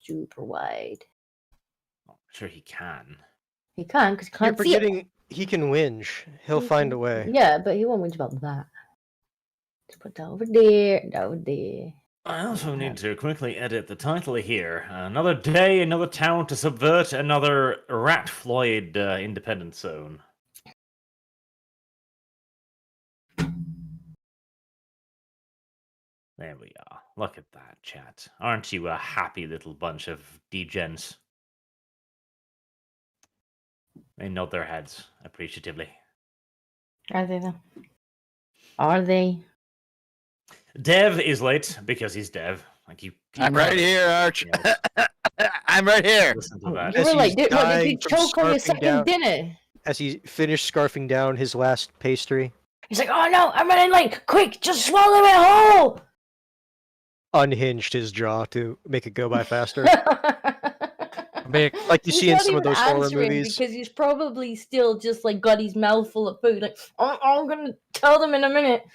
super wide. I'm sure he can. He can, because he You're can't see it. forgetting he can whinge. He'll find a way. Yeah, but he won't whinge about that. Let's put that over there and over there. I also need to quickly edit the title here. Another day, another town to subvert, another Rat Floyd independent zone. There we are. Look at that, chat. Aren't you a happy little bunch of degens? They nod their heads appreciatively. Are they though? Are they? Dev is late because he's Dev. Like you. I'm right here, Arch. I'm right here. Listen to that. You were As like, he's what, did you dying from choke on your scarfing second down. dinner? As he finished scarfing down his last pastry, He's like, oh no, I'm running late. Quick, just swallow it whole. unhinged his jaw to make it go by faster. Big. Like you He's see in not some of even those horror answering movies. because he's probably still just like got his mouth full of food. Like, I'm gonna tell them in a minute.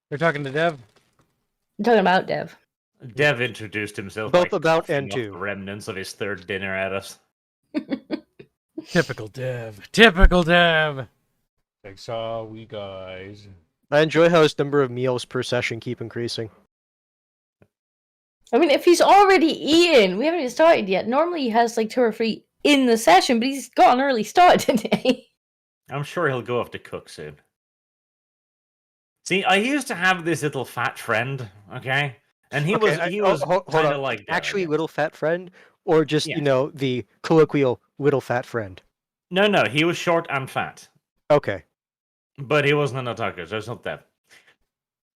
They're talking to Dev. I'm talking about Dev. Dev introduced himself. Both by about coughing and off to. the remnants of his third dinner at us. Typical Dev. Typical Dev. Like, sorry, guys. I enjoy how his number of meals per session keep increasing. I mean, if he's already eaten, we haven't even started yet. Normally he has like 2 or 3 in the session, but he's got an early start today. I'm sure he'll go off to cook soon. See, I used to have this little fat friend, okay? And he was hold kind on. of like that, I Actually, guess. little fat friend, or just Yes. you know the colloquial little fat friend. No, he was short and fat. Okay. But he wasn't an otaku, so it's not that.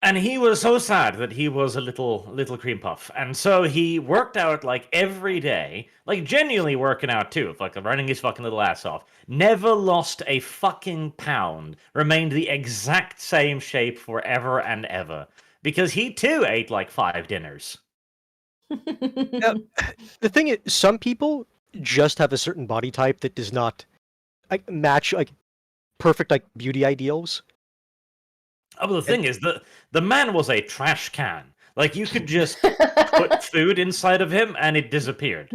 And he was so sad that he was a little cream puff. And so he worked out like every day, like genuinely working out too, like running his fucking little ass off. Never lost a fucking pound, remained the exact same shape forever and ever. Because he too ate like 5 dinners. Now, the thing is, some people just have a certain body type that does not like match like perfect like beauty ideals. Oh, well, the thing is, the man was a trash can. Like, you could just put food inside of him and it disappeared.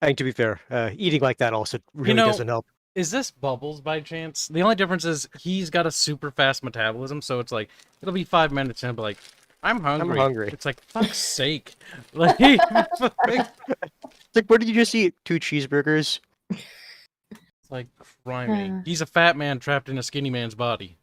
I think to be fair, eating like that also really know, doesn't help. Is this Bubbles by chance? The only difference is he's got a super fast metabolism, so it's like, it'll be 5 minutes and he'll be like, I'm hungry. hungry. It's like, fuck's sake. Like, It's like, what did you just eat? 2 cheeseburgers? it's like, crimey. He's a fat man trapped in a skinny man's body.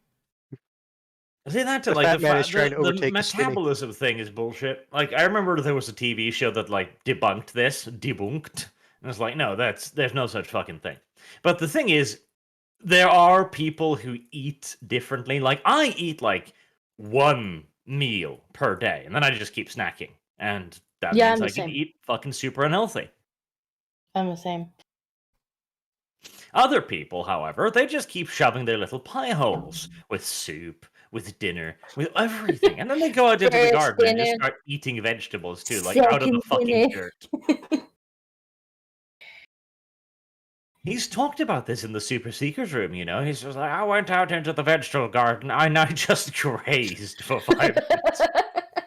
See, that's it. The Like, fat man is trying to the overtake the skinny. metabolism thing is bullshit. Like, I remember there was a TV show that, like, debunked this. Debunked. And it's like, no, there's no such fucking thing. But the thing is, there are people who eat differently. Like, I eat, like, 1 meal per day, and then I just keep snacking. And that Yeah, means I'm I the can same. eat fucking super unhealthy. I'm the same. Other people, however, they just keep shoving their little pie holes with soup, with dinner, with everything. And then they go out into the First garden and just dinner. start eating vegetables too, like out of the Second fucking dinner. dirt. He's talked about this in the Super Seekers room, you know? He's just like, I went out into the vegetable garden and I just grazed for 5 minutes.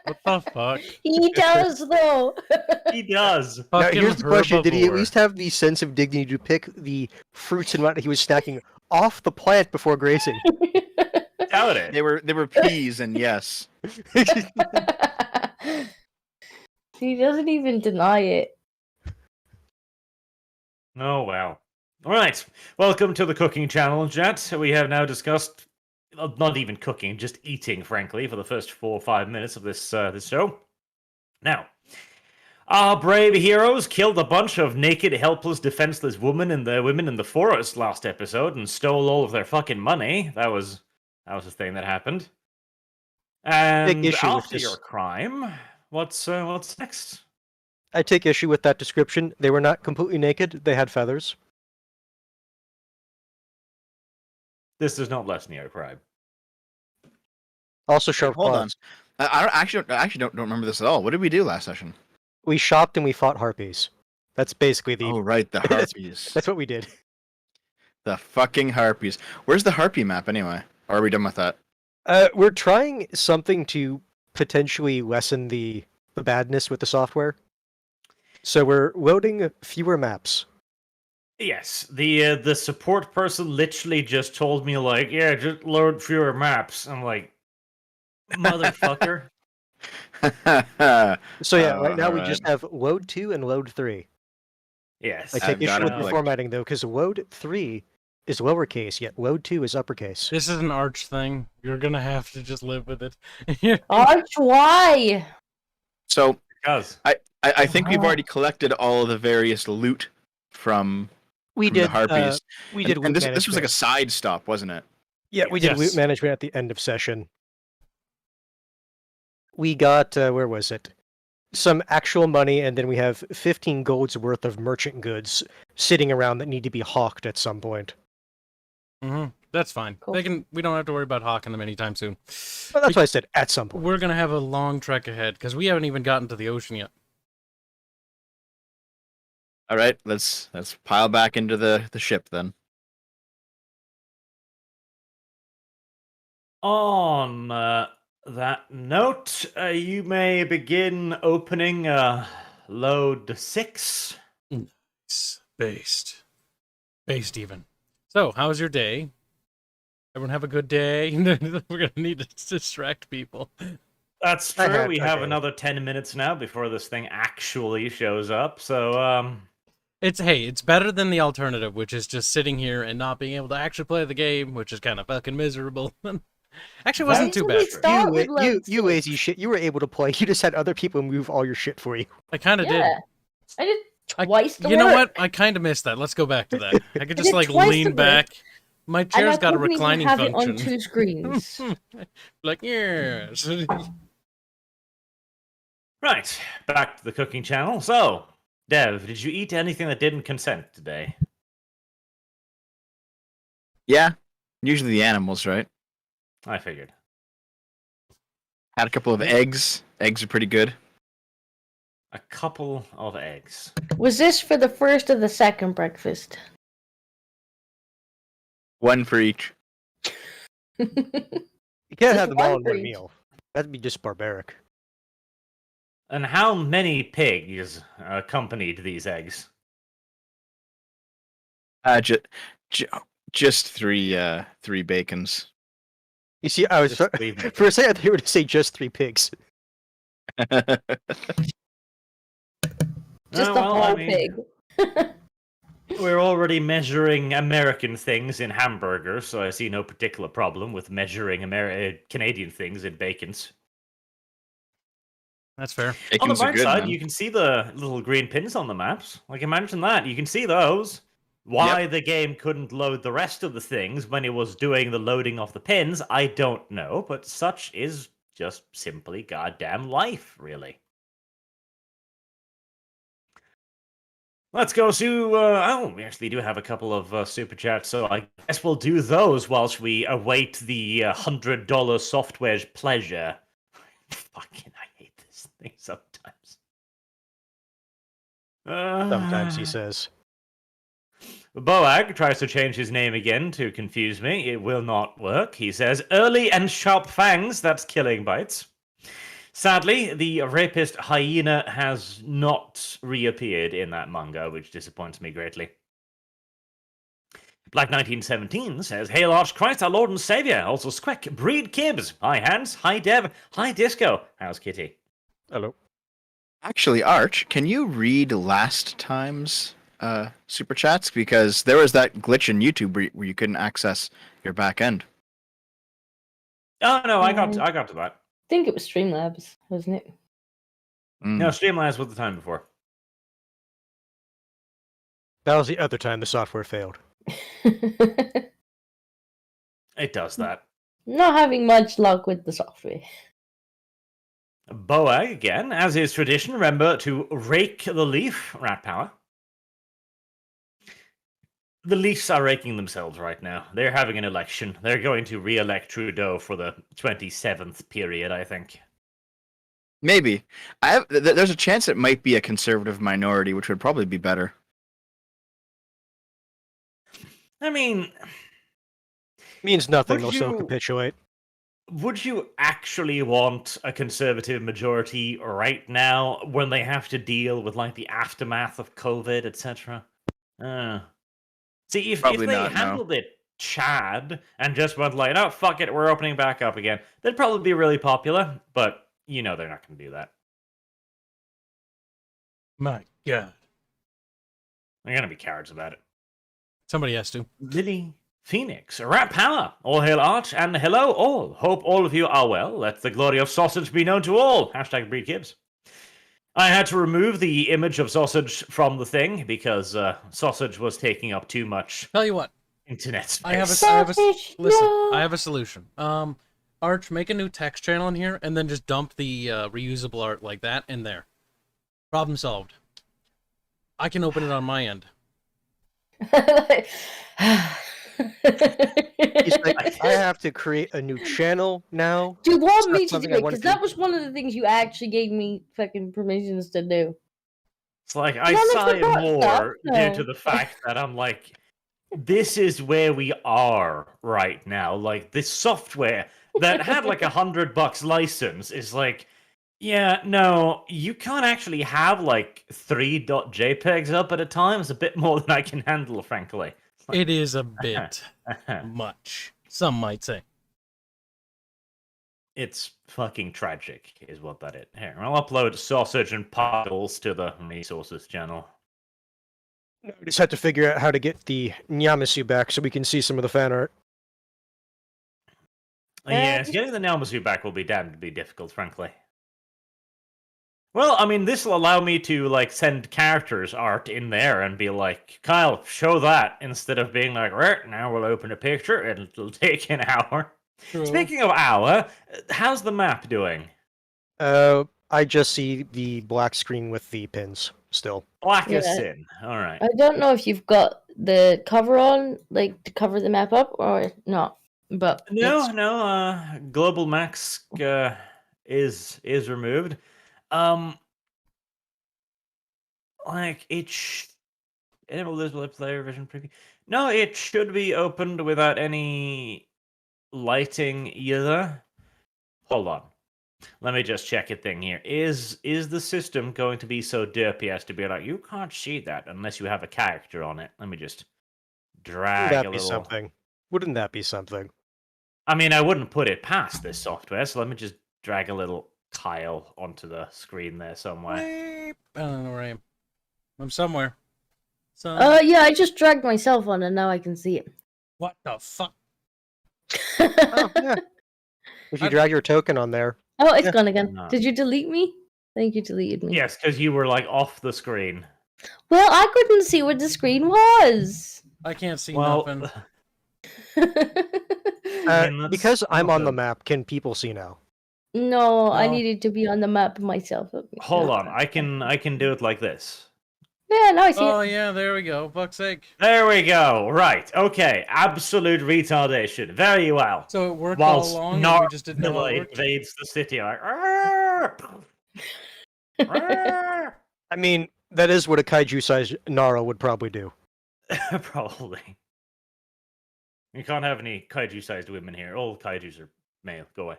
What the fuck? He does though. He does. Now, Fucking here's the question: did he at herbivore. least have the sense of dignity to pick the fruits and what he was snacking off the plant before grazing? Doubt it. They were peas, and yes. He doesn't even deny it. Oh, wow. All right. Welcome to the cooking channel, chat. We have now discussed, not even cooking, just eating, frankly, for the first 4 or 5 minutes of this show. Now, our brave heroes killed a bunch of naked, helpless, defenseless women in the forest last episode and stole all of their fucking money. That was a thing that happened. And issue with after this. your crime, what's next? I take issue with that description. They were not completely naked. They had feathers. This does not lessen your crime. Also sharp Hold on. claws. I don't remember this at all. What did we do last session? We shopped and we fought harpies. That's basically the. Oh, right, the harpies. That's what we did. The fucking harpies. Where's the harpy map anyway? Or are we done with that? We're trying something to potentially lessen the badness with the software. So we're loading fewer maps. Yes, the support person literally just told me like, yeah, just load fewer maps. I'm like, motherfucker. So yeah, right now we alright. just have load 2 and load 3. Yes, I take I've got issue it with the clicked. formatting though, because load 3 is lowercase, yet load 2 is uppercase. This is an Arch thing. You're gonna have to just live with it. Arch, why? So because I think we've already collected all of the various loot from We the did. harpies. We did. And loot this was like a management. side stop, wasn't it? Yeah, we did loot Yes. management at the end of session. We got where was it? Some actual money, and then we have 15 gold's worth of merchant goods sitting around that need to be hawked at some point. That's fine. Cool. They can. We don't have to worry about hawking them anytime soon. Well, that's why I said at some point. We're gonna have a long trek ahead because we haven't even gotten to the ocean yet. All right, let's pile back into the ship then. on that note, you may begin opening load 6. Based even. So, how was your day? Everyone have a good day? We're gonna need to distract people. That's I true. had We a have day. another 10 minutes now before this thing actually shows up. So, It's better than the alternative, which is just sitting here and not being able to actually play the game, which is kind of fucking miserable. Actually, it wasn't too Why bad. did we start with You load lazy six? shit. You were able to play. You just had other people move all your shit for you. I kind of did. Yeah. I did twice the You know what? work. I kind of missed that. Let's go back to that. I could I just did like twice the lean work. back. My And chair's I got a couldn't even reclining have function. it on 2 screens. Like, yes. right. Back to the cooking channel. So, Dev, did you eat anything that didn't consent today? Yeah, usually the animals, right? I figured. Had a couple of eggs. Eggs are pretty good. A couple of eggs. Was this for the first or the second breakfast? One for each. You can't Just have them all in one for one each. meal. That'd be just barbaric. And how many pigs accompanied these eggs? Just three bacons. You see, I was Just leave me. for a second I thought you were to say just 3 pigs. Just Oh, the well, whole I mean, pig. We're already measuring American things in hamburgers, so I see no particular problem with measuring Canadian things in bacons. That's fair. On the Bacons are bright good, side, man. you can see the little green pins on the maps. Like, imagine that. You can see those. Why the game couldn't load the rest of the things when it was doing the loading of the pins, I don't know, but such is just simply goddamn life, really. Let's go to, we actually do have a couple of super chats, so I guess we'll do those whilst we await the $100 software's pleasure. Fucking, I hate this thing sometimes. Sometimes he says. Boag tries to change his name again to confuse me. It will not work. He says, early and sharp fangs, that's killing bites. Sadly, the rapist hyena has not reappeared in that manga, which disappoints me greatly. Black 1917 says, Hail Arch Christ, our Lord and Savior. Also Squeck, Breed Kibbs. Hi Hans, hi Dev, hi Disco. How's Kitty? Hello. Actually, Arch, can you read last time's super chats? Because there was that glitch in YouTube where you couldn't access your back end. Oh no, I got to that. I think it was Streamlabs, wasn't it? No, Streamlabs was the time before. That was the other time the software failed. It does that. Not having much luck with the software. Boag again, as is tradition, remember to rake the leaf, Rat Powah. The Leafs are raking themselves right now. They're having an election. They're going to re-elect Trudeau for the 27th period, I think. Maybe. There's a chance it might be a conservative minority, which would probably be better. I mean, Means nothing. Would They'll still you- capitulate. would you actually want a conservative majority right now when they have to deal with like the aftermath of COVID, etc.? See, if Probably they not, no. handled it Chad and just went like, "Oh fuck it, we're opening back up again," they'd probably be really popular. But you know they're not going to do that. My God. They're going to be cowards about it. Somebody has to. Lily Phoenix, Rat Powah, all hail Arch, and hello all. Hope all of you are well. Let the glory of sausage be known to all. Hashtag breed kids. I had to remove the image of sausage from the thing because sausage was taking up too much Tell you what. internet space. I have a Sausage, listen. no. I have a solution. Arch, make a new text channel in here, and then just dump the reusable art like that in there. Problem solved. I can open it on my end. He's like, I have to create a new channel now. Do you want It's not me to do something I it? wanna Because that do. was one of the things you actually gave me fucking permissions to do. It's like I None of the sigh bot more stuff, due no. to the fact that I'm like, this is where we are right now. Like this software that had like $100 license is like, yeah, no, you can't actually have like 3.jpegs up at a time. It's a bit more than I can handle, frankly. It is a bit much, some might say. It's fucking tragic, is what that is. Here, I'll upload sausage and puggles to the resources channel. We just have to figure out how to get the Nyamasu back so we can see some of the fan art. Yes, getting the Nelmasu back will be damned to be difficult, frankly. Well, I mean, this will allow me to like send characters art in there and be like, Kyle, show that, instead of being like, right, now we'll open a picture and it'll take an hour. True. Speaking of hour, how's the map doing? I just see the black screen with the pins still. Black as Yeah. sin. All right. I don't know if you've got the cover on, like to cover the map up, or not. But No, it's- no. Global Max is removed. Like enable display player vision preview. No, it should be opened without any lighting either. Hold on. Let me just check a thing here. Is the system going to be so derpy as to be like, you can't see that unless you have a character on it? Let me just drag Wouldn't that a be little. something? Wouldn't that be something? I mean, I wouldn't put it past this software, so let me just drag a little Kyle onto the screen there somewhere. Weep. I don't know where I am. I'm somewhere. So yeah, I just dragged myself on, and now I can see it. what the fuck? Oh, yeah. If you I- drag your token on there. Oh, it's Yeah. gone again. No. Did you delete me? I think you deleted me. Yes, because you were like off the screen. Well, I couldn't see what the screen was. I can't see Well, nothing. I mean, Because that's I'm not on the a- map, can people see now? No, I No. needed to be on the map myself. hold No. on, I can do it like this. Yeah, now I see Oh it. yeah, there we go. Fuck's sake. There we go. Right. Okay. Absolute retardation. Very well. So it worked Whilst all along, and we just didn't know how Narvilla it worked. invades the city, like. "Arr! Arr!" I mean, that is what a kaiju-sized Nara would probably do. Probably. You can't have any kaiju-sized women here. All kaijus are male. Go away.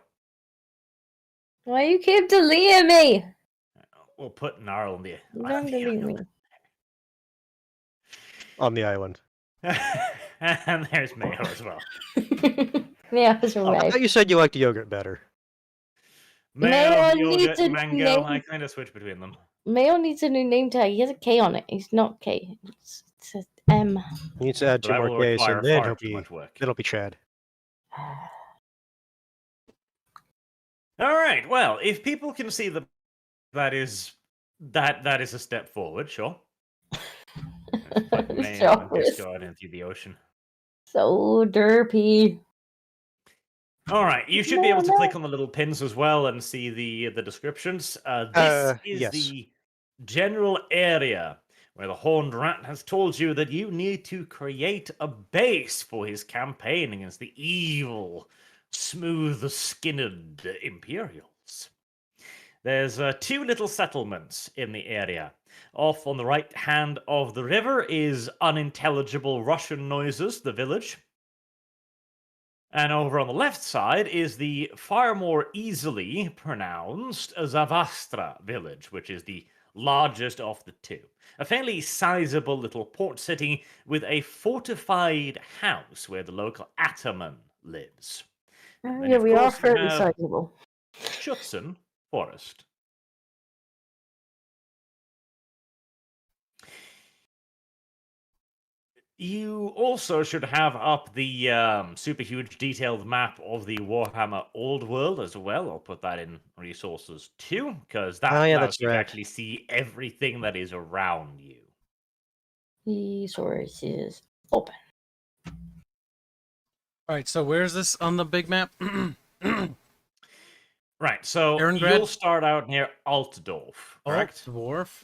Why you keep deleting me? We'll put Gnarl on the. Don't delete me. On the island. And there's Mayo as well. Yeah, it's I right. thought you said you liked yogurt better. Mayo, Mayo yogurt, needs a mango. name. I kind of switch between them. Mayo needs a new name tag. He has a K on it. He's not K. It's an M. You need to add But two that more will Ks, require and then far he'll too be much work. it'll be Chad. All right. Well, if people can see that is a step forward, sure. Put Mayo and Chocolate. Disco out into the ocean. So derpy. All right, you should be able to click on the little pins as well and see the descriptions. This is Yes. the general area where the Horned Rat has told you that you need to create a base for his campaign against the evil, smooth-skinned Imperials. There's 2 little settlements in the area. Off on the right hand of the river is unintelligible Russian noises, the village. And over on the left side is the far more easily pronounced Zavastra village, which is the largest of the two. A fairly sizable little port city with a fortified house where the local ataman lives. And Yeah, of we are course, you fairly have sizable. Schutzen Forest. You also should have up the super huge detailed map of the Warhammer Old World as well. I'll put that in resources too, because that Oh, yeah, allows that's you to right. actually see everything that is around you. Resources open. All right, so where's this on the big map? Right, so Ehrengrad? you'll start out near Altdorf, correct? Dwarf.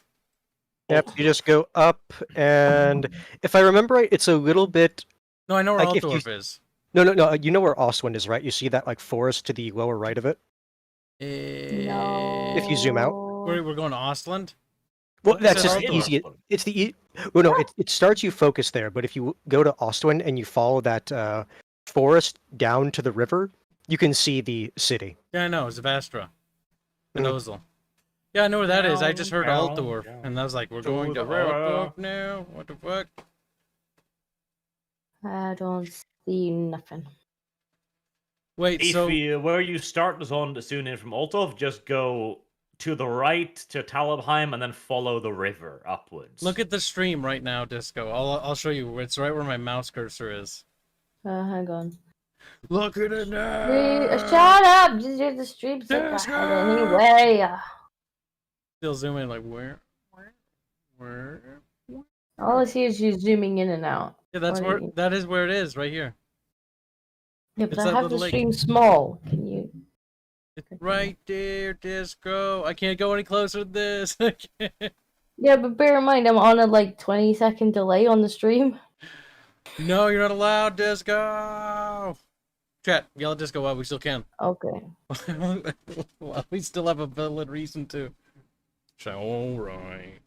Yep, you just go up, and if I remember right, it's a little bit. No, I know where Like, if you- Altdorf is. No. You know where Ostwind is, right? You see that like forest to the lower right of it. No. If you zoom out. We're going to Ostland. Well, What that's is just it, the easy. Ostwind? It's the. Well, no, it starts you focus there, but if you go to Ostwind and you follow that forest down to the river, you can see the city. Yeah, I know. Zavastra. Mhm. Benozil. Yeah, I know where that is. I just heard Down, Altdorf, down, and I was like, we're to going to the river. Altdorf now? What the fuck? I don't see nothing. Wait, If so... you, where you start is on the soon in from Altdorf, just go to the right to Talabheim and then follow the river upwards. Look at the stream right now, Disco. I'll show you. It's right where my mouse cursor is. Hang on. Look at it now! Shut up! Just the stream set Disco! anyway. Still zoom in, like, where? All I see is you zooming in and out. Yeah, that's What where... do you- That is where it is, right here. Yeah, but It's I that have the little lake. stream small. Can you? It's right there, Disco. I can't go any closer than this. I can't. Yeah, but bear in mind I'm on a like 20-second delay on the stream. No, you're not allowed, Disco! Chat, yell at Disco while we still can. Okay. Well, we still have a valid reason to. Alright.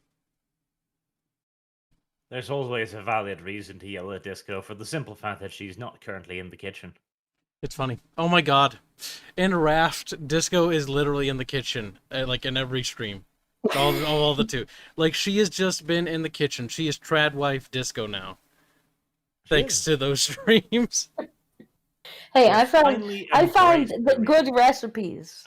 There's always a valid reason to yell at Disco for the simple fact that she's not currently in the kitchen. It's funny. Oh my god. In Raft, Disco is literally in the kitchen, like in every stream. All the two. Like, she has just been in the kitchen. She is trad wife Disco now. Thanks to those streams. Hey, You're I found finally the embraced good recipes.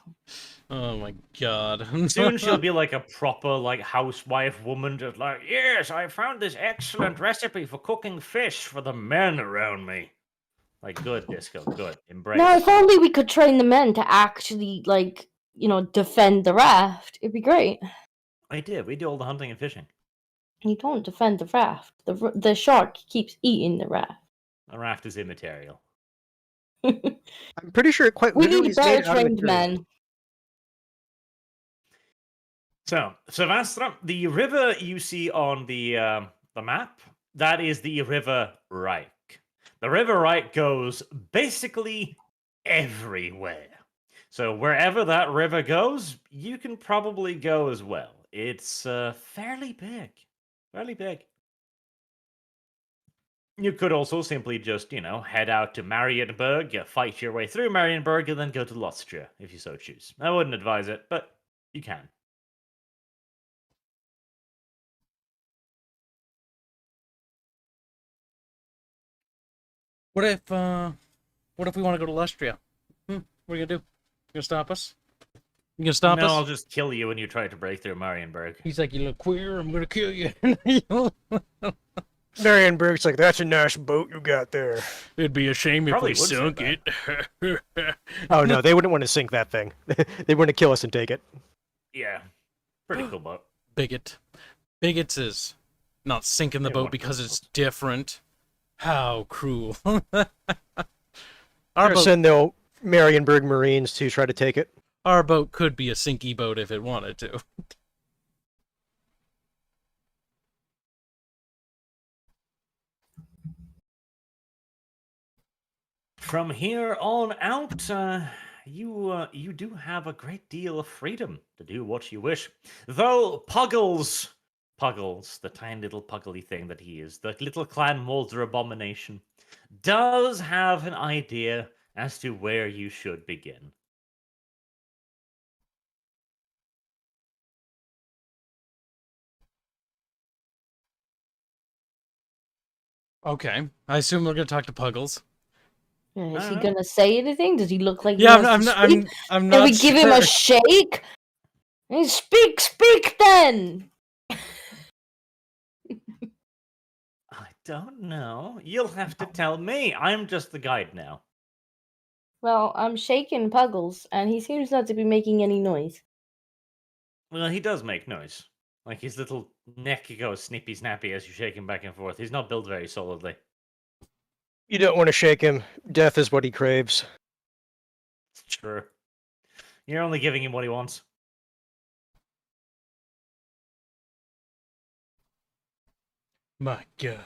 Oh my god. Soon she'll be like a proper like housewife woman, just like, yes, I found this excellent recipe for cooking fish for the men around me. Like, good, Disco, good. Embrace. Now, if only we could train the men to actually, like, defend the raft. It'd be great. I did. We do all the hunting and fishing. You don't defend the raft. The shark keeps eating the raft. The raft is immaterial. I'm pretty sure it quite We literally need is made better out of trained material. men. So, Savastra, the river you see on the map, that is the River Reich. The River Reich goes basically everywhere. So wherever that river goes, you can probably go as well. It's fairly big. Fairly big. You could also simply just, head out to Marienburg, fight your way through Marienburg, and then go to Lostria, if you so choose. I wouldn't advise it, but you can. What if we want to go to Lustria? What are you gonna do? You gonna stop us? You gonna stop No, us? I'll just kill you when you try to break through Marienburg. He's like, you look queer, I'm gonna kill you. Marienburg's like, that's a nice boat you got there. It'd be a shame if Probably we would say sunk that. it. Oh no, they wouldn't want to sink that thing. They want to kill us and take it. Yeah. Pretty cool boat. Bigot. Bigots is not sinking the Yeah, boat what because boat? it's different. How cruel. Our Or boat, send the Marienburg Marines to try to take it. our boat could be a sinky boat if it wanted to. From here on out, you do have a great deal of freedom to do what you wish. Though Puggles, the tiny little puggly thing that he is, the little clan Molder abomination, does have an idea as to where you should begin. Okay. I assume we're gonna talk to Puggles. Is I he don't know. gonna say anything? Does he look like he Yeah, wants to speak? I'm Can not we give him sure. a shake? Hey, speak then! I don't know. You'll have to tell me. I'm just the guide now. Well, I'm shaking Puggles, and he seems not to be making any noise. Well, he does make noise. Like his little neck goes snippy snappy as you shake him back and forth. He's not built very solidly. You don't want to shake him. Death is what he craves. It's true. You're only giving him what he wants. My God.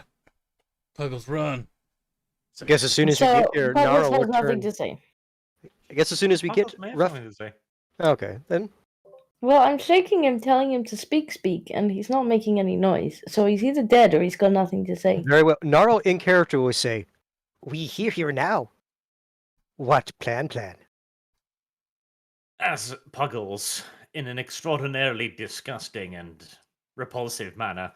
Puggles, run. I guess as soon as we So, get here, Puggles Nara will has nothing turn. to say. I guess as soon as we get Puggles may have rough. something to say. Okay, then. Well, I'm shaking him, telling him to speak, and he's not making any noise. So he's either dead or he's got nothing to say. Very well. Naro in character will say, "We here now. What plan? As Puggles, in an extraordinarily disgusting and repulsive manner,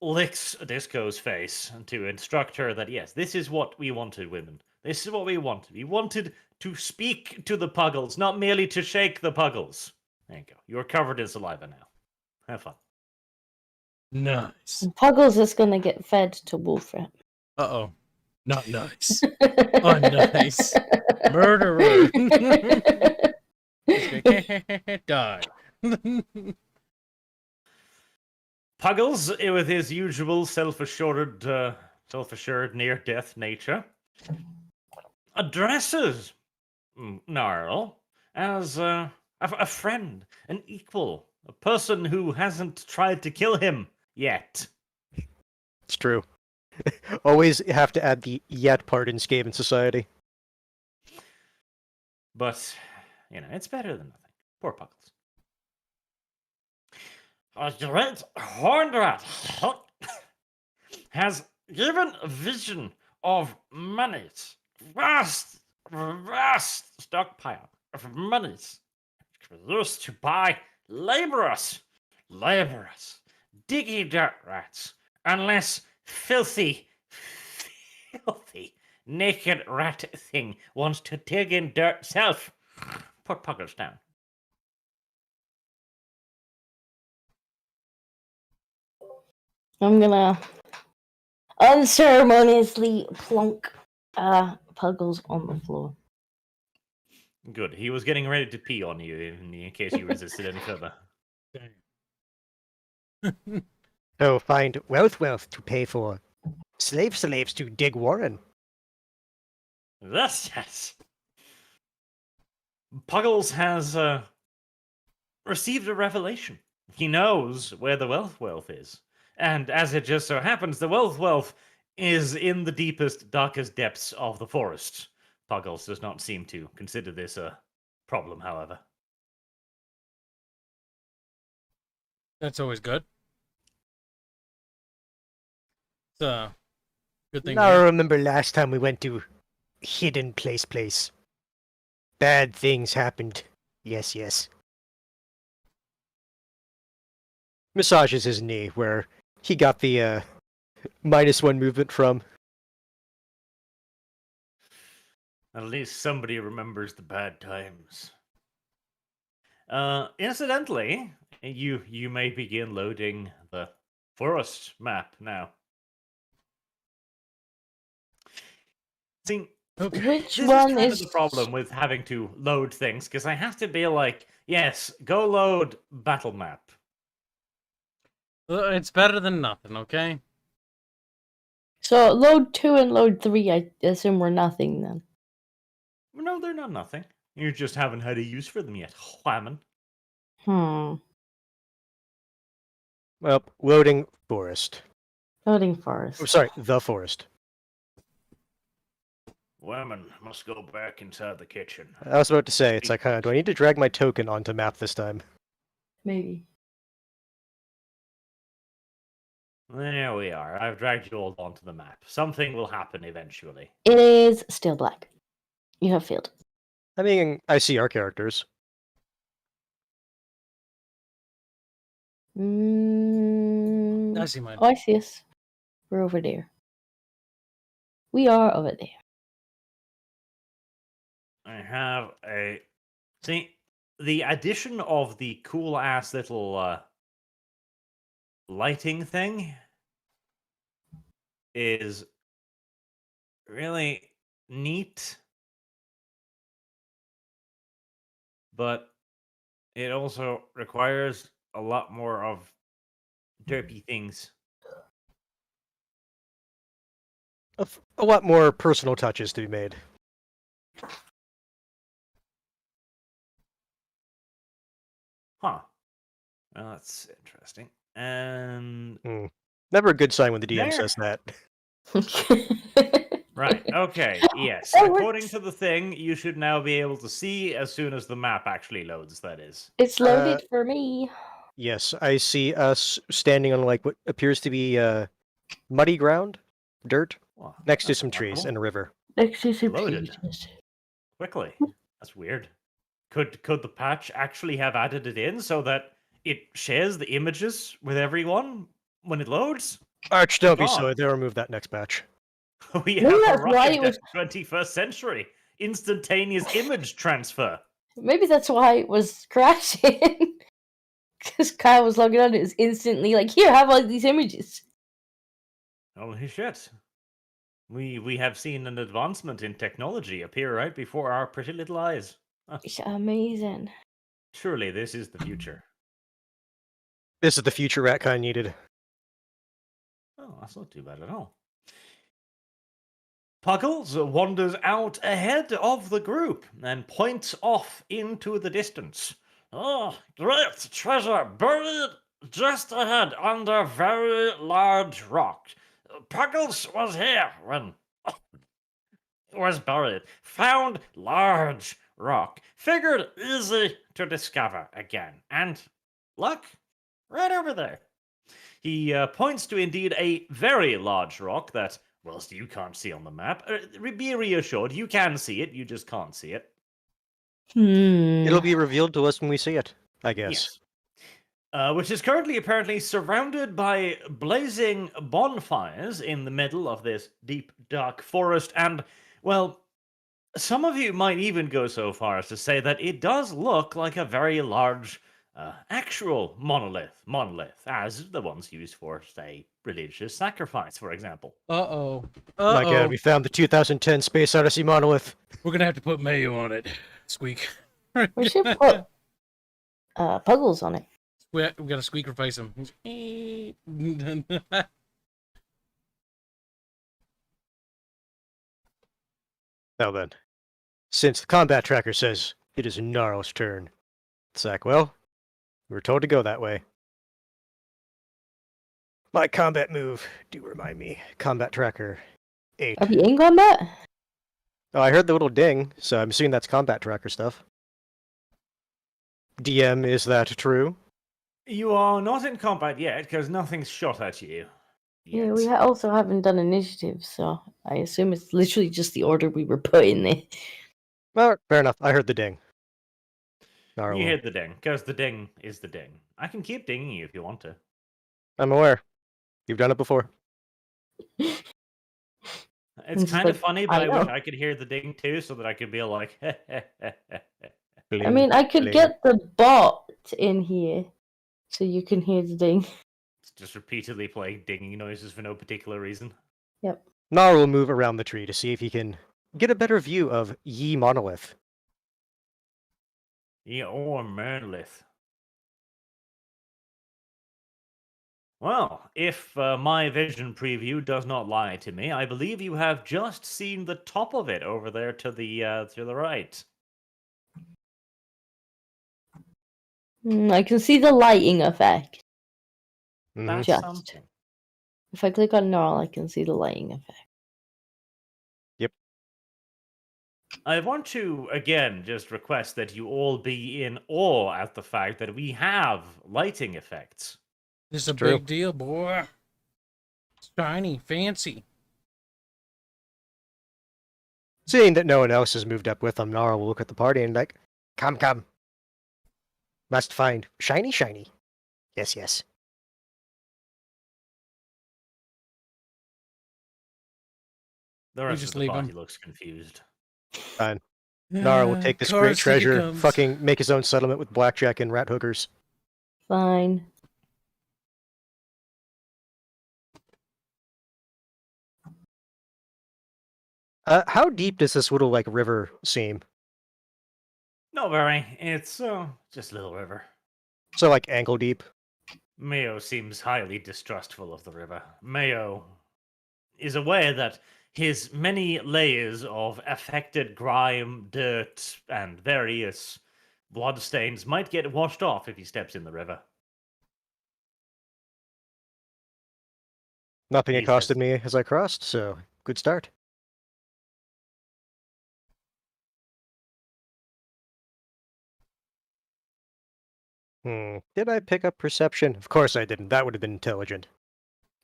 licks Disco's face to instruct her that yes, this is what we wanted, women. This is what we wanted. We wanted to speak to the Puggles, not merely to shake the Puggles. There you go. You're covered in saliva now. Have fun. Nice. And Puggles is gonna get fed to Wolfram. Uh-oh. Not nice. Oh, nice. Murderer. Die. Puggles, with his usual self-assured, near-death nature, addresses Gnarl as a friend, an equal, a person who hasn't tried to kill him yet. It's true. Always have to add the yet part in Skaven society. But, it's better than nothing. Poor Puggles. A great horned rat has given a vision of monies, vast stockpile of monies used to buy laborers, diggy dirt rats, unless filthy, naked rat thing wants to dig in dirt self. Put Puggles down. I'm gonna unceremoniously plonk Puggles on the floor. Good. He was getting ready to pee on you in case you resisted any further. So find wealth to pay for. Slaves to dig Warren. Yes. Puggles has received a revelation. He knows where the wealth is. And as it just so happens, the wealth is in the deepest, darkest depths of the forest. Puggles does not seem to consider this a problem, however. That's always good. It's a good thing. Now I remember last time we went to Hidden Place. Bad things happened. Yes. Massages his knee where he got the -1 movement from. At least somebody remembers the bad times. Incidentally, you may begin loading the forest map now. See, Which this one is kind is of the problem with having to load things, because I have to be like, yes, go load battle map. It's better than nothing, okay? So load 2 and load 3, I assume were nothing then. No, they're not nothing. You just haven't had a use for them yet, Whammon. Well, loading forest. Loading forest. Oh, sorry, the forest. Whammon must go back inside the kitchen. I was about to say, it's like, do I need to drag my token onto map this time? Maybe. There we are. I've dragged you all onto the map. Something will happen eventually. It is still black. You have failed. I mean, I see our characters. I see mine. Oh, I see us. We're over there. We are over there. I have a... See, the addition of the cool-ass little lighting thing is really neat, but it also requires a lot more of derpy things. A lot more personal touches to be made. Huh. Well, that's interesting. And Never a good sign when the DM There. says that. right, okay, yes. That According works. to the thing, you should now be able to see as soon as the map actually loads, that is. It's loaded for me. Yes, I see us standing on like what appears to be muddy ground, dirt, Well, next to that's some trees remarkable. and a river. Next to some Loaded. pages. Quickly. That's weird. Could the patch actually have added it in so that it shares the images with everyone when it loads? Arch, don't be God. silly. They'll remove that next batch. We Maybe have that's why arrived it was- at 21st century. Instantaneous image transfer. Maybe that's why it was crashing. Because Kyle was logging on, it was instantly like, here, have all these images. Holy shit. We have seen an advancement in technology appear right before our pretty little eyes. It's amazing. Surely this is the future. This is the future Ratkind needed. Oh, that's not too bad at all. Puggles wanders out ahead of the group and points off into the distance. Oh, great treasure buried just ahead under very large rock. Puggles was here when it was buried. Found large rock. Figured easy to discover again. And look, right over there. He points to indeed a very large rock that, whilst you can't see on the map, be reassured, you can see it, you just can't see it. It'll be revealed to us when we see it, I guess. Yes. Which is currently apparently surrounded by blazing bonfires in the middle of this deep, dark forest, and, well, some of you might even go so far as to say that it does look like a very large actual monolith, as the ones used for, say, religious sacrifice, for example. Uh-oh. My God, Uh-oh. we found the 2010 Space Odyssey monolith. We're gonna have to put mayo on it. Squeak. We should put puggles on it. We gotta squeakifice him. Now then, since the combat tracker says it is Gnarl's turn, it's like, well, we were told to go that way. My combat move, do remind me, combat tracker 8. Are we in combat? Oh, I heard the little ding, so I'm assuming that's combat tracker stuff. DM, is that true? You are not in combat yet, because nothing's shot at you. Yeah, yet. we also haven't done initiative, so I assume it's literally just the order we were put in there. Well, fair enough. I heard the ding. Gnarl. You hit the ding, because the ding is the ding. I can keep dinging you if you want to. I'm aware. You've done it before. It's just kind of like, funny, but I I wish know. I could hear the ding too, so that I could be like, I mean, I could get the bot in here so you can hear the ding. just repeatedly playing dinging noises for no particular reason. Yep. Nar will move around the tree to see if he can get a better view of Ye Monolith. Yeah, or monolith. Well, if my vision preview does not lie to me, I believe you have just seen the top of it over there to the right. I can see the lighting effect. That's Just. something. If I click on Gnarl, I can see the lighting effect. I want to, again, just request that you all be in awe at the fact that we have lighting effects. This is a True. big deal, boy. Shiny, fancy. Seeing that no one else has moved up with them, Nara will look at the party and like, come, come. Must find shiny, shiny. Yes, yes. The rest just of the leave party him. looks confused. Fine. Nara will take this great treasure, fucking make his own settlement with blackjack and rat hookers. Fine. How deep does this little like river seem? Not very. It's just a little river. So like ankle deep. Mayo seems highly distrustful of the river. Mayo is aware that his many layers of affected grime, dirt, and various bloodstains might get washed off if he steps in the river. Nothing He accosted says- me as I crossed, so good start. Did I pick up perception? Of course I didn't. That would have been intelligent.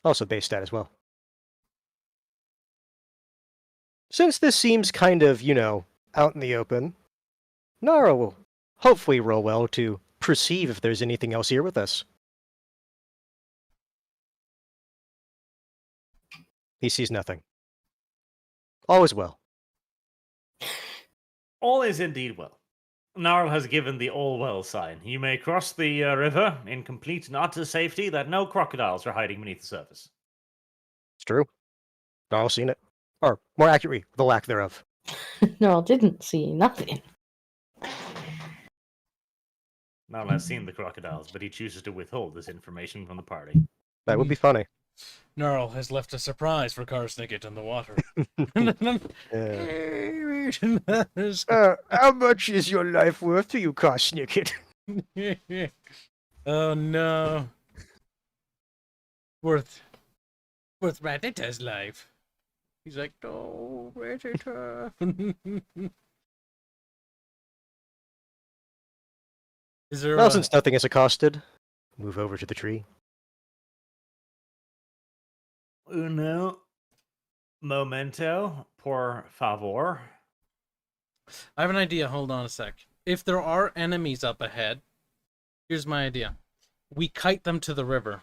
Also base stat as well. Since this seems kind of, you know, out in the open, Nara will hopefully roll well to perceive if there's anything else here with us. He sees nothing. All is well. All is indeed well. Gnarl has given the all well sign. You may cross the river in complete and utter safety that no crocodiles are hiding beneath the surface. It's true. Narl's seen it. Or, more accurately, the lack thereof. No, I didn't see nothing. Gnarl has seen the crocodiles, but he chooses to withhold this information from the party. That would be funny. Gnarl has left a surprise for Karsnicket in the water. How much is your life worth to you, Karsnicket? Oh no. Worth Ratita's life. He's like, no, Ratita. Is there Well, since nothing is accosted, move over to the tree. Uno momento, por favor. I have an idea. Hold on a sec. If there are enemies up ahead, here's my idea. We kite them to the river.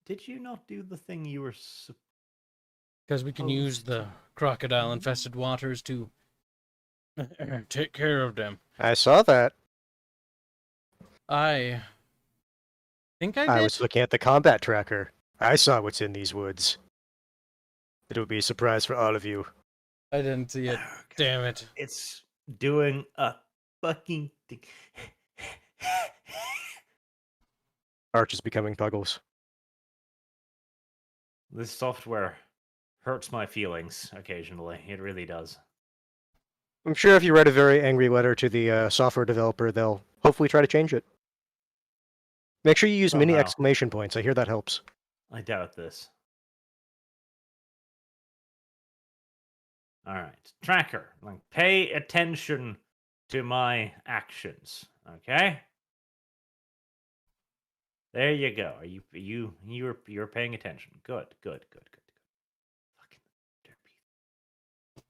Did you not do the thing you were Because we can use the crocodile-infested waters to take care of them. I saw that. I think I did. I was looking at the combat tracker. I saw what's in these woods. It will be a surprise for all of you. I didn't see it. Damn it. It's doing a fucking thing. Arch is becoming puggles. This software hurts my feelings occasionally. It really does. I'm sure if you write a very angry letter to the software developer, they'll hopefully try to change it. Make sure you use many Somehow. exclamation points. I hear that helps. I doubt this. All right, tracker. Like, pay attention to my actions. Okay. There you go. Are you're paying attention? Good. Fucking derpy.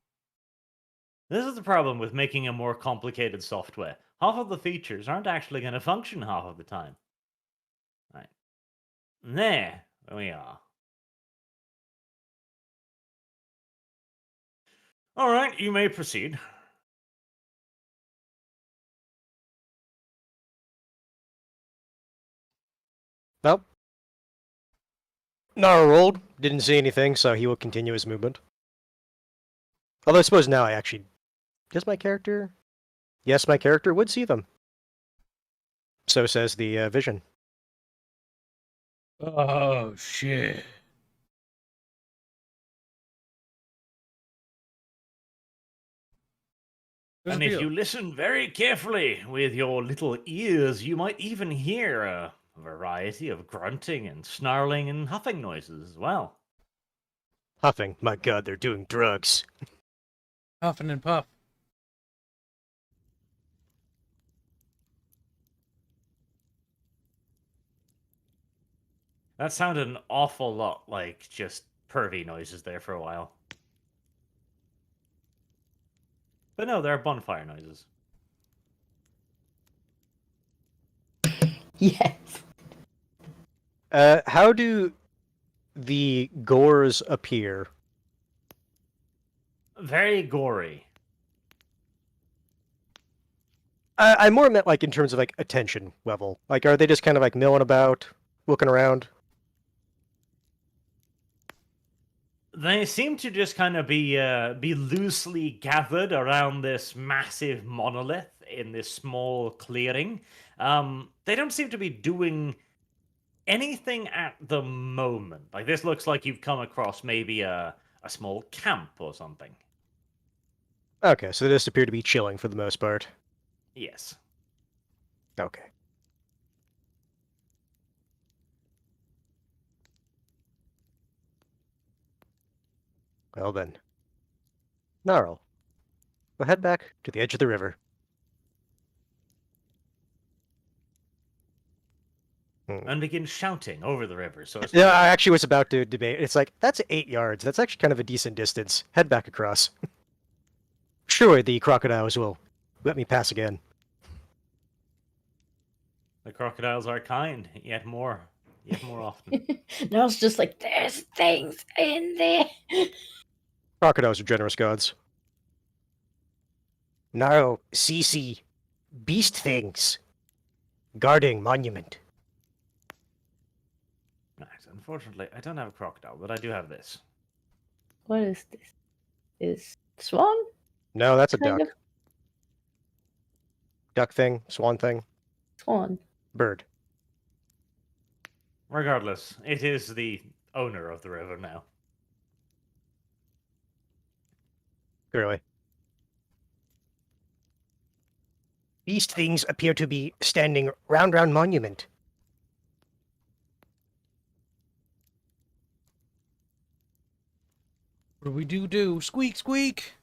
This is the problem with making a more complicated software. Half of the features aren't actually going to function half of the time. Right. There we are. All right, you may proceed. Nope. Nara rolled. Didn't see anything, so he will continue his movement. Although I suppose now I actually... Does my character... Yes, my character would see them. So says the vision. Oh, shit. And if you listen very carefully with your little ears, you might even hear a variety of grunting and snarling and huffing noises as well. Huffing. My god, they're doing drugs. Huffing and puff. That sounded an awful lot like just pervy noises there for a while. But no, there are bonfire noises. Yes. How do the gores appear? Very gory. I more meant like in terms of like attention level. Like, are they just kind of like milling about, looking around? They seem to just kind of be loosely gathered around this massive monolith in this small clearing. They don't seem to be doing anything at the moment. Like, this looks like you've come across maybe a small camp or something. Okay, so they just appear to be chilling for the most part. Yes. Okay. Well then. Gnarl. We'll head back to the edge of the river. And begin shouting over the river. So Yeah, I actually was about to debate. It's like, that's 8 yards. That's actually kind of a decent distance. Head back across. Sure, the crocodiles will let me pass again. the crocodiles are kind, yet more often. Now it's just like, there's things in there. Crocodiles are generous gods. Gnarl, CC, beast things. Guarding monument. Right, unfortunately, I don't have a crocodile, but I do have this. What is this? Is swan? No, that's a Kind duck. of. Duck thing, swan thing, Swan. bird. Regardless, it is the owner of the river now. Clearly. Beast things appear to be standing round monument. What do we do? Squeak, squeak!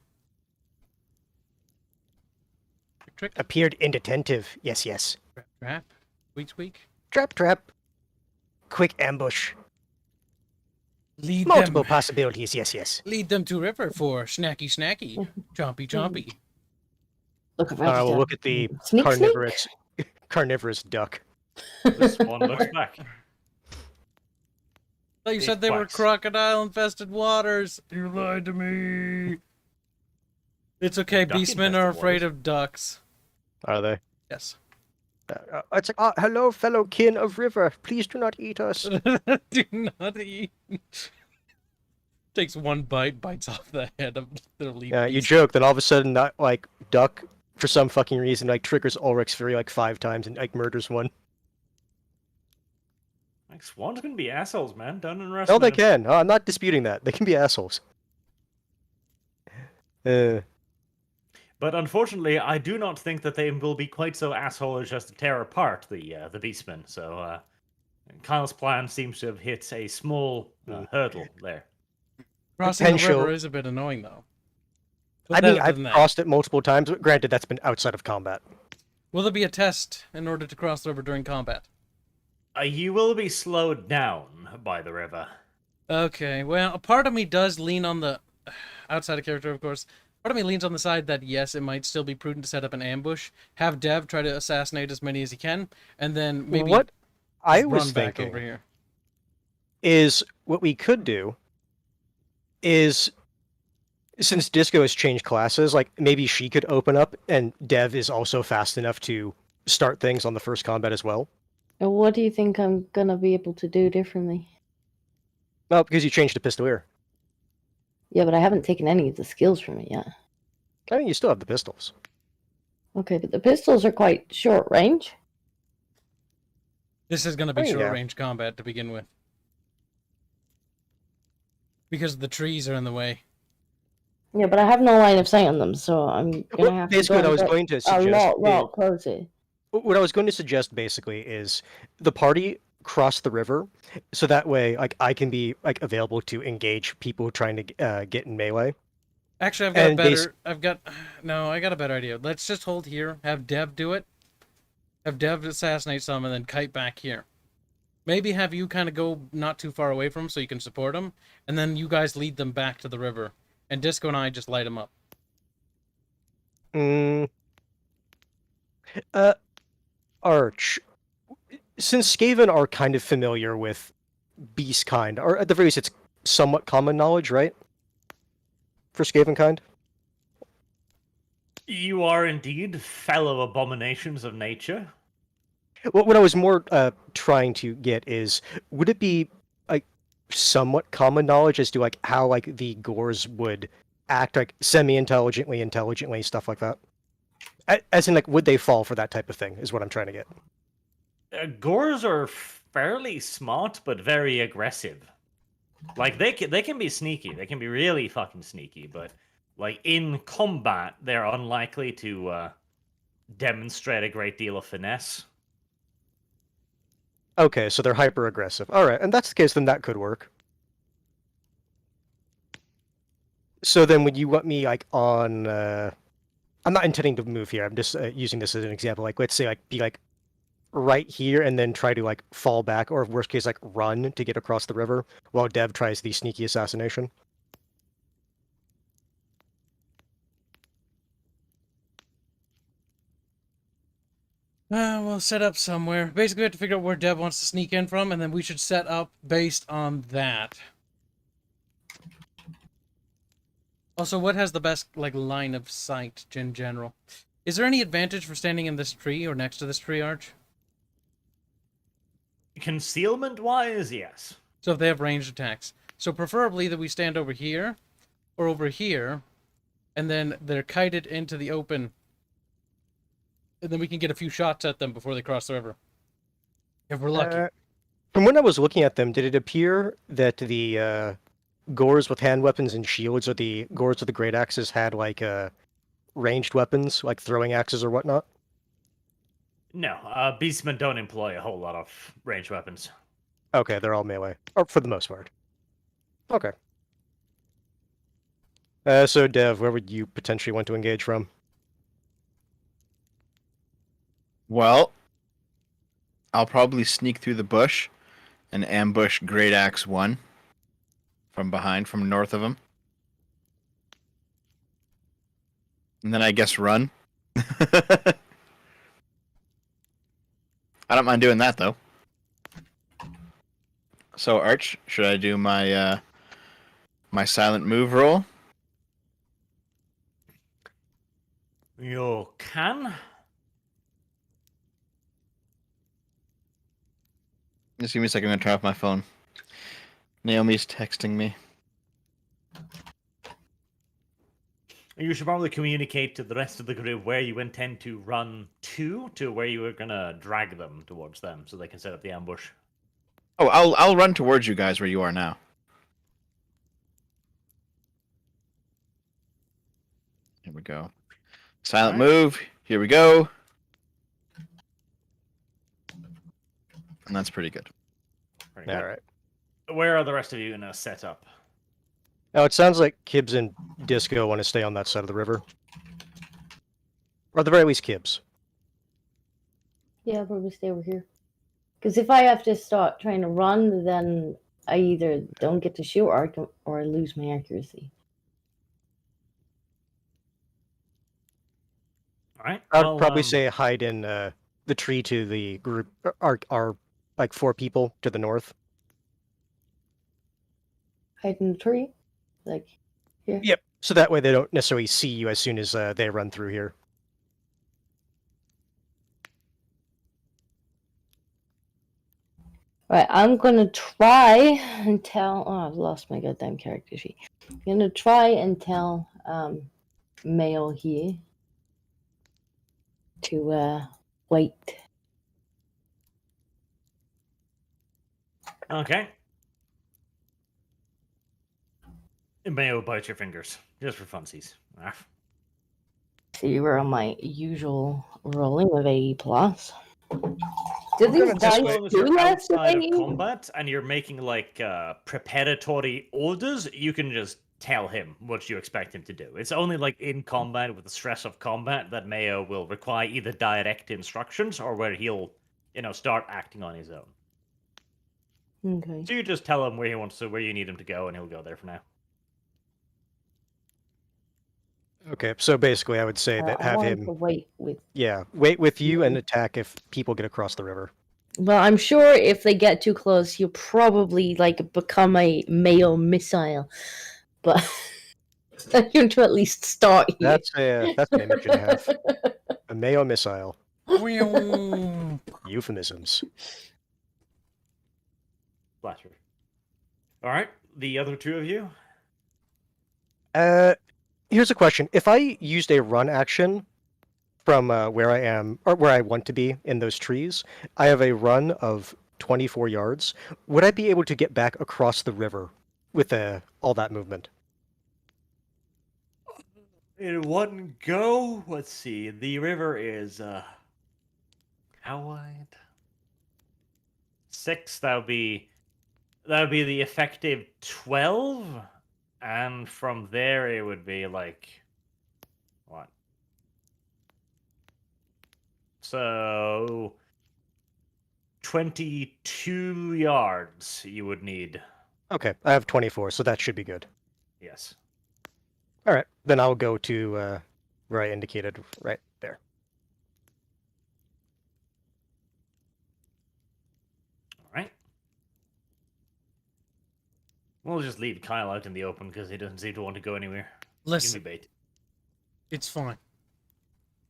Trick, Appeared inattentive. Yes. trap, trap. Squeak, squeak. Trap. Quick ambush. Lead Multiple them. possibilities. Yes. Lead them to river for snacky, snacky. Chompy, chompy. Look at We'll look at the Sneak, carnivorous duck. This one looks back. Oh, you It said they were quacks. crocodile-infested waters. You lied to me. It's okay. Beastmen are Duck-infested afraid waters. of ducks. Are they? Yes. It's like, hello, fellow kin of river. Please do not eat us. Do not eat. Takes one bite, bites off the head of the lead. Yeah, you beast. joke, then all of a sudden, that, like, duck, for some fucking reason, like, triggers Ulrich's Fury, like, 5 times and, like, murders one. Like, swans can be assholes, man. Don't No, underestimate they them. can. I'm not disputing that. They can be assholes. But unfortunately, I do not think that they will be quite so assholeish as to tear apart the beastmen. So Kyle's plan seems to have hit a small hurdle there. Crossing the potential- river is a bit annoying, though. But I mean, other I've than that, crossed it multiple times, but granted, that's been outside of combat. will there be a test in order to cross the river during combat? You will be slowed down by the river. Okay, well, a part of me does lean on the outside of character, of course. Part of me leans on the side that yes, it might still be prudent to set up an ambush, have Dev try to assassinate as many as he can, and then maybe What I run was back thinking over here. is what we could do is, since Disco has changed classes, like, maybe she could open up, and Dev is also fast enough to start things on the first combat as well. What do you think I'm gonna be able to do differently? Well, because you changed to Pistolier. Yeah, but I haven't taken any of the skills from it yet. I mean, you still have the pistols. Okay, but the pistols are quite short range. This is going to be Oh, yeah. short-range combat to begin with. Because the trees are in the way. Yeah, but I have no line of sight on them, so I'm gonna Well, have basically, what to I go was and going to get a suggest lot closer. what I was going to suggest basically is the party cross the river, so that way, like, I can be like available to engage people trying to get in melee. Actually, I've got a And better... I got a better idea. Let's just hold here, have Dev do it. Have Dev assassinate some, and then kite back here. Maybe have you kind of go not too far away from him so you can support him, and then you guys lead them back to the river, and Disco and I just light them up. Mm. Arch, since Skaven are kind of familiar with beast kind, or at the very least it's somewhat common knowledge, right? For Skaven kind? You are indeed fellow abominations of nature. What I was more trying to get is, would it be like somewhat common knowledge as to like how like the Gores would act like semi-intelligently, intelligently, stuff like that? As in, like, would they fall for that type of thing? Is what I'm trying to get. Gores are fairly smart, but very aggressive. Like they can be sneaky. They can be really fucking sneaky, but like in combat, they're unlikely to demonstrate a great deal of finesse. Okay, so they're hyper aggressive. All right, and that's the case, then that could work. So then, would you want me like on? I'm not intending to move here. I'm just using this as an example. Like, let's say like be like right here, and then try to like fall back, or worst case like run to get across the river, while Dev tries the sneaky assassination. We'll set up somewhere. Basically, we have to figure out where Dev wants to sneak in from, and then we should set up based on that. Also, what has the best like line of sight in general? Is there any advantage for standing in this tree or next to this tree, Arch? Concealment-wise, yes. So if they have ranged attacks. So preferably that we stand over here, or over here, and then they're kited into the open. And then we can get a few shots at them before they cross the river. If we're lucky. From when I was looking at them, did it appear that the Gores with hand weapons and shields, or the Gores with the great axes, had like ranged weapons, like throwing axes or whatnot? No, beastmen don't employ a whole lot of ranged weapons. Okay, they're all melee, or for the most part. Okay. So Dev, where would you potentially want to engage from? Well, I'll probably sneak through the bush and ambush Great Axe 1 from behind, from north of him. And then I guess run. I don't mind doing that, though. So, Arch, should I do my my silent move roll? You can. Just give me a second, I'm gonna turn off my phone. Naomi's texting me. You should probably communicate to the rest of the group where you intend to run to where you are gonna drag them towards them, so they can set up the ambush. Oh, I'll run towards you guys where you are now. Here we go. Silent move. Here we go. And that's pretty good. Very good. All right. Where are the rest of you gonna set up? Now it sounds like Kibbs and Disco want to stay on that side of the river, or at the very least, Kibbs. Yeah, I'll probably stay over here. Because if I have to start trying to run, then I either don't get to shoot or I lose my accuracy. All right. I'd probably say hide in the tree to the group, our like 4 people to the north. Hide in the tree? Like here? Yep. So that way they don't necessarily see you as soon as they run through here. Right, I'm gonna try and tell. Oh, I've lost my goddamn character sheet. I'm gonna try and tell Mayo here to wait. Okay. It may bite your fingers, just for funsies. Ah. So you were on my usual rolling of 80 plus. Do these As dice long as do you're less than outside of 80? combat and you're making like preparatory orders, you can just tell him what you expect him to do. It's only like in combat with the stress of combat that Mayo will require either direct instructions or where he'll, start acting on his own. Okay. So you just tell him where he wants to, where you need him to go, and he'll go there for now. Okay, so basically I would say that I have want him, to wait with. wait with you and attack if people get across the river. Well, I'm sure if they get too close, you'll probably like become a male missile. But you to at least start here. That's an image to have. A Mayo missile. Whew. Euphemisms. Flattery. All right, the other two of you. Here's a question. If I used a run action from where I am, or where I want to be in those trees, I have a run of 24 yards. Would I be able to get back across the river with all that movement? In one go, let's see. The river is how wide? 6. That would be the effective 12, and from there it would be like what? So 22 yards you would need. Okay, I have 24, so that should be good. Yes. All right, then I'll go to where I indicated right there. All right. We'll just leave Kyle out in the open because he doesn't seem to want to go anywhere. Listen, Give me bait. it's fine.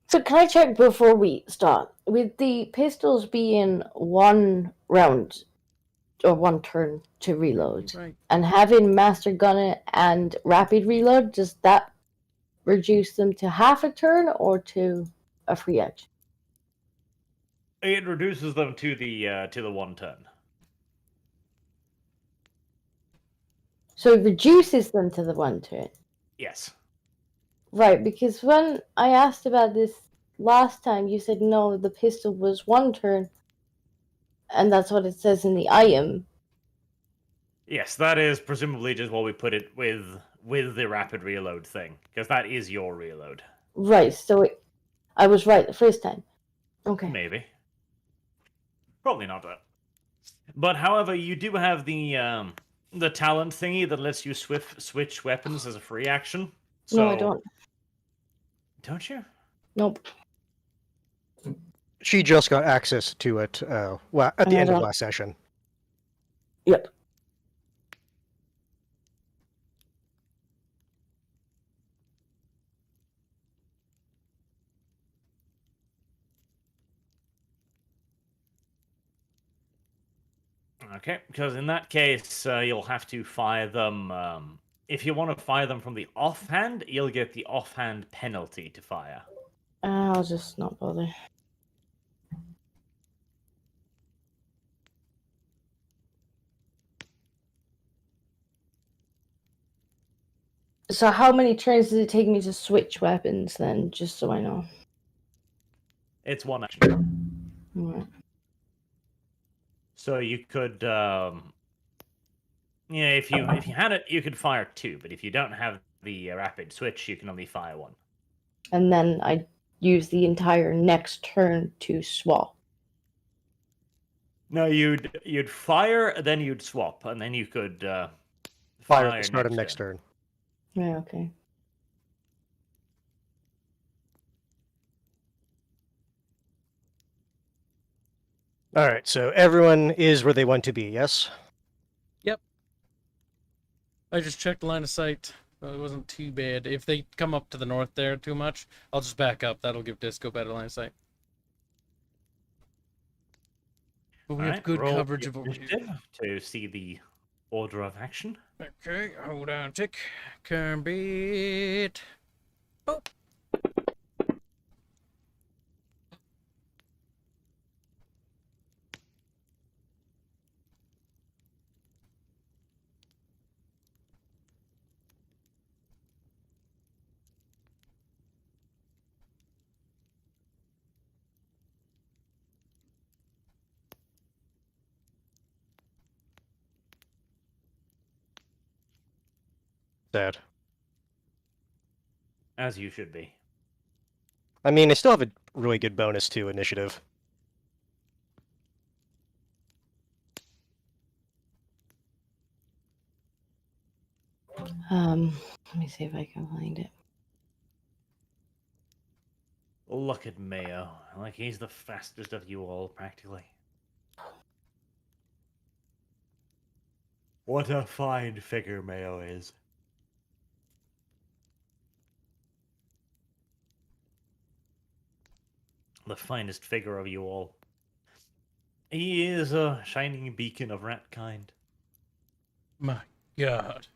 So can I check before we start? With the pistols being 1 round or 1 turn to reload, Right. and having master gunner and rapid reload, does that reduce them to half a turn or to a free action? It reduces them to the 1 turn. So it reduces them to the 1 turn. Yes. Right, because when I asked about this last time, you said no, the pistol was 1 turn, and that's what it says in the item. Yes, that is presumably just what we put it with the rapid reload thing, because that is your reload. Right, so I was right the first time. Okay. Maybe. Probably not that. But however, you do have the talent thingy that lets you switch weapons as a free action. So... No, I don't. Don't you? Nope. She just got access to it at the end of last session. Yep. Okay, because in that case, you'll have to fire them. If you want to fire them from the offhand, you'll get the offhand penalty to fire. I'll just not bother. So how many turns does it take me to switch weapons then, just so I know? It's 1 action. Alright. So you could, if you had it, you could fire 2. But if you don't have the rapid switch, you can only fire 1. And then I use the entire next turn to swap. No, you'd fire, then you'd swap, and then you could Fire at the start of next turn. Yeah, okay. All right, so everyone is where they want to be, yes? I just checked the line of sight. It wasn't too bad. If they come up to the north there too much, I'll just back up. That'll give Disco better line of sight. But we have good roll coverage your of over here. initiative to see the order of action. Okay, hold on, tick. Kermbit. Oh. Sad. As you should be. I mean, I still have a really good bonus to initiative. Let me see if I can find it. Look at Mayo. Like he's the fastest of you all, practically. What a fine figure Mayo is. The finest figure of you all. He is a shining beacon of rat kind. My God.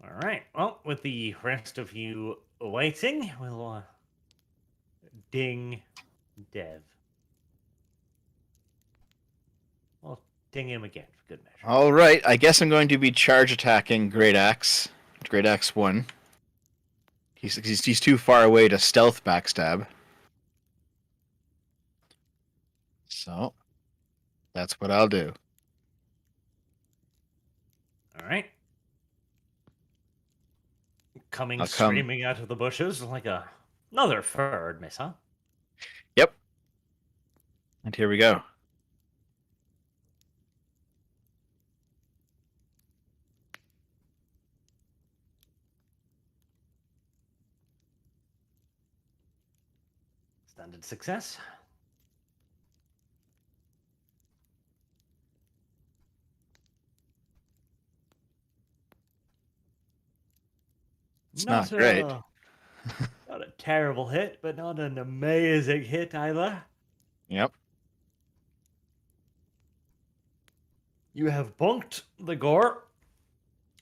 All right. Well, with the rest of you waiting, we'll ding Dev. Well, ding him again for good measure. All right, I guess I'm going to be charge attacking Great Axe. Great Axe 1. He's too far away to stealth backstab. So, that's what I'll do. All right. Coming I'll come. screaming out of the bushes like another furred miss, huh? Yep. And here we go. Standard success. It's not great. Not a terrible hit, but not an amazing hit either. Yep. You have bunked the gore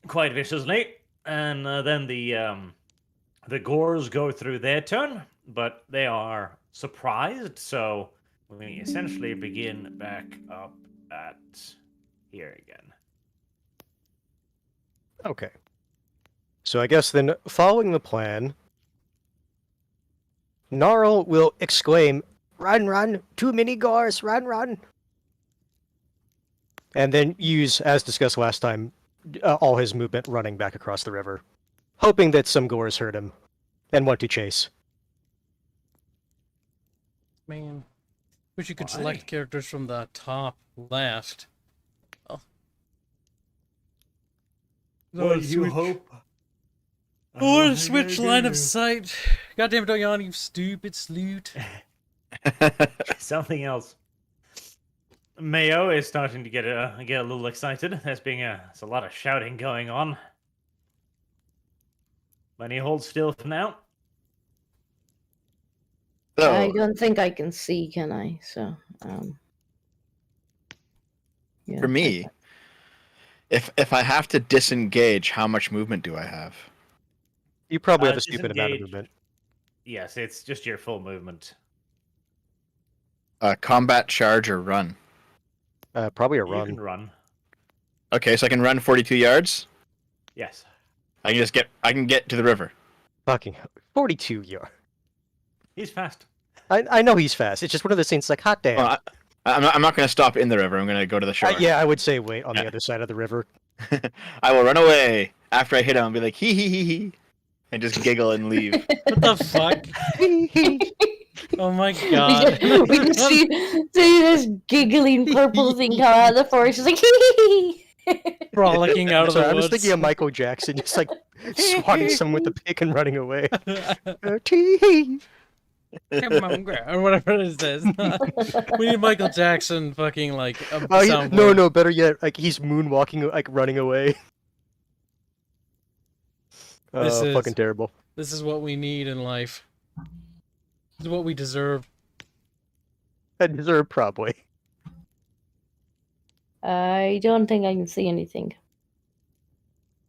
quite viciously, and then the gores go through their turn, but they are surprised, so we essentially begin back up at here again. Okay. So I guess then, following the plan, Gnarl will exclaim, "Run, run! Too many gores! Run, run!" And then use, as discussed last time, all his movement running back across the river, hoping that some gores hurt him and want to chase. Man. Wish you could Why? select characters from the top left. Oh. What do you hope? I want to switch line of sight. Goddamn it, Diana, you stupid sloot. Something else. Mayo is starting to get a little excited. There's a lot of shouting going on. But he holds still for now. So, I don't think I can see, can I? So, yeah, for me, if I have to disengage, how much movement do I have? You probably have a stupid amount of disengage. movement. Yes, it's just your full movement. Combat, charge, or run? Probably a You run. can run. Okay, so I can run 42 yards. Yes. I can get to the river. Fucking 42 yards. He's fast. I know he's fast. It's just one of those things like, hot damn. Well, I'm not going to stop in the river. I'm going to go to the shore. Yeah, I would say wait on the other side of the river. I will run away after I hit him and be like, hee hee hee hee, and just giggle and leave. What the fuck? Oh my god. we can see this giggling purple thing come out of the forest. It's like, hee Frolicking out of Sorry, the I'm woods. just thinking of Michael Jackson just like swatting someone with a pick and running away. Tee. Come on, girl, or whatever it says. We need Michael Jackson fucking like a Oh, soundboard. no, better yet, like he's moonwalking, like running away. This is- fucking terrible. This is what we need in life. This is what we deserve. I deserve probably. I don't think I can see anything.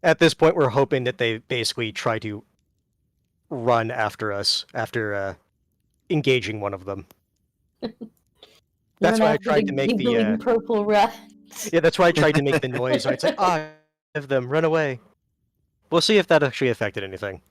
At this point, we're hoping that they basically try to run after us after engaging one of them. That's Run why I after tried to make giggling the purple rats. yeah. That's why I tried to make the noise. It's like have them run away. We'll see if that actually affected anything.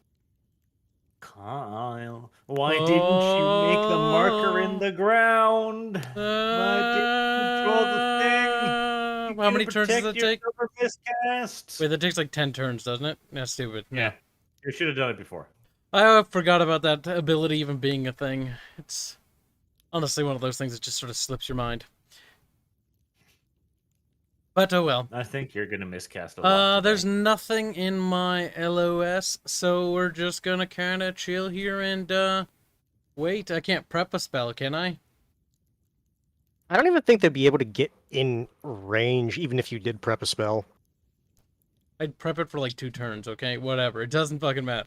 Kyle, why didn't you make the marker in the ground? Why didn't you draw the thing? How many turns does that take? Miscast. Wait, that takes like 10 turns, doesn't it? That's stupid. Yeah, you should have done it before. I forgot about that ability even being a thing. It's honestly one of those things that just sort of slips your mind. But oh well. I think you're gonna miscast a lot. There's today. nothing in my LOS, so we're just gonna kind of chill here and wait. I can't prep a spell, can I? I don't even think they'd be able to get in range, even if you did prep a spell. I'd prep it for like 2 turns, okay? Whatever. It doesn't fucking matter.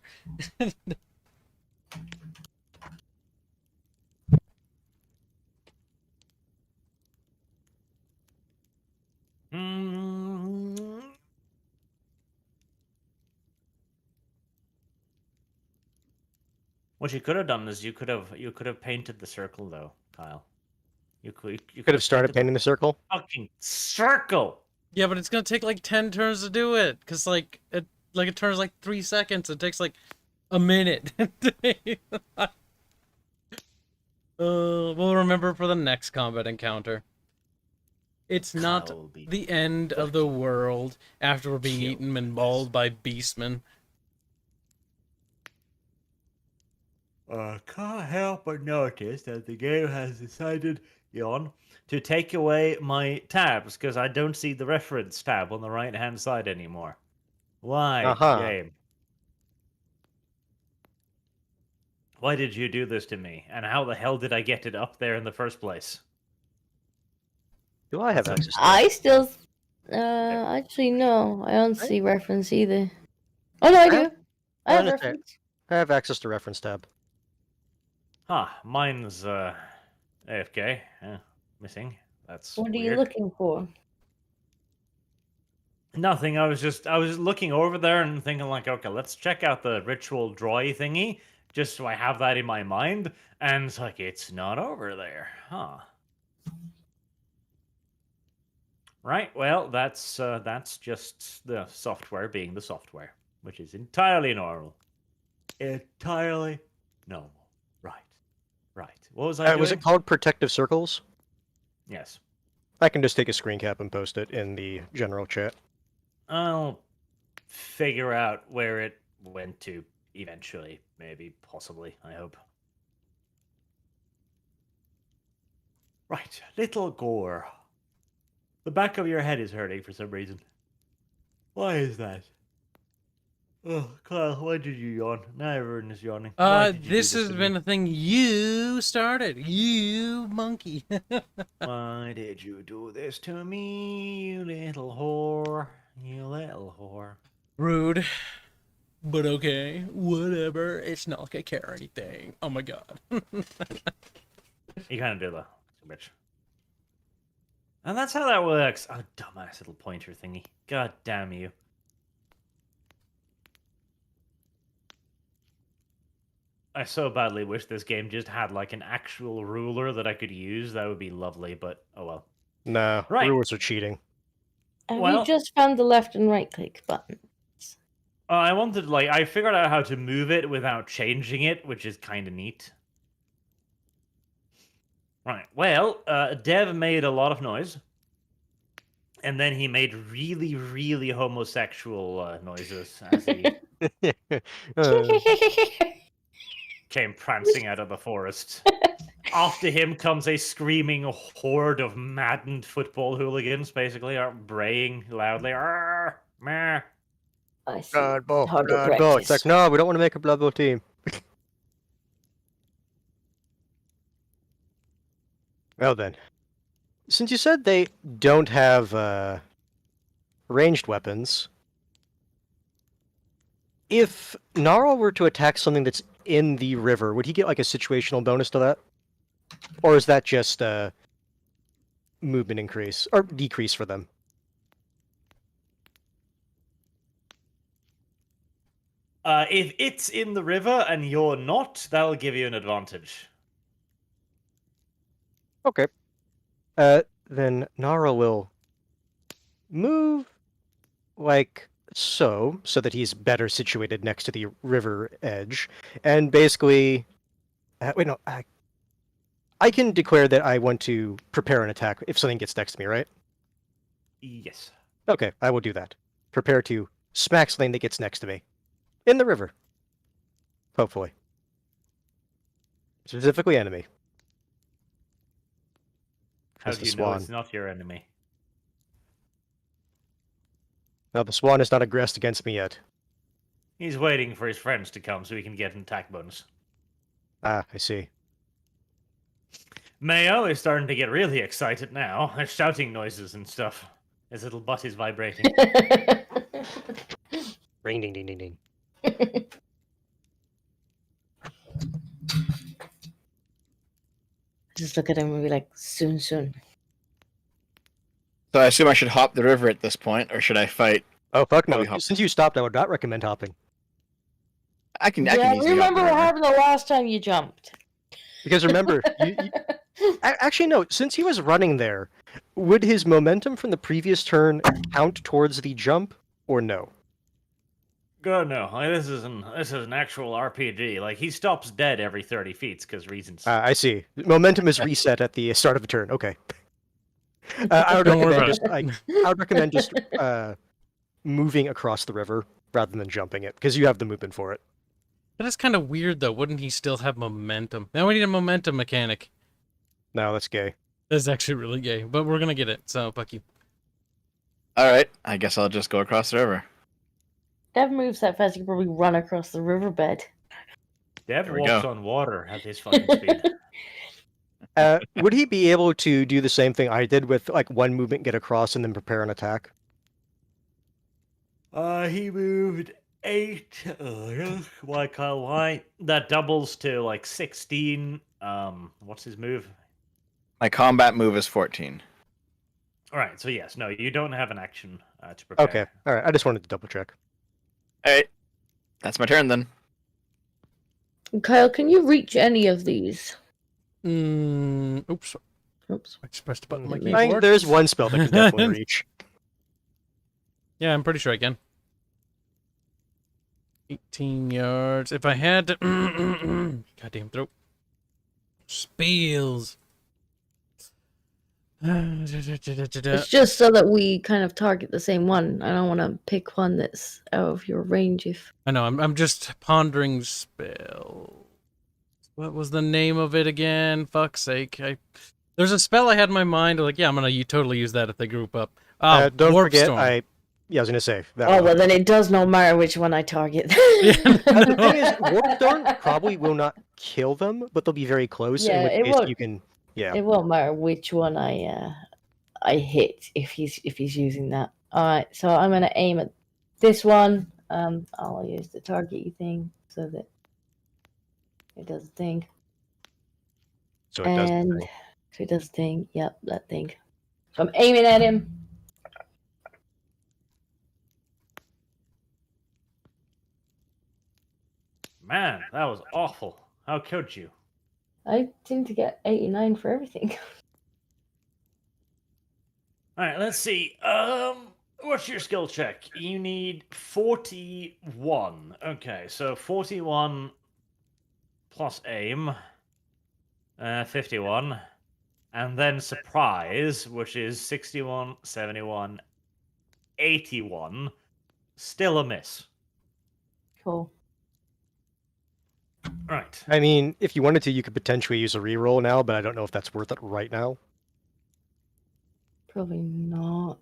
What you could have done is you could have painted the circle though, Kyle. You Could have started painting the circle. fucking circle. Yeah, but it's gonna take like 10 turns to do it, cause like it turns like 3 seconds. It takes like a minute. We'll remember for the next combat encounter. It's not Kyle will be the end of the world after we're being eaten and mauled by beastmen. Can't help but notice that the game has decided, yawn, to take away my tabs because I don't see the reference tab on the right-hand side anymore. Why, game? Why did you do this to me? And how the hell did I get it up there in the first place? Do I have access to it? I still, actually no, I don't see reference either. Oh no, I do. I have that's fair. reference. I have access to reference tab. Huh, mine's AFK. Missing. That's What are you weird. looking for? Nothing. I was just looking over there and thinking like, okay, let's check out the ritual droid thingy, just so I have that in my mind. And it's like it's not over there, huh? Right. Well, that's just the software being the software, which is entirely normal. Entirely normal. Right. Right. What was I doing? Was it called Protective Circles? Yes. I can just take a screen cap and post it in the general chat. I'll figure out where it went to eventually. Maybe, possibly, I hope. Right, little Gore. The back of your head is hurting for some reason. Why is that? Oh, Kyle, why did you yawn? Now everyone is yawning. Why did you do This has to been me? a thing you started. You monkey. Why did you do this to me, you little whore? You little whore. Rude. But okay. Whatever. It's not like I care anything. Oh my god. You kind of do though, bitch. And that's how that works. Oh, dumbass little pointer thingy. God damn you. I so badly wish this game just had like an actual ruler that I could use. That would be lovely, but oh well. No, Right. rulers are cheating. Have Well- you just found the left and right click button? I wanted, like, I figured out how to move it without changing it, which is kind of neat. Right. Well, Dev made a lot of noise. And then he made really, really homosexual noises as he came prancing out of the forest. After him comes a screaming horde of maddened football hooligans, basically, braying loudly. "Arr, meh." I see. Blood Bowl, Target Blood Bowl. practice. It's like, no, we don't want to make a Blood Bowl team. Well then, since you said they don't have ranged weapons, if Gnarl were to attack something that's in the river, would he get like a situational bonus to that? Or is that just a movement increase or decrease for them? If it's in the river and you're not, that'll give you an advantage. Okay. Then Gnarl will move like so that he's better situated next to the river edge, and basically, wait, no, I can declare that I want to prepare an attack if something gets next to me, right? Yes. Okay, I will do that. Prepare to smack something that gets next to me in the river. Hopefully, specifically enemy. How Just do the you know swan. it's not your enemy? Now, the swan has not aggressed against me yet. He's waiting for his friends to come so he can get an attack bonus. Ah, I see. Mayo is starting to get really excited now. There's shouting noises and stuff. His little butt is vibrating. Ring, ding, ding, ding, ding. Just look at him and be like, soon, soon. So I assume I should hop the river at this point, or should I fight? Oh, fuck Probably no. hop. Since you stopped, I would not recommend hopping. I can Yeah, easily remember hop the what river. happened the last time you jumped. Because remember, actually, no, since he was running there, would his momentum from the previous turn count towards the jump, or no? God no! Like, this is an actual RPG. Like he stops dead every 30 feet because reasons. I see. Momentum is reset at the start of a turn. Okay. I would Don't worry recommend about just, I would recommend just moving across the river rather than jumping it, because you have the movement for it. That is kind of weird, though. Wouldn't he still have momentum? Now we need a momentum mechanic. No, that's gay. That's actually really gay, but we're gonna get it, so fuck you. All right, I guess I'll just go across the river. Dev moves that fast, you could probably run across the riverbed. Dev There we walks go. on water at his fucking speed. Would he be able to do the same thing I did with like one movement, get across, and then prepare an attack? He moved 8. Why, Kyle? Why? That doubles to like 16. What's his move? My combat move is 14. All right. So yes, no, you don't have an action to prepare. Okay, all right. I just wanted to double check. All right, that's my turn then. Kyle, can you reach any of these? Oops. Oops. I just pressed a button on my I I think keyboard. there's one spell that can definitely reach. Yeah, I'm pretty sure I can. 18 yards. If I had to... Goddamn throat. Spells. It's just so that we kind of target the same one. I don't want to pick one that's out of your range. If I know, I'm just pondering spell. What was the name of it again? Fuck's sake. There's a spell I had in my mind, like, yeah, I'm gonna totally use that if they group up. Don't Warp forget, Storm. Yeah, I was gonna say that. oh one. well, then it does not matter which one I target. The thing is, Warpstone probably will not kill them, but they'll be very close. Yeah, in it which case won't. you can. Yeah. It won't matter which one I hit if he's using that. All right, so I'm gonna aim at this one. I'll use the target thing so that it does a thing. So it does. the And thing. so it does a thing. Yep, that thing. So I'm aiming at him. Man, that was awful. How could you? I seem to get 89 for everything. All right, let's see. What's your skill check? You need 41. Okay, so 41 plus aim, 51, and then surprise, which is 61, 71, 81. Still a miss. Cool. Right. I mean, if you wanted to, you could potentially use a reroll now, but I don't know if that's worth it right now. Probably not.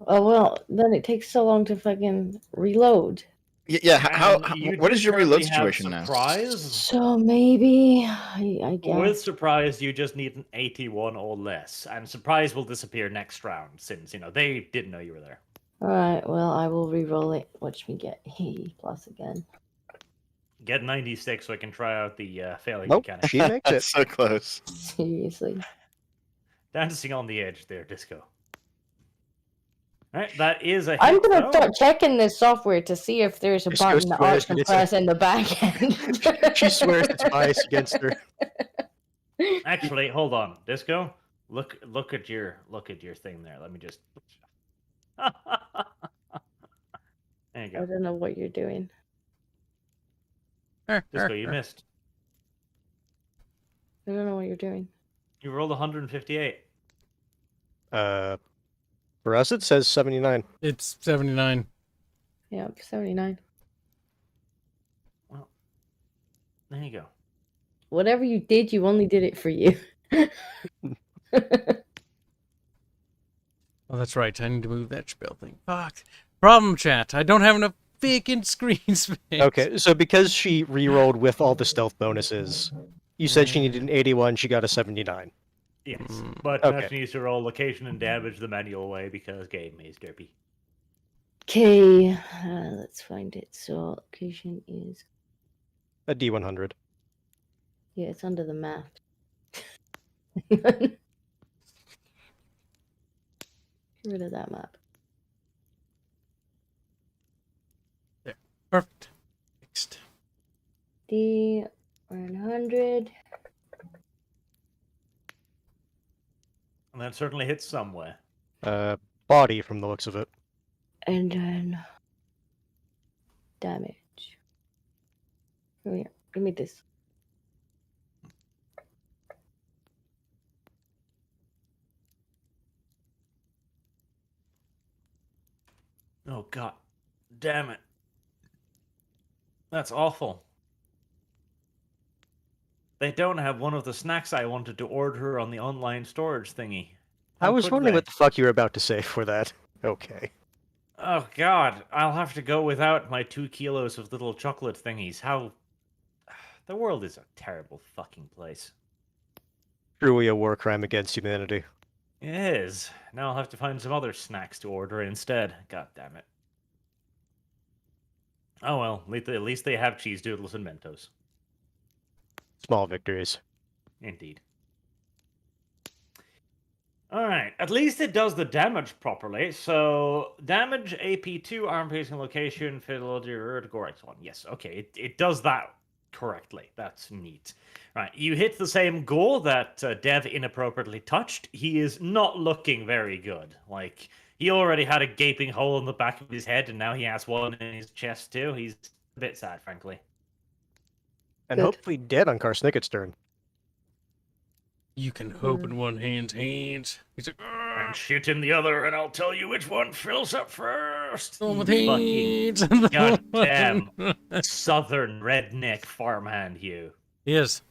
Oh well, then it takes so long to fucking reload. Yeah, And you what do is your currently reload have situation now? surprise? So maybe I guess. With surprise, you just need an 81 or less, and surprise will disappear next round since they didn't know you were there. All right. Well, I will re-roll it. Watch me get plus again. Get 96 so I can try out the failing Nope, mechanic. she makes it. That's so close. Seriously. Dancing on the edge there, Disco. Alright, that is a hit. I'm gonna though. start checking this software to see if there's a Just button goes that Arch to can where it's press in the back end. She swears it's biased against her. Actually, hold on, Disco. Look at your thing there. Let me just. There you I go, don't know what you're doing. Disco. You missed. I don't know what you're doing. You rolled 158. For us, it says 79. It's 79. Yeah, 79. Well, there you go. Whatever you did, you only did it for you. Oh, that's right. I need to move that spell thing. Fuck. Problem, chat. I don't have enough vacant screen space. Okay, so because she re-rolled with all the stealth bonuses, you said she needed an 81, she got a 79. Yes, Mm, but okay. now she needs to roll location and damage the manual way because game is derpy. Okay, let's find it. So location is A D100. yeah, it's under the map. Get rid of that map. Perfect. Next. D100. And that certainly hits somewhere. Body from the looks of it. And then damage. Come here. Give me this. Oh god. Damn it. That's awful. They don't have one of the snacks I wanted to order on the online storage thingy. I How was could wondering they? what the fuck you were about to say for that. Okay. Oh god, I'll have to go without my 2 kilos of little chocolate thingies. How... The world is a terrible fucking place. Truly a war crime against humanity. It is. Now I'll have to find some other snacks to order instead. God damn it. Oh well, at least they have cheese doodles and Mentos. Small victories. Indeed. Alright, at least it does the damage properly. So, damage, AP2, arm piercing location, fidelity, correct one. Yes, okay, it does that correctly. That's neat. Right, you hit the same goal that Dev inappropriately touched. He is not looking very good. Like, he already had a gaping hole in the back of his head, and now he has one in his chest too. He's a bit sad, frankly. And Good. hopefully dead on Karsnicket's turn. You can hope in one hand's hands. He's like, And shit in the other, and I'll tell you which one fills up first. "Oh, with You hands." fucking goddamn southern redneck farmhand, you. Yes.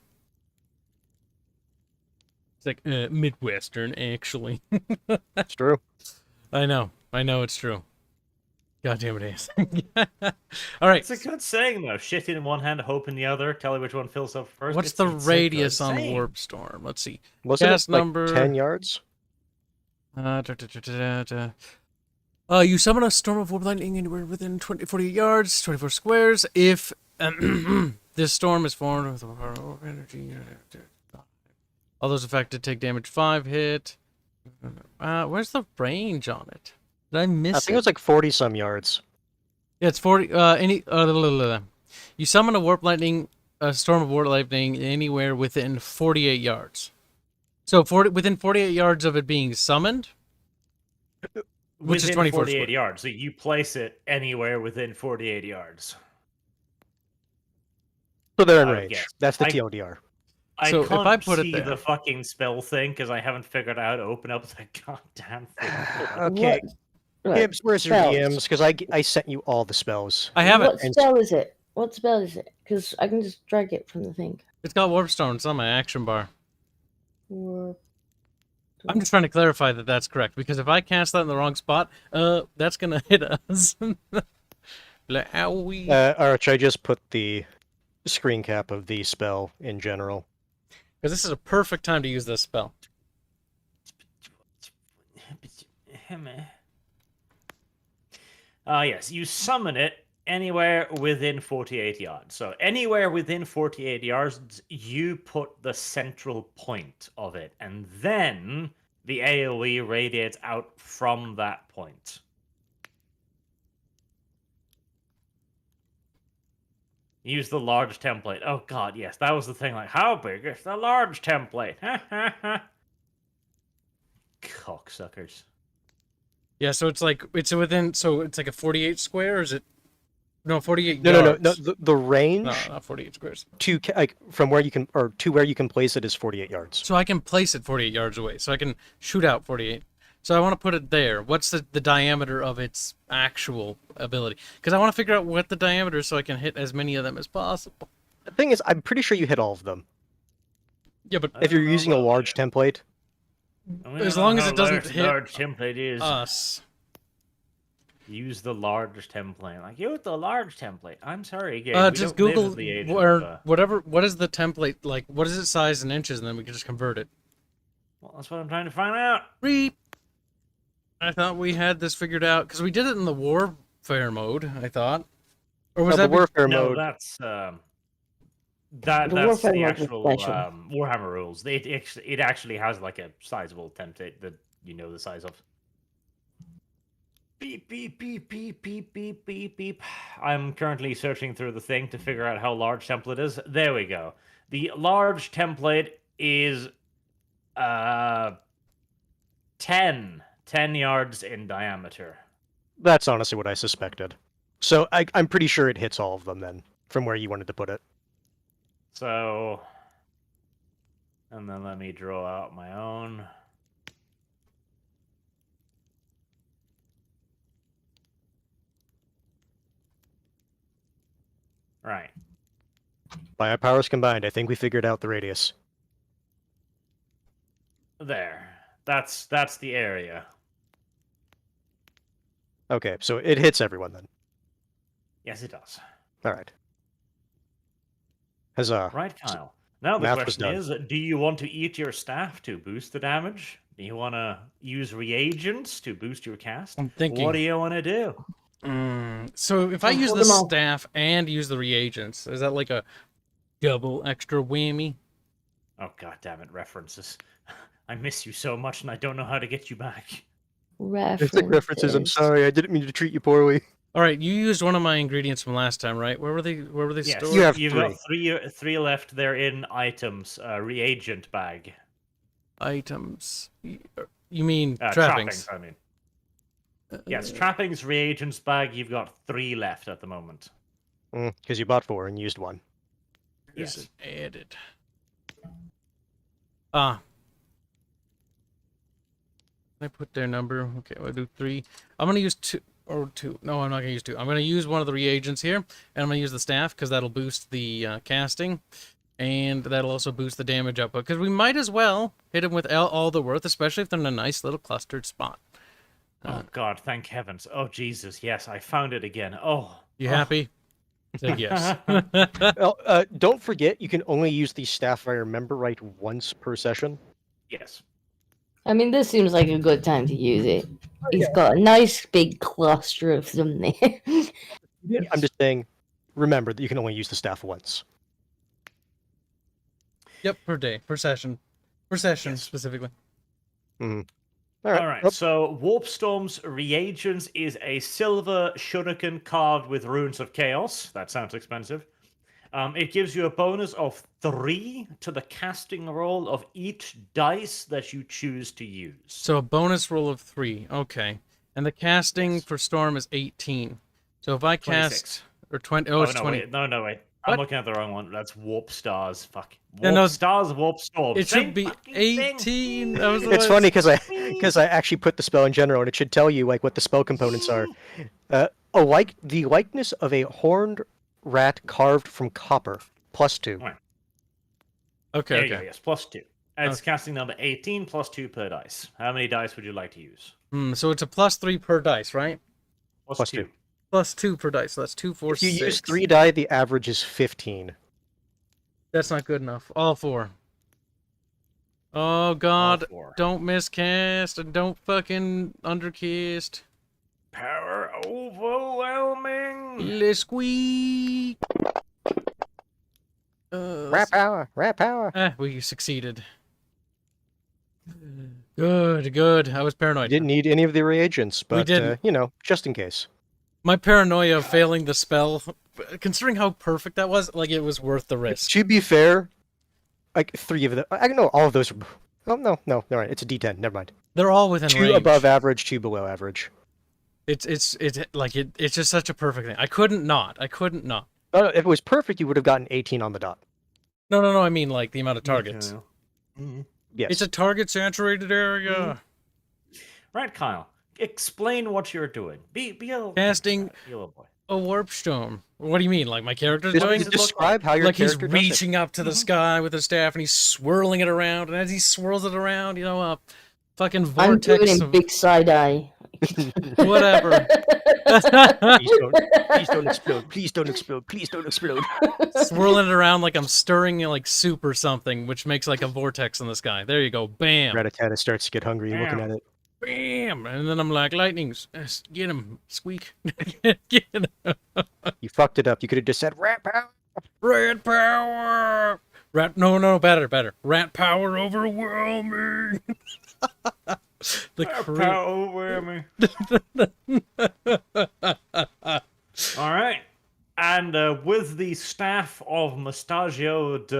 It's like Midwestern, actually. It's true. I know it's true. God damn it is. All right. It's a good saying though. Shit in one hand, hope in the other. Tell you which one fills up first. What's It's the a good radius on saying. Warp Storm? Let's see. Wasn't Cast it like number 10 yards? You summon a storm of warp lightning anywhere within 48 yards, 24 squares. If this storm is formed with energy, all those affected take damage 5 hit. Where's the range on it? Did I miss I think it? it was like 40 some yards. Yeah, it's 40. You summon a warp lightning, a storm of warp lightning anywhere within 48 yards. So within 48 yards of it being summoned, which is Within 24 48 square. yards. So you place it anywhere within 48 yards. So they're in I range. guess. That's the I- TLDR. I So if can't I put it see there- the fucking spell thing because I haven't figured out how to open up the goddamn thing. Okay, What Gibbs, where's your spells? DMs? Because I sent you all the spells. I have it. What spell is it? What spell is it? Because I can just drag it from the thing. It's got warp storm. It's on my action bar. Or I'm just trying to clarify that that's correct, because if I cast that in the wrong spot, that's gonna hit us. Like, how we? Arch, I just put the screen cap of the spell in general. Because this is a perfect time to use this spell. Yes, you summon it anywhere within 48 yards. So anywhere within 48 yards, you put the central point of it, and then the AoE radiates out from that point. Use the large template. Oh god, yes, that was the thing. Like, how big is the large template? Cocksuckers. Yeah, so it's like it's within. So it's like a 48 square, or is it? No, 48 No, yards. no. The range No, not 48 squares. to like from where you can or to where you can place it is 48 yards. So I can place it 48 yards away. So I can shoot out 48. So I want to put it there. What's the diameter of its actual ability? Because I want to figure out what the diameter is so I can hit as many of them as possible. The thing is, I'm pretty sure you hit all of them. Yeah, but If you're don't know using a about large that. template, As long as it doesn't hit large template is. us. Use the large template. Like, use the large template. I'm sorry, Gabe. Just we don't Google live in the age or of, whatever. What is the template like? What is it size in inches, and then we can just convert it. Well, that's what I'm trying to find out. Reap. I thought we had this figured out because we did it in the warfare mode. I thought, or was No, that the warfare No, mode? that's The that's warfare the mode is actual special. Warhammer rules. It actually has like a sizable template that you know the size of. Beep beep beep beep beep beep beep beep. I'm currently searching through the thing to figure out how large template is. There we go. The large template is 10 yards in diameter. That's honestly what I suspected. So I'm pretty sure it hits all of them then, from where you wanted to put it. So, and then let me draw out my own. Right. By our powers combined, I think we figured out the radius. There. That's the area. Okay, so it hits everyone then. Yes, it does. All right. Huzzah. Right, Kyle. Now the Math was question done. is, do you want to eat your staff to boost the damage? Do you want to use reagents to boost your cast? I'm thinking. What do you want to do? So if I Well, use hold the them all. staff and use the reagents, is that like a double extra whammy? Oh, god damn it, references. I miss you so much and I don't know how to get you back. References. I'm sorry. I didn't mean to treat you poorly. All right, you used one of my ingredients from last time, right? Where were they? Where were they Yes, stored? You have you've got three left. They're in items, reagent bag. Items. You mean Trappings, trappings? I mean. Yes, trappings, reagents bag. You've got 3 left at the moment. Because you bought 4 and used 1. Is Yes. it added? Ah. I put their number. Okay, I'll do 3. I'm gonna use 2 or 2. No, I'm not gonna use 2. I'm gonna use one of the reagents here, and I'm gonna use the staff because that'll boost the casting, and that'll also boost the damage output. Because we might as well hit them with all the worth, especially if they're in a nice little clustered spot. Oh god, thank heavens. Oh Jesus, yes, I found it again. Oh. You happy? Say yes. Don't forget, you can only use the staff, if I remember right, once per session. Yes. I mean, this seems like a good time to use it. He's got a nice big cluster of them there. I'm just saying, remember that you can only use the staff once. Yep, per day, per session Yes. specifically. All right. All right, Oh, so Warp Storm's reagents is a silver shuriken carved with runes of chaos. That sounds expensive. It gives you a bonus of 3 to the casting roll of each dice that you choose to use. So a bonus roll of 3. Okay. And the casting Yes. for Storm is 18. So if I 26. cast or 20, oh, it's no, 20. wait. No, wait. What? I'm looking at the wrong one. That's Warp Stars. Fuck. No, Warp no, Stars, Warp Storm. It Same should be fucking thing. 18. That was the it's one- funny because I actually put the spell in general, and it should tell you like what the spell components are. The likeness of a horned rat carved from copper, +2. Right. Okay, There you okay. go, yes, +2. And it's casting number 18 +2 per dice. How many dice would you like to use? So it's a +3 per dice, right? +2. +2 per dice. So that's 2, 4, If you 6. use 3 die, the average is 15. That's not good enough. All 4. Oh God! 4. Don't miscast and don't fucking undercast. Power overwhelming. Let's squeak. Rat power! Rat power! We succeeded. Good. I was I paranoid. didn't need any of the reagents, but didn't. just in case. My paranoia of failing the spell, considering how perfect that was, like it was worth the risk. To be fair, like 3 of them. I know all of those. Oh no, all right. It's a D10. Never mind. They're all within 2 range. above average, 2 below average. It's just such a perfect thing. I couldn't not. No, if it was perfect, you would have gotten 18 on the dot. No. I mean like the amount of targets. Mhm. Yes. It's a target saturated area. Right, Kyle. Explain what you're doing. Be a Casting be a little boy. a warp storm. What do you mean? Like my character's Just doing? describe how your Like he's character does it. reaching up to the sky with his staff and he's swirling it around, and as he swirls it around, Fucking I'm giving vortex. him big side eye. Whatever. Please don't explode. Please don't explode. Please don't explode. Swirling it around like I'm stirring like soup or something, which makes like a vortex in the sky. There you go. Bam. Rattata starts to get hungry looking Bam. at it. Bam. And then I'm like, lightnings. Get him. Squeak. Get him. You fucked it up. You could have just said rat power. Rat power. No, better. Rat power overwhelming. The All right. And with the staff of mustachioed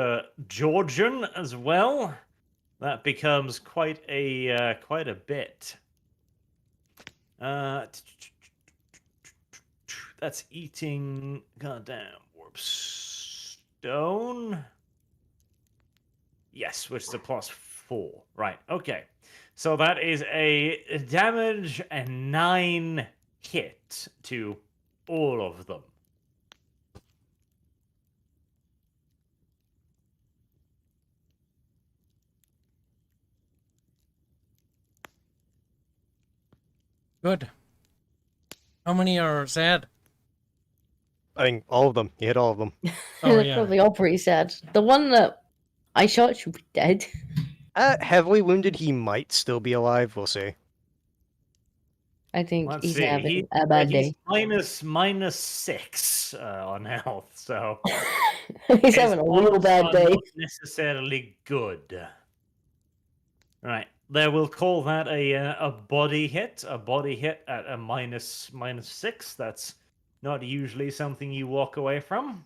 Georgian as well, that becomes quite a bit. That's eating goddamn warp stone. Yes, which is a +4. Right. Okay. So that is a damage and 9 hit to all of them. Good. How many are sad? I mean, all of them. You hit all of them. Oh, They're yeah. probably all pretty sad. The one that I shot should be dead. Heavily wounded, he might still be alive. We'll see. I think Let's he's see. having a bad He's day. -6 on health, so He's his having a real odds bad are day. Not necessarily good. Right, they will call that a body hit. A body hit at a -6. That's not usually something you walk away from.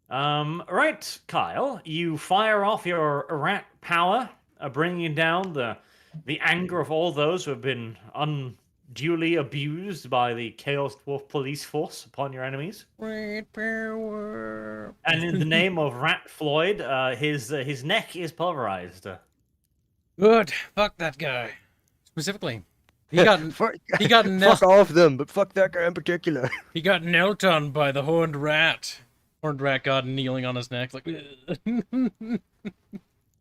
Right, Kyle, you fire off your rat power, bringing down the anger of all those who have been unduly abused by the Chaos Dwarf police force upon your enemies. Rat power. And in the name of Rat Floyd, his neck is pulverized. Good. Fuck that guy. Specifically. He got fuck, he got knelt, fuck all of them, but fuck that guy in particular. he got knelt on by the horned rat. Horned rat god kneeling on his neck like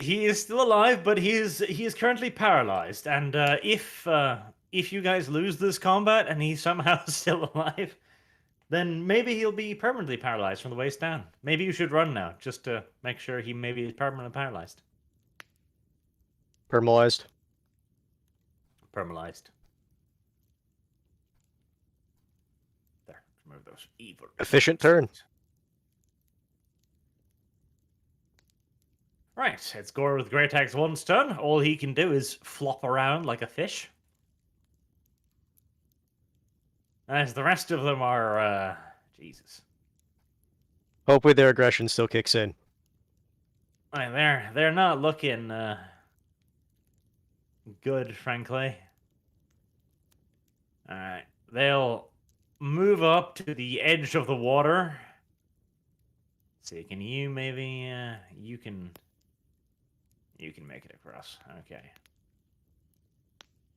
He is still alive, but he is currently paralyzed. And if you guys lose this combat and he's somehow still alive, then maybe he'll be permanently paralyzed from the waist down. Maybe you should run now, just to make sure he maybe is permanently paralyzed. Permalized. Permalized. There, remove those evil. Efficient turn. Right, it's Gore with Great Axe 1 stun. All he can do is flop around like a fish. As the rest of them are, Jesus. Hopefully their aggression still kicks in. Right, they're not looking good, frankly. Alright, they'll move up to the edge of the water. Let's see, can you maybe, you can make it across. Okay.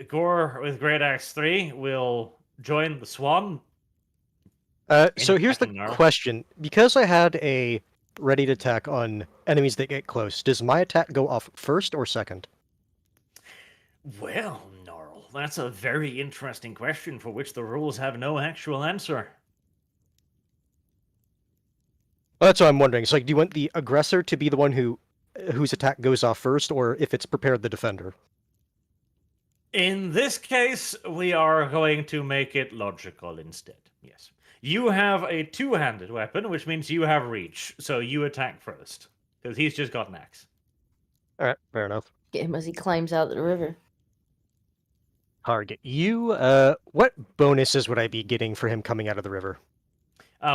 Gore with Great Axe 3 will join the Swan. So here's the attacking Gnarl. question. Because I had a ready to attack on enemies that get close, does my attack go off first or second? Well, Gnarl, that's a very interesting question for which the rules have no actual answer. Well, that's what I'm wondering. So, like, do you want the aggressor to be the one whose attack goes off first, or if it's prepared the defender? In this case, we are going to make it logical instead. Yes. You have a two-handed weapon, which means you have reach, so you attack first. Because he's just got an axe. Alright, fair enough. Get him as he climbs out of the river. Target you. What bonuses would I be getting for him coming out of the river?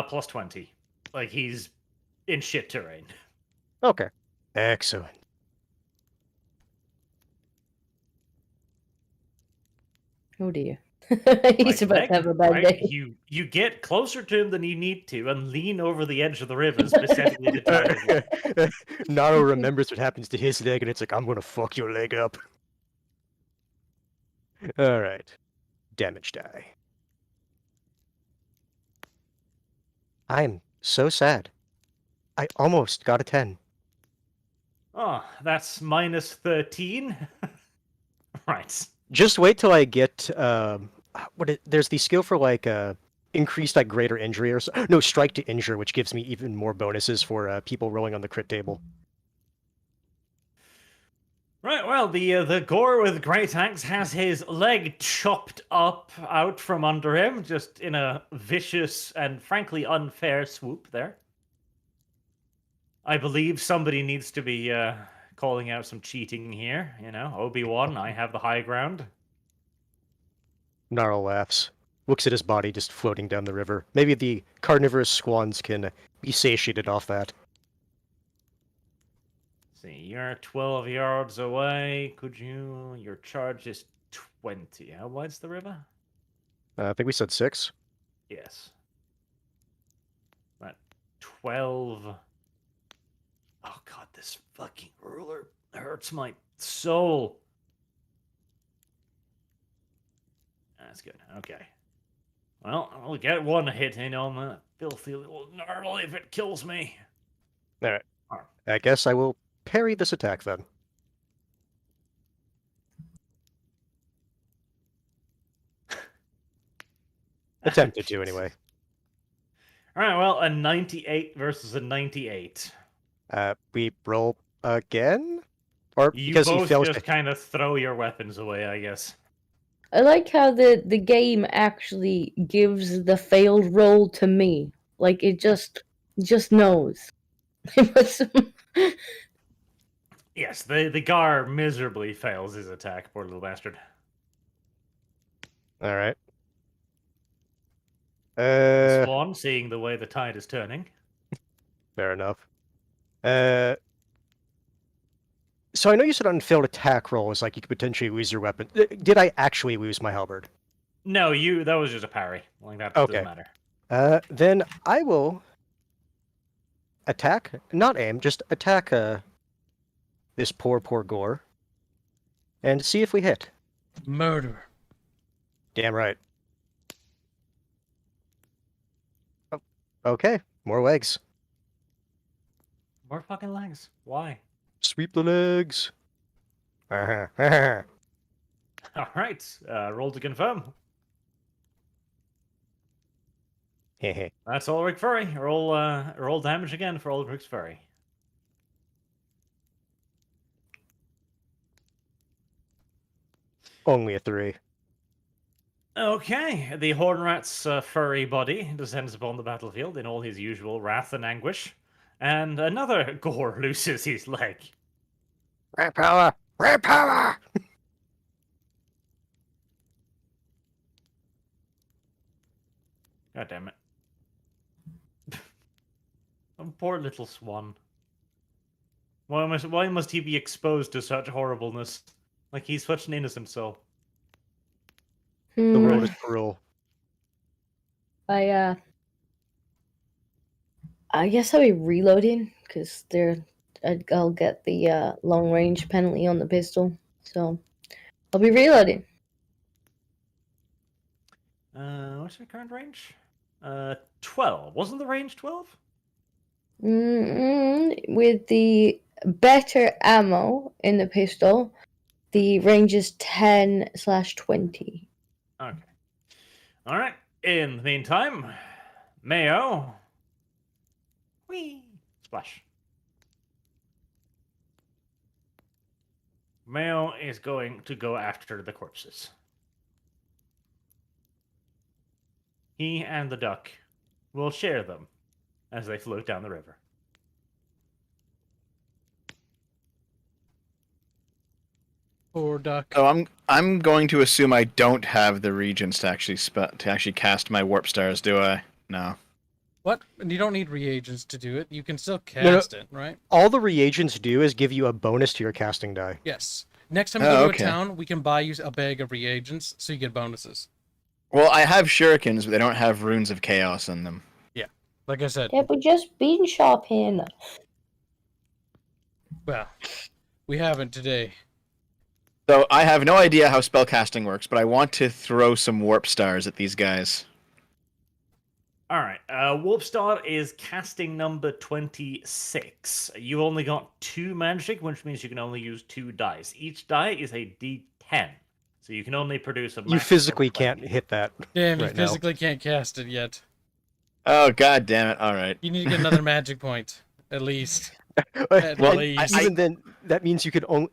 Plus 20. Like, he's in shit terrain. Okay. Excellent. Oh dear. Like, He's about to have a bad right? day. You get closer to him than you need to and lean over the edge of the river specifically to target him. Naro remembers what happens to his leg, and it's like, I'm gonna fuck your leg up. Alright. Damage die. I'm so sad. I almost got a 10. Oh, that's minus 13. Right. Just wait till I get there's the skill for like increased like greater injury or no strike to injure, which gives me even more bonuses for people rolling on the crit table. Right, well, the gore with Great Axe has his leg chopped up out from under him, just in a vicious and frankly unfair swoop there. I believe somebody needs to be calling out some cheating here, you know. Obi-Wan, I have the high ground. Gnarl laughs, looks at his body just floating down the river. Maybe the carnivorous swans can be satiated off that. See, you're 12 yards away. Could you... Your charge is 20. How wide's the river? I think we said 6. Yes. Right. 12. Oh god, this fucking ruler hurts my soul. That's good. Okay. Well, I'll get one hit in on that filthy little gnarl if it kills me. Alright. I guess I will parry this attack then. Attempted to, anyway. Alright, well, a 98 versus a 98. We roll again? Or You because he both fails just kind of throw your weapons away, I guess. I like how the game actually gives the failed roll to me. Like it just knows. It was Yes, the Gar miserably fails his attack, poor little bastard. Alright. Swan, seeing the way the tide is turning. Fair enough. So I know you said on failed attack rolls, like you could potentially lose your weapon. Did I actually lose my halberd? No, that was just a parry. Like, that Okay. doesn't matter. Then I will attack, not aim, just attack this poor Gore, and see if we hit. Murder. Damn right. Oh, okay, more legs. More fucking legs. Why? Sweep the legs. Uh-huh. Alright, roll to confirm. Hehe. That's Ulrich Furry. Roll damage again for Ulrich Furry. Only a 3. Okay, the Hornrat's furry body descends upon the battlefield in all his usual wrath and anguish, and another Gore loses his leg. Rat Powah! Rat Powah! God damn it. Oh, poor little swan. Why must he be exposed to such horribleness? Like, he's such an innocent soul. The world is cruel. I guess I'll be reloading because I'll get the long range penalty on the pistol, so I'll be reloading. What's your current range? 12. Wasn't the range 12? With the better ammo in the pistol, the range is 10/20. Okay. Alright. In the meantime, Mayo. Whee! Splash. Mayo is going to go after the corpses. He and the duck will share them as they float down the river. Poor duck. So I'm going to assume I don't have the regions to actually cast my warp stars, do I? No. What? You don't need reagents to do it. You can still cast it, right? All the reagents do is give you a bonus to your casting die. Yes. Next time we go to a town, we can buy you a bag of reagents so you get bonuses. Well, I have shurikens, but they don't have runes of chaos in them. Yeah. Like I said, Yeah, but just bean shopping. well, we haven't today. So I have no idea how spellcasting works, but I want to throw some warp stars at these guys. Alright, Warp Star is casting number 26. You only got 2 magic, which means you can only use 2 dice. Each die is a d10. So you can only produce a. You max physically of can't 20. hit that. Damn, you Right now. physically can't cast it yet. Oh god damn it! All right. You need to get another magic point, at least. And least. even then, that means you could only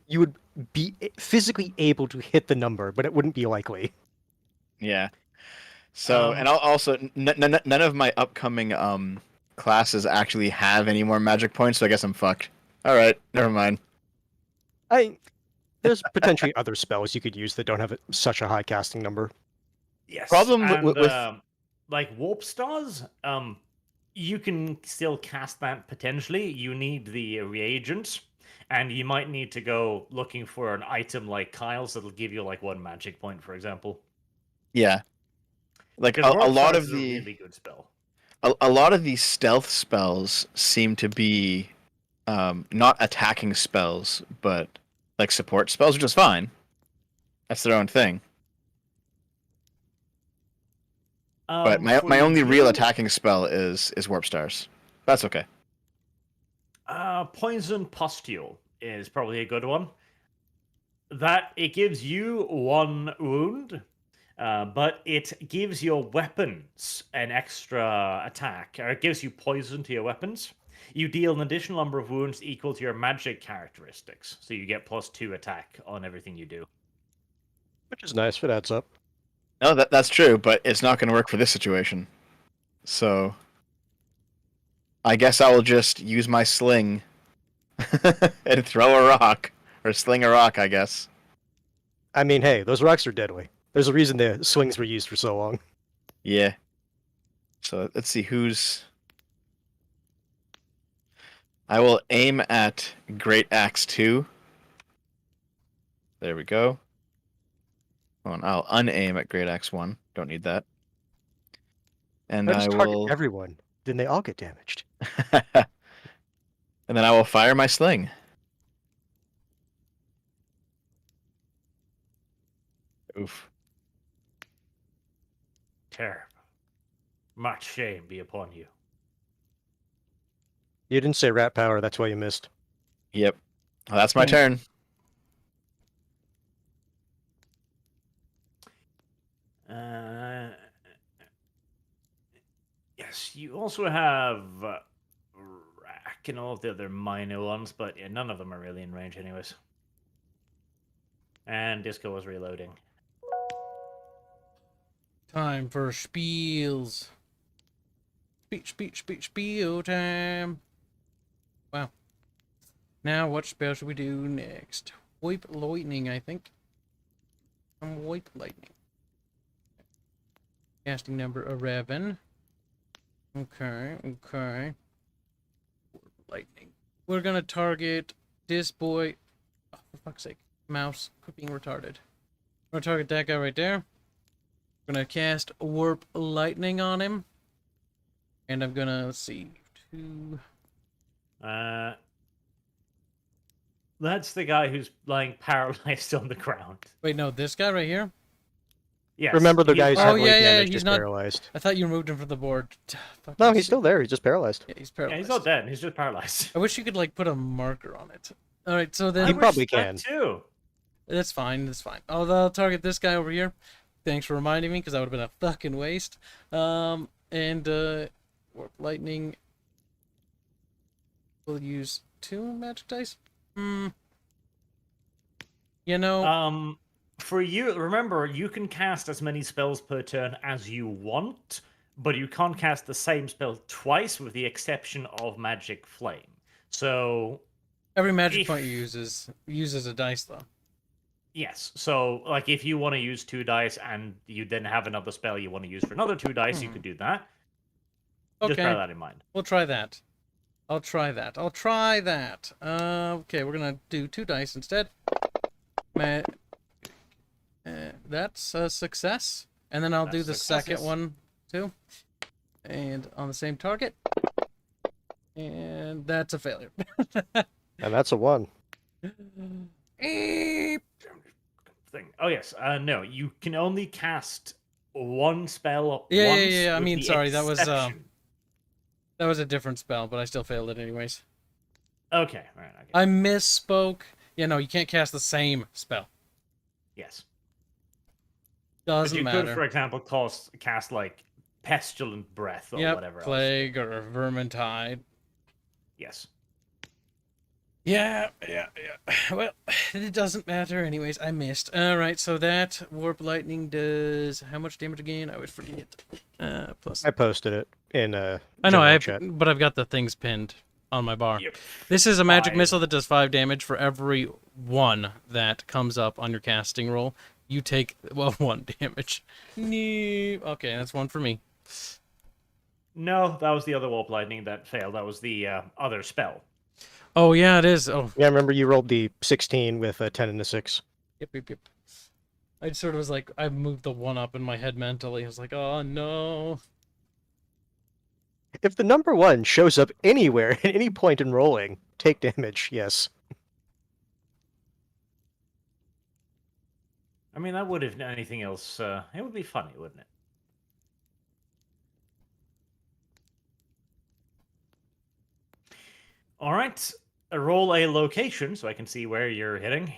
you would be physically able to hit the number, but it wouldn't be likely. Yeah. So and also none of my upcoming classes actually have any more magic points, so I guess I'm fucked. All right, never mind. There's potentially other spells you could use that don't have such a high casting number. Yes. Problem and, with like warp stars, you can still cast that potentially. You need the reagents, and you might need to go looking for an item like Kyle's that'll give you like 1 magic point, for example. yeah, like Because a warp lot stars of is a the really good spell. a lot of these stealth spells seem to be not attacking spells, but like support spells, which is fine. That's their own thing. But my For only real you, attacking spell is warp stars. That's okay. Poison pustule is probably a good one. That it gives you 1 wound, but it gives your weapons an extra attack, or it gives you poison to your weapons. You deal an additional number of wounds equal to your magic characteristics, so you get +2 attack on everything you do. Which is nice, it adds up. No, that's true, but it's not going to work for this situation. So I guess I will just use my sling and throw a rock, or sling a rock, I guess. I mean, hey, those rocks are deadly. There's a reason the swings were used for so long. Yeah. So let's see who's. I will aim at Great Axe 2. There we go. Hold on, I'll unaim at Great Axe 1. Don't need that. And I just I target will. everyone. Then they all get damaged. And then I will fire my sling. Oof. Terrible. Much shame be upon you. You didn't say Rat Powah, that's why you missed. Yep. Well, that's my turn. Yes, you also have Rack and all of the other minor ones, but yeah, none of them are really in range anyways. And Disco was reloading. Time for spiels. Spiel time. Wow. Now, what spell should we do next? Wipe lightning, I think. Wipe lightning. Casting number 11. Okay. Lightning. We're gonna target this boy. Oh, for fuck's sake. Mouse. Quit being retarded. We're gonna target that guy right there. I'm gonna cast Warp Lightning on him. And I'm gonna, let's see, 2... That's the guy who's lying paralyzed on the ground. Wait, no, this guy right here? Yes. Remember the guy who's Oh, heavily yeah, damaged he's is not- paralyzed. I thought you removed him from the board. Fuck, No, he's still there, he's just paralyzed. Yeah, he's Yeah, paralyzed. he's not dead. He's just paralyzed. I wish you could, like, put a marker on it. Alright, so I then... He wish probably that can. too. That's fine. I'll target this guy over here. Thanks for reminding me, because that would have been a fucking waste. Warp Lightning... We'll use 2 magic dice? You know... For you, remember, you can cast as many spells per turn as you want, but you can't cast the same spell twice, with the exception of Magic Flame. So every magic point you uses a dice, though. yes, so like if you want to use 2 dice and you then have another spell you want to use for another 2 dice, you could do that. Just bear that in mind. We'll try that. I'll try that. Okay, we're gonna do 2 dice instead. That's a success. And then I'll do the second one, too. And on the same target. And that's a failure. And that's a 1. Thing. Oh yes, no, you can only cast 1 spell once. Yeah. I with mean, the sorry, that was exception- a different spell, but I still failed it anyways. Okay, right. I misspoke. Yeah, no, you can't cast the same spell. Yes. But Doesn't you matter. could, for example, cast like pestilent breath or Yep, whatever else. plague or vermintide. Yes. Yeah. Well, it doesn't matter. Anyways, I missed. Alright, so that warp lightning does how much damage again? I always forget. Plus. I posted it in I know, general chat. but I've got the things pinned on my bar. Yep. This is a magic 5. missile that does 5 damage for every 1 that comes up on your casting roll. You take, well, 1 damage. Okay, that's 1 for me. No, that was the other warp lightning that failed. That was the other spell. Oh, yeah, it is. Oh, Yeah, remember you rolled the 16 with a 10 and a 6. yep. I sort of was like, I moved the 1 up in my head mentally. I was like, oh, no. If the number 1 shows up anywhere at any point in rolling, take damage, yes. I mean, that would, if anything else, it would be funny, wouldn't it? All right, roll a location so I can see where you're hitting.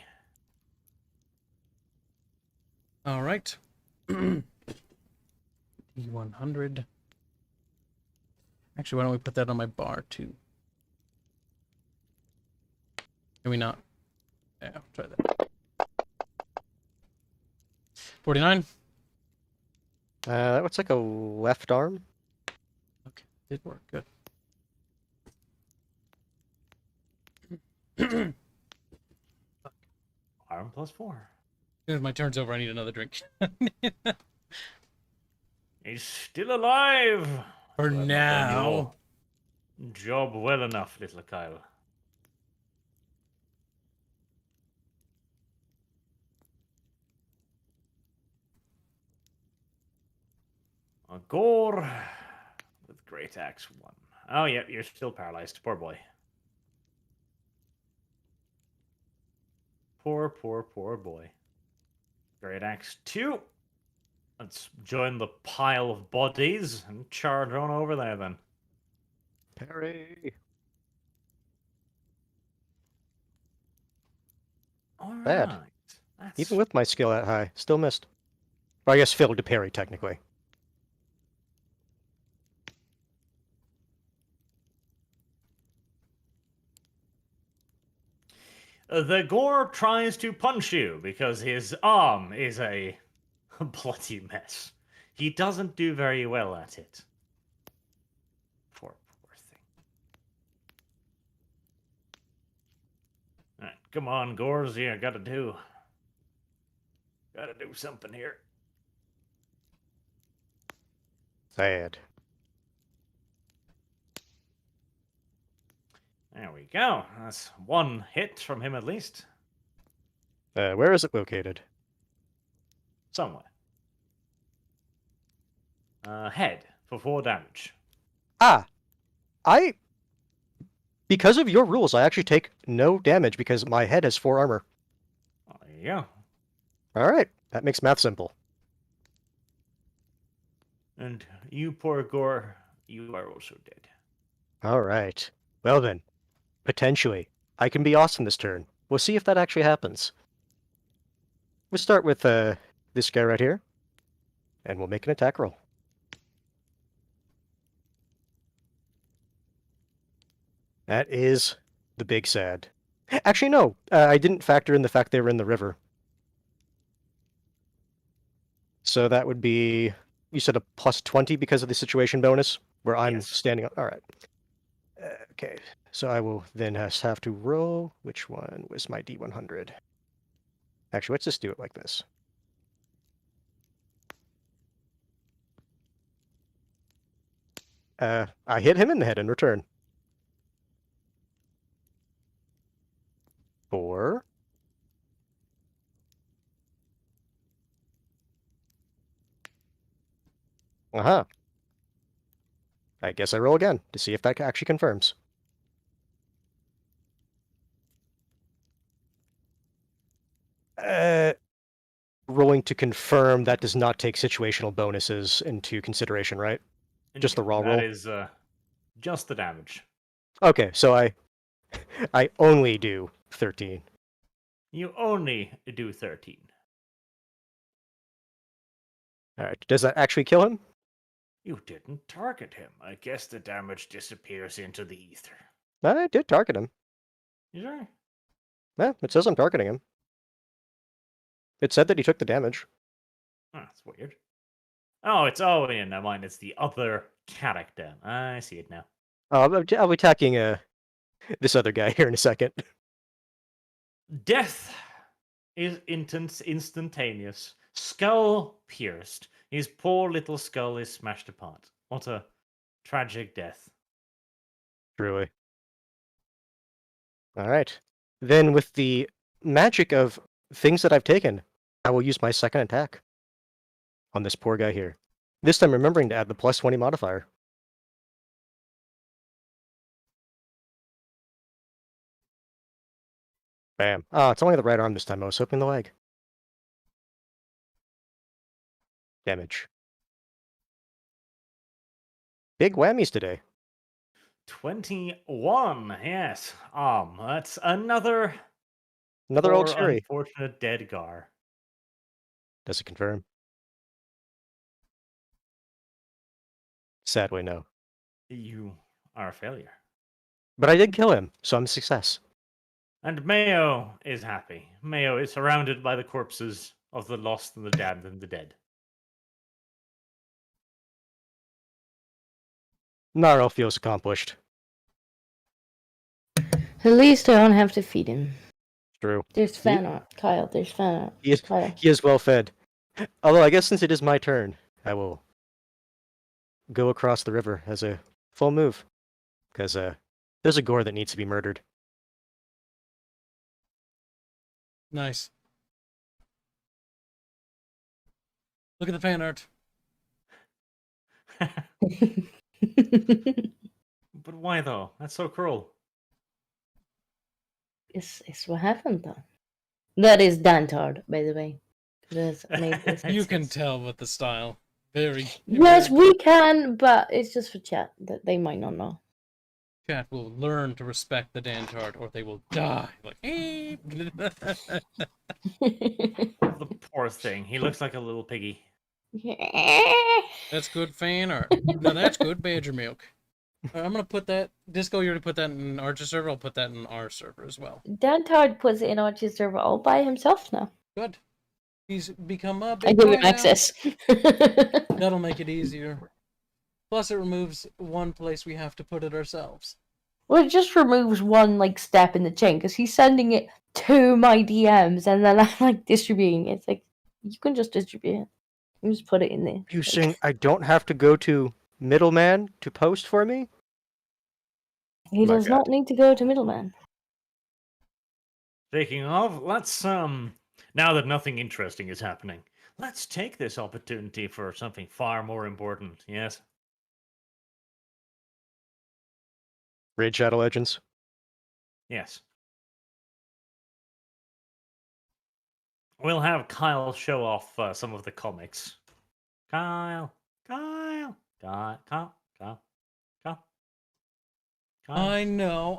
All right. D100. Actually, why don't we put that on my bar, too? Can we not? Yeah, try that. 49. That looks like a left arm. Okay, did work. Good. Arm +4. As soon as my turn's over, I need another drink. He's still alive! For Well, now. Job well enough, little Kyle. A gore with Great Axe 1. Oh, yeah, you're still paralyzed. Poor boy. Poor boy. Great Axe 2. Let's join the pile of bodies and charge on over there then. Parry. Alright. Bad. Even with my skill that high, still missed. Or I guess failed to parry, technically. The Gore tries to punch you because his arm is a bloody mess. He doesn't do very well at it. Poor thing. Alright, come on, Gores. Yeah, gotta do something here. Sad. There we go. That's 1 hit from him at least. Where is it located? Somewhere. Head for 4 damage. Ah! Because of your rules, I actually take no damage because my head has 4 armor. Oh, there you go. Alright, that makes math simple. And you, poor Gore, you are also dead. Alright. Well then, potentially, I can be awesome this turn. We'll see if that actually happens. We'll start with this guy right here, and we'll make an attack roll. That is the big sad. Actually, no. I didn't factor in the fact they were in the river. So that would be, you said a +20 because of the situation bonus, where I'm Yes. standing up. All right. Okay, so I will then have to roll. Which one was my D100? Actually, let's just do it like this. I hit him in the head in return. 4. Uh-huh. I guess I roll again to see if that actually confirms. Rolling to confirm that does not take situational bonuses into consideration, right? Just the raw roll? That is just the damage. Okay, so I only do 13. You only do 13. Alright, does that actually kill him? You didn't target him. I guess the damage disappears into the ether. I did target him. You sure? Yeah, it says I'm targeting him. It said that he took the damage. Oh, that's weird. Yeah, never mind. It's the other character. I see it now. I'll be attacking this other guy here in a second. Death is instantaneous. Skull pierced. His poor little skull is smashed apart. What a tragic death. Truly. Alright. Then with the magic of things that I've taken, I will use my second attack on this poor guy here. This time remembering to add the +20 modifier. Bam. Ah, it's only the right arm this time. I was hoping the leg. Damage. Big whammies today. 21. Yes. That's another Another old poor, cherry. unfortunate dead Gar. Does it confirm? Sadly, no. You are a failure. But I did kill him, so I'm a success. And Mayo is happy. Mayo is surrounded by the corpses of the lost and the damned and the dead. Gnarl feels accomplished. At least I don't have to feed him. True. There's fan art. Kyle, there's fan art. He is, Kyle. he is well fed. Although I guess since it is my turn, I will go across the river as a full move. Because there's a gore that needs to be murdered. Nice. Look at the fan art. But why though? That's so cruel. It's what happened though. That is Dantard, by the way. That's made this. You can tell with the style. Very. Yes, very- we can, but it's just for chat that they might not know. Chat will learn to respect the Dantard, or they will die. Like, The poor thing. He looks like a little piggy. that's good fan art. No, that's good badger milk. I'm gonna put that. Disco, you already put that in Archer server. I'll put that in our server as well. Dantard puts it in Archie's server all by himself now. Good. He's become a I big give boy him now. access. That'll make it easier. Plus, it removes one place we have to put it ourselves. Well, it just removes one step in the chain because he's sending it to my DMs and then I'm distributing it. It's like you can just distribute it. You just put it in there. You saying I don't have to go to middleman to post for me? He My does God. not need to go to middleman. Speaking of, let's now that nothing interesting is happening, let's take this opportunity for something far more important. Yes. Raid Shadow Legends. Yes. We'll have Kyle show off some of the comics. Kyle. I know.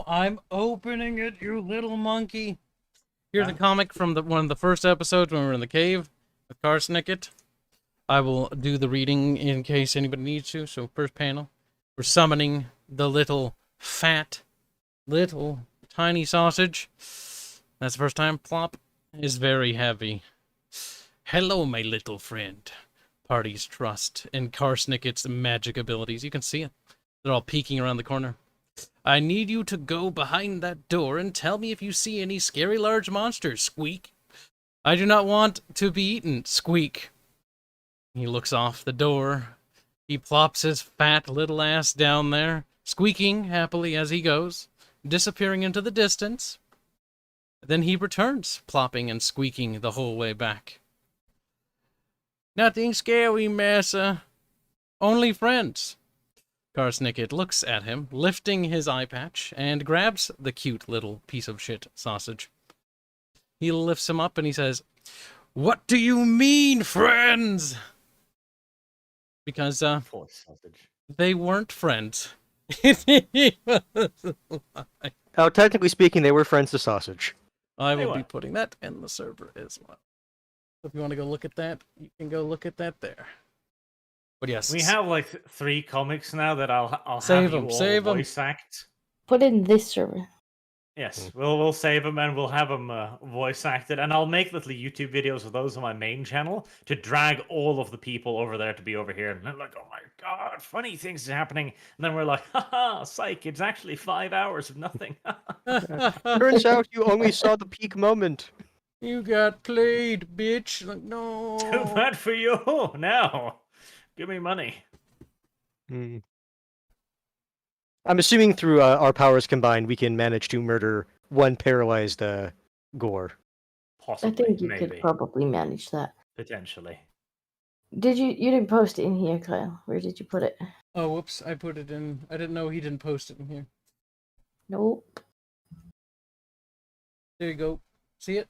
I'm opening it, you little monkey. Here's a comic from one of the first episodes when we were in the cave with Karsnicket. I will do the reading in case anybody needs to. So first panel, we're summoning the little tiny sausage. That's the first time. Plop is very heavy. Hello, my little friend. Parties trust in Karsnicket's magic abilities. You can see it. They're all peeking around the corner. I need you to go behind that door and tell me if you see any scary large monsters, Squeak. I do not want to be eaten, Squeak. He looks off the door. He plops his fat little ass down there, squeaking happily as he goes, disappearing into the distance. Then he returns, plopping and squeaking the whole way back. Nothing scary, massa. Only friends. Karsnicket looks at him, lifting his eye patch, and grabs the cute little piece of shit sausage. He lifts him up and he says, "What do you mean, friends?" Because, Poor sausage. they weren't friends. Oh, technically speaking, they were friends to sausage. I They will be were. putting that in the server as well. If you want to go look at that, you can go look at that there. But yes, We have like 3 comics now that I'll Save have you 'em, all save 'em. voice act. Put it in this server. Yes, we'll save them and we'll have them voice acted, and I'll make little YouTube videos of those on my main channel to drag all of the people over there to be over here, and they're like, "Oh my god, funny things are happening," and then we're like, "Haha, psych! It's actually 5 hours of nothing." Turns out you only saw the peak moment. You got played, bitch. Like, no. Too bad for you. Now, give me money. Hmm. I'm assuming through our powers combined, we can manage to murder one paralyzed Gore. I Possibly, think you maybe, could probably manage that. potentially. Did you? You didn't post it in here, Kyle. Where did you put it? Oh, whoops! I put it in. I didn't know he didn't post it in here. Nope. There you go. See it?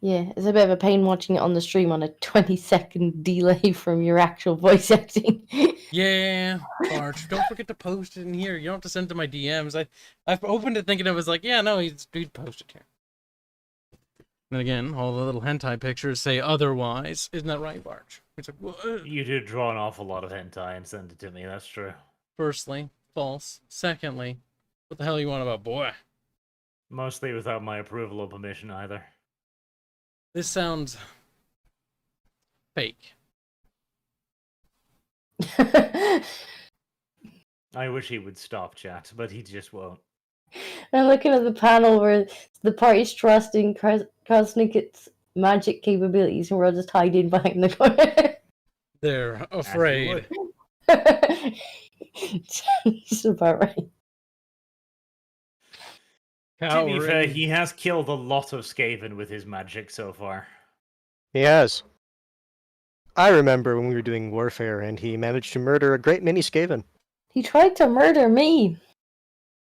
Yeah, it's a bit of a pain watching it on the stream on a 20-second delay from your actual voice acting. Yeah, Barge. Don't forget to post it in here. You don't have to send it to my DMs. I've opened it thinking it was like, yeah, no, he'd post it here. And again, all the little hentai pictures say otherwise. Isn't that right, Barge? It's like, what? You did draw an awful lot of hentai and send it to me. That's true. Firstly, false. Secondly, what the hell you want about boy? Mostly without my approval or permission either. This sounds fake. I wish he would stop, chat, but he just won't. I'm looking at the panel where the party's trusting Krasnikit's magic capabilities, and we're all just hiding behind the corner. They're afraid. It's about right. To be fair, Cowering. he has killed a lot of Skaven with his magic so far. He has. I remember when we were doing warfare, and he managed to murder a great many Skaven. He tried to murder me.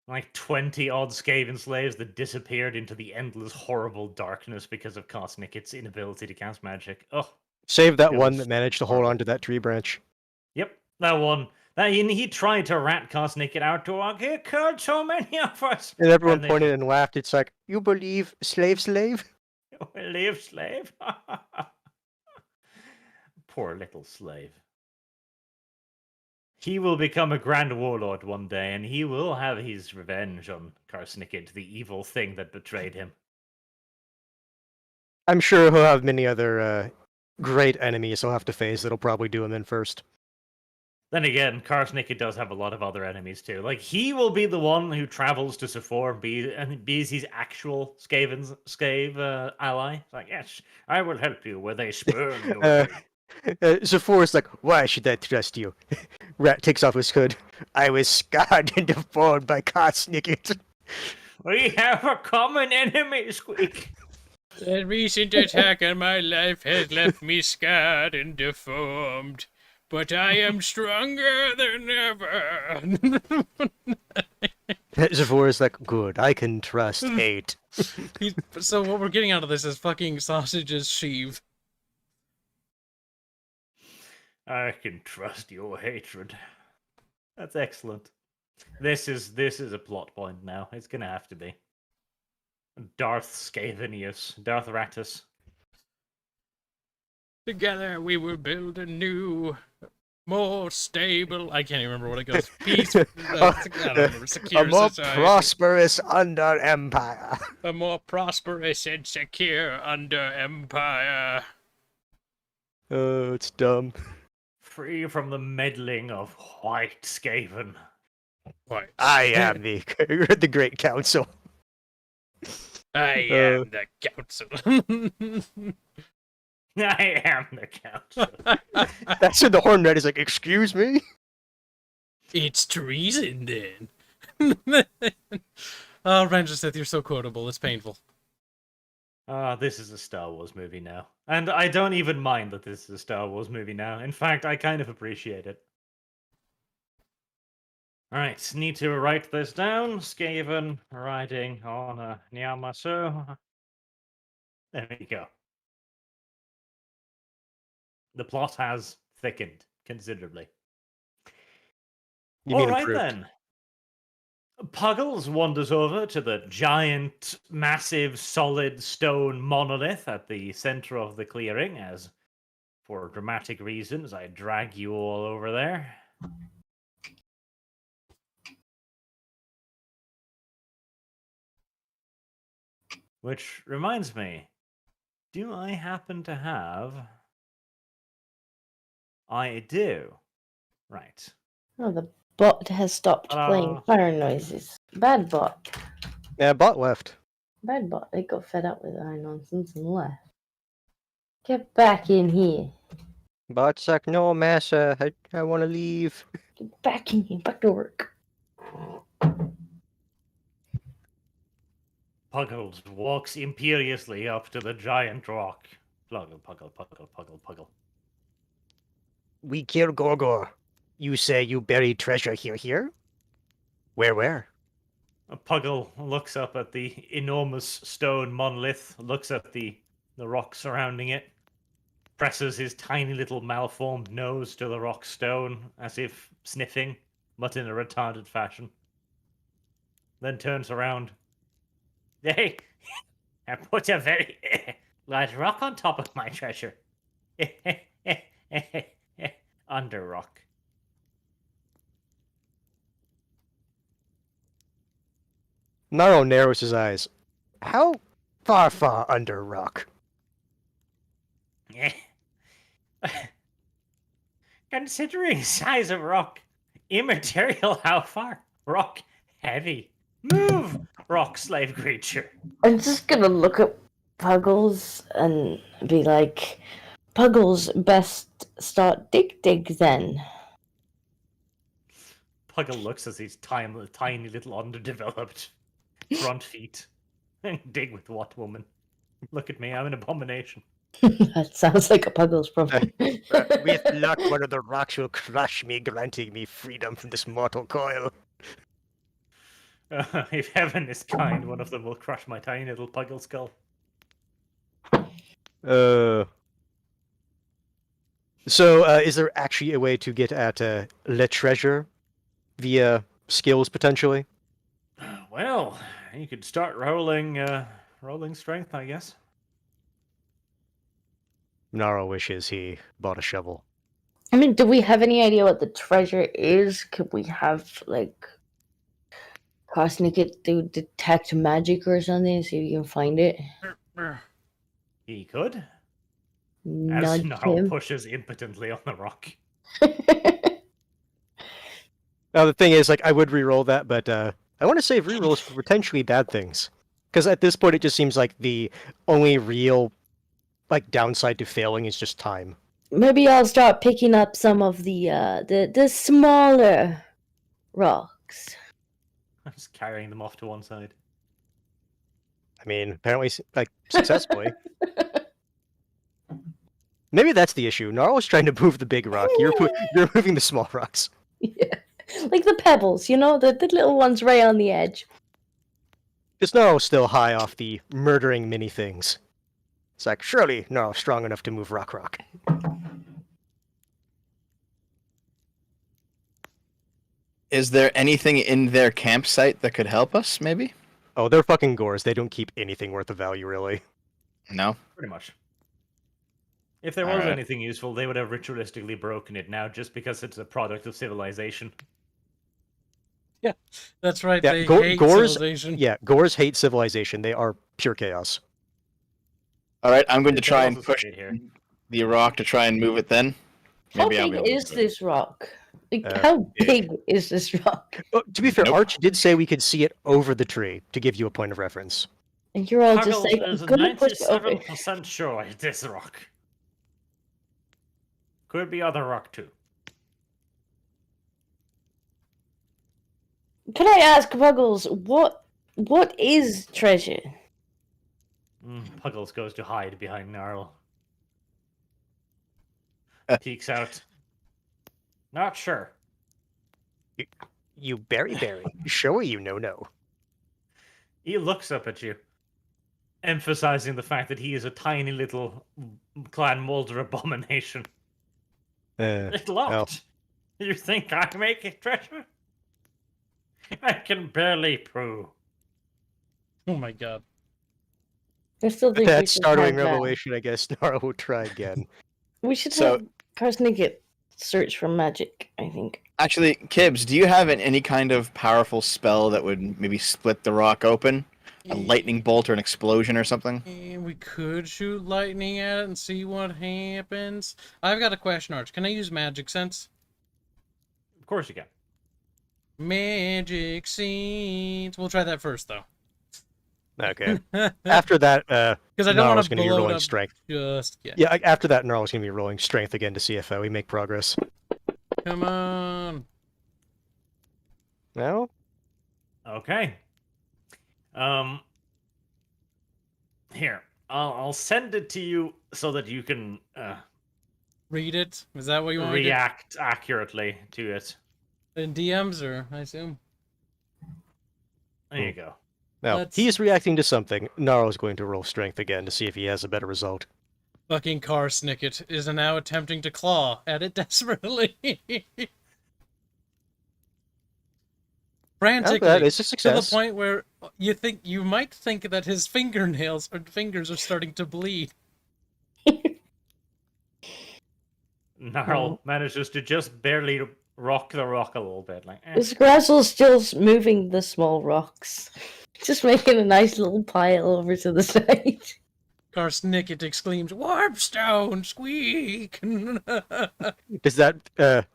Like 20-odd Skaven slaves that disappeared into the endless, horrible darkness because of Kosnikit's inability to cast magic. Oh, Save that It one was that managed to hold horrible. on to that tree branch. yep, that one. He tried to rat Kosnikit out to walk. He killed so many of us. And everyone And they pointed and laughed. It's like, you believe slave? Live, slave. Poor little slave. He will become a grand warlord one day, and he will have his revenge on Karsnikid, the evil thing that betrayed him. I'm sure he'll have many other great enemies he'll have to face that'll probably do him in first. Then again, Karsnikid does have a lot of other enemies too. Like, he will be the one who travels to Sephor and be his actual Skave ally. It's like, yes, I will help you where they spurn your Zephyr like, why should I trust you? Rat takes off his hood. I was scarred and deformed by Kosnikit. We have a common enemy, Squeak. The recent attack on my life has left me scarred and deformed, but I am stronger than ever. Zephyr is like, good, I can trust hate. So what we're getting out of this is fucking sausages sheave. I can trust your hatred. That's excellent. This is a plot point now. It's gonna have to be. Darth Scavenius, Darth Ratus. Together we will build a new, more stable. I can't even remember what it goes. Peace. I don't remember. Secure A more society. prosperous under empire. A more prosperous and secure under empire. Oh, it's dumb. Free from the meddling of white Skaven. What? I am the Great Council. I am the council. I am the council. That's when the Horn Rat is like, excuse me? It's treason then. Oh, Revenge of the Sith, you're so quotable. It's painful. This is a Star Wars movie now. And I don't even mind that this is a Star Wars movie now. In fact, I kind of appreciate it. Alright, need to write this down. Skaven riding on a Nyamasu. There we go. The plot has thickened considerably. You mean Alright improved. then. Puggles wanders over to the giant, massive, solid stone monolith at the center of the clearing, as for dramatic reasons, I drag you all over there. Which reminds me, do I happen to have... I do. Right. Oh, the bot has stopped playing fire noises. Bad bot. Yeah, bot left. Bad bot. They got fed up with our nonsense and left. Get back in here. Bot's like, no, massa, I want to leave. Get back in here. Back to work. Puggles walks imperiously up to the giant rock. Puggle, puggle, puggle, puggle, puggle. We kill Gorgor. You say you buried treasure here? Where? Puggle looks up at the enormous stone monolith, looks at the rock surrounding it, presses his tiny little malformed nose to the rock stone, as if sniffing, but in a retarded fashion. Then turns around. Hey, I put a very large rock on top of my treasure. Under rock. Naro narrows his eyes. How far under rock? Considering size of rock, immaterial how far. Rock heavy. Move, rock slave creature. I'm just gonna look at Puggles and be like, Puggles, best start dig then. Puggle looks at his tiny little underdeveloped front feet. Dig with what, woman? Look at me, I'm an abomination. That sounds like a Puggles problem. With luck, one of the rocks will crush me, granting me freedom from this mortal coil. If heaven is kind, one of them will crush my tiny little Puggle skull. So, is there actually a way to get at Le Treasure via skills, potentially? Well, you could start rolling strength, I guess. Naro wishes he bought a shovel. I mean, do we have any idea what the treasure is? Could we have, like, Cosmic it to detect magic or something so you can find it? He could. As Nudge Gnarl him. pushes impotently on the rock. Now, the thing is, like, I would re-roll that, but I want to save re-rolls for potentially bad things. Because at this point, it just seems like the only real, like, downside to failing is just time. Maybe I'll start picking up some of the smaller rocks. I'm just carrying them off to one side. I mean, apparently, like, successfully. Maybe that's the issue. Gnarl's trying to move the big rock. You're moving the small rocks. Yeah. Like the pebbles, you know? The little ones right on the edge. Because Gnarl's still high off the murdering mini things. It's like, surely Gnarl's strong enough to move rock. Is there anything in their campsite that could help us, maybe? Oh, they're fucking gores. They don't keep anything worth of value, really. No? Pretty much. If there was Alright. anything useful, they would have ritualistically broken it now just because it's a product of civilization. That's right. Yeah, They hate gores. civilization. Yeah, gores hate civilization. They are pure chaos. Alright, I'm going to They try and also push stayed here. the rock to try and move it then. How Maybe I'll be big able to is do it. this rock? Like, Uh, how big is this rock? Oh, to be fair, Nope. Arch did say we could see it over the tree to give you a point of reference. And you're all just Puggles like, is I'm gonna push it over. 97% sure it's this rock. Could be other rock too. Can I ask, Puggles, what is treasure? Puggles goes to hide behind Gnarl. Peeks out. Not sure. You berry. Show you no. He looks up at you, emphasizing the fact that he is a tiny little Clan Mulder abomination. It's locked. You think I make it treasure? I can barely poo. Oh my god. I still With think that we should startling have, revelation, I guess Nara will try again. we should So- have Karsnicket search for magic, I think. Actually, Kibbs, do you have any kind of powerful spell that would maybe split the rock open? A lightning bolt or an explosion or something? We could shoot lightning at it and see what happens. I've got a question, Arch. Can I use magic sense? Of course you can. Magic seeds. We'll try that first, though. Okay. Because After that, I don't Nara's want to going to be blow it rolling up strength. just yet. Yeah, after that, Nara's going to be rolling strength again to see if we make progress. Come on. No? Okay. Here, I'll send it to you so that you can Read it. Is that what you want me to react accurately to it. do? In DMs, or I assume? There you go. No, Let's- he's reacting to something. Nara's going to roll strength again to see if he has a better result. Fucking Karsnicket is now attempting to claw at it desperately. Frantically. That is a To the success. point where you might think that his fingernails or fingers are starting to bleed. Gnarl manages to just barely rock the rock a little bit. Like, This Grazzle's still moving the small rocks. Just making a nice little pile over to the side. Karsnicket exclaims, "Warpstone, squeak!" Does that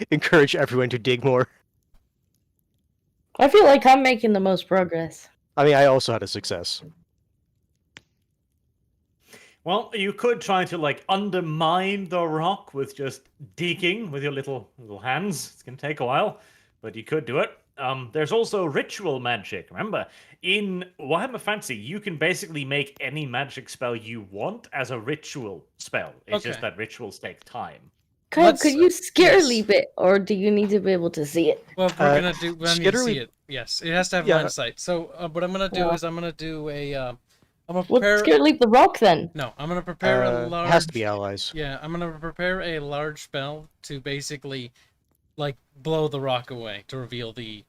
encourage everyone to dig more? I feel like I'm making the most progress. I mean, I also had a success. Well, you could try to like undermine the rock with just digging with your little hands. It can take a while, but you could do it. There's also ritual magic. Remember, in Warhammer Fantasy, you can basically make any magic spell you want as a ritual spell. It's just Okay. that rituals take time. Kyle, Let's- could you scare yes. leap it, or do you need to be able to see it? Well, if we're gonna do. I need to Skitterly- see it. Yes, it has to have Yeah. line of sight. So what I'm gonna do Yeah. is I'm gonna do a. I'm gonna Well, prepare. scare leap the rock then. No, I'm gonna prepare a large. It has to be allies. Yeah, I'm gonna prepare a large spell to basically, like, blow the rock away to reveal the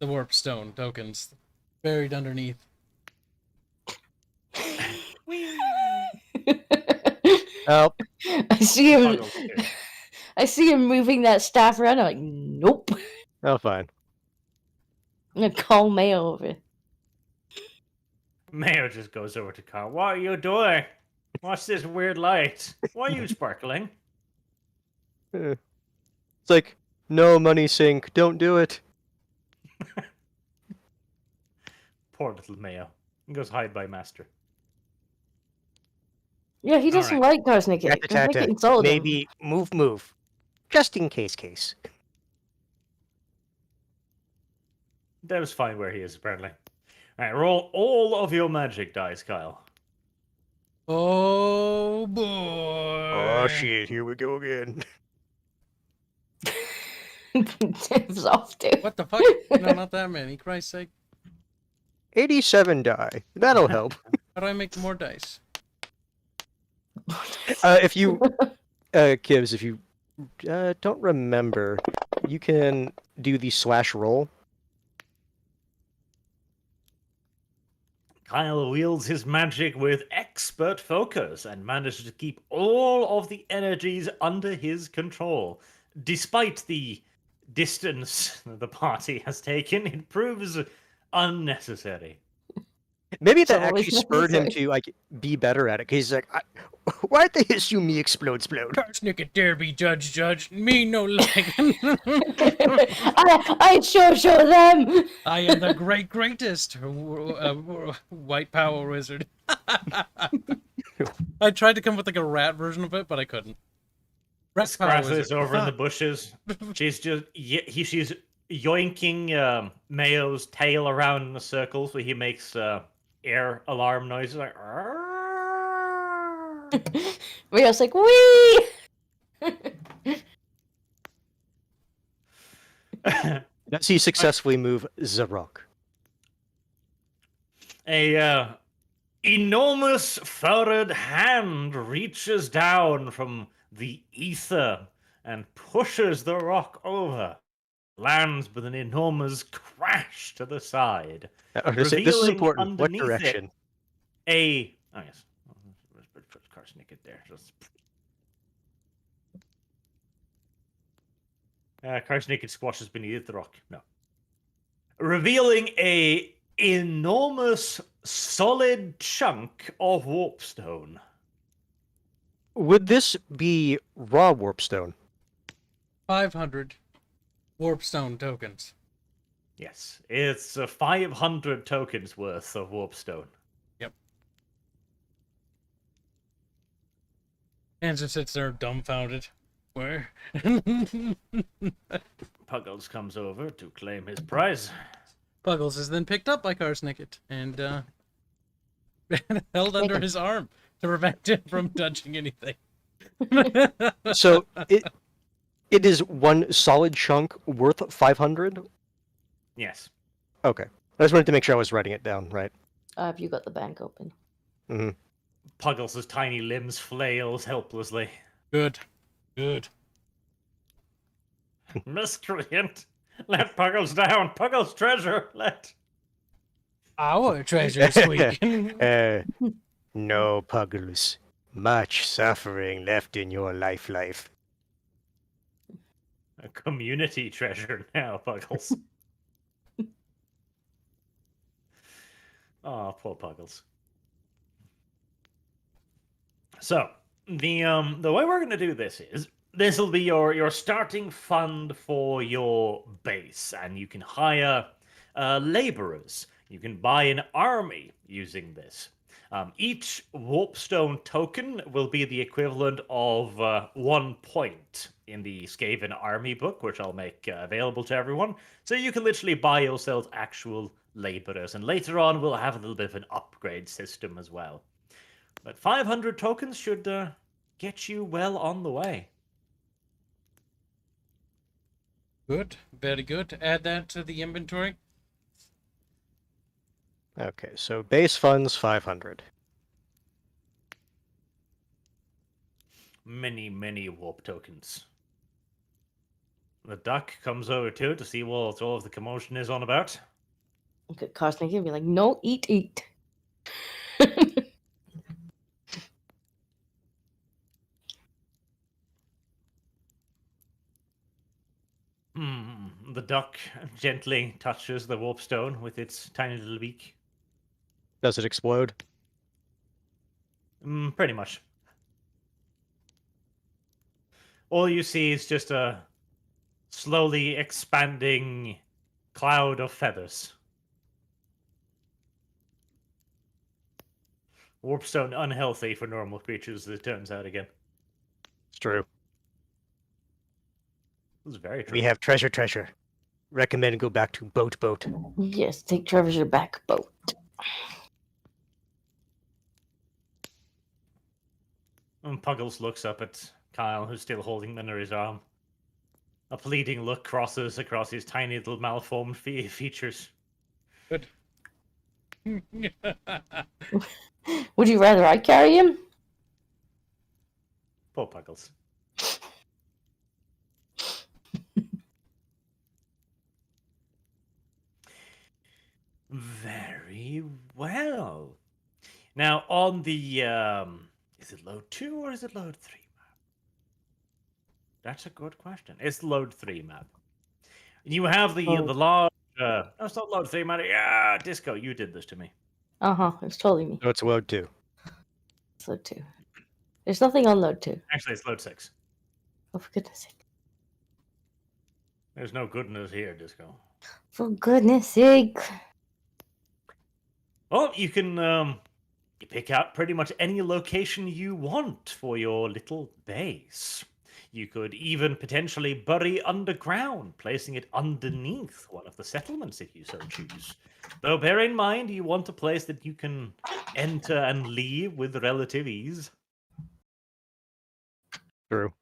warp stone tokens buried underneath. Oh, I see him. Puggles here. I see him moving that staff around. I'm like, nope. oh, fine. I'm gonna call Mayo over. Mayo just goes over to Carl. What are you doing? What's this weird light? Why are you sparkling? It's like, no, money sink, don't do it. Poor little Mayo. He goes hide by master. Yeah, he doesn't like Karsnicket. Rat-a-tat-tat. Insulted him. Maybe move. Just in case. That was fine where he is, apparently. Alright, roll all of your magic dice, Kyle. Oh boy! Oh shit, here we go again. Tim's off too. What the fuck? No, not that many. Christ's sake! 87 die. That'll help. How do I make more dice? If you, Kibbs, if you don't remember, you can do the /roll. Kyle wields his magic with expert focus and manages to keep all of the energies under his control. Despite the distance the party has taken, it proves unnecessary. Maybe It's that always actually spurred him necessary. to like be better at it. Cause he's like, why'd they assume me explode? Karsnicket dare be judge. Me no like. I show them. I am the greatest white power wizard. I tried to come up with like a rat version of it, but I couldn't. Rat power Scratch is wizard. over in the bushes. She's just she's yoinking Mayo's tail around in a circle, so he makes air alarm noises like. Rio's like, wee. Does he successfully move Zarok? A enormous furrowed hand reaches down from the ether and pushes the rock over. lands with an enormous crash to the side. This is Revealing important. What underneath it direction? Oh yes, let's put Karsnicket there. Karsnicket squashes beneath the rock. No. Revealing a enormous solid chunk of warpstone. Would this be raw warpstone? 500 warpstone tokens. Yes, it's 500 tokens worth of warpstone. Yep. Hanson sits there dumbfounded. Where? Puggles comes over to claim his prize. Puggles is then picked up by Karsnicket and held under his arm to prevent him from touching anything. So it is one solid chunk worth 500? Yes. Okay. I just wanted to make sure I was writing it down right. Have you got the bank open? Mm-hmm. Puggles' tiny limbs flails helplessly. Good. Good. Miscreant! Let Puggles down! Puggles' treasure! Let... Our treasure squeak. No, Puggles. Much suffering left in your life. A community treasure now, Puggles. Oh, poor Puggles. So, the way we're going to do this is, this will be your starting fund for your base, and you can hire laborers. You can buy an army using this. Each warpstone token will be the equivalent of 1 point in the Skaven army book, which I'll make available to everyone. So you can literally buy yourselves actual laborers, and later on we'll have a little bit of an upgrade system as well. But 500 tokens should get you well on the way. Good. Very good. Add that to the inventory. Okay, so base funds 500. Many warp tokens. The duck comes over too to see what all of the commotion is on about. Look at Karsnicket and be like, no, eat. The duck gently touches the warpstone with its tiny little beak. Does it explode? Pretty much. All you see is just a slowly expanding cloud of feathers. Warpstone unhealthy for normal creatures, as it turns out again. It's true. This is very true. We have treasure. Recommend go back to boat. Yes, take treasure back, boat. And Puggles looks up at Kyle, who's still holding him under his arm. A pleading look crosses across his tiny little malformed features. Good. Would you rather I carry him? Poor Puggles. Very well. Now, on the, is it load 2 or is it load 3 map? That's a good question. It's load 3 map. You have the large, no, it's not load 3 map. Yeah, Disco, you did this to me. It's totally me. So it's load 2. It's load 2. There's nothing on load 2. Actually, it's load 6. Oh, for goodness sake. There's no goodness here, Disco. For goodness sake. Well, you can you pick out pretty much any location you want for your little base. You could even potentially bury underground, placing it underneath one of the settlements if you so choose. Though bear in mind, you want a place that you can enter and leave with relative ease. True.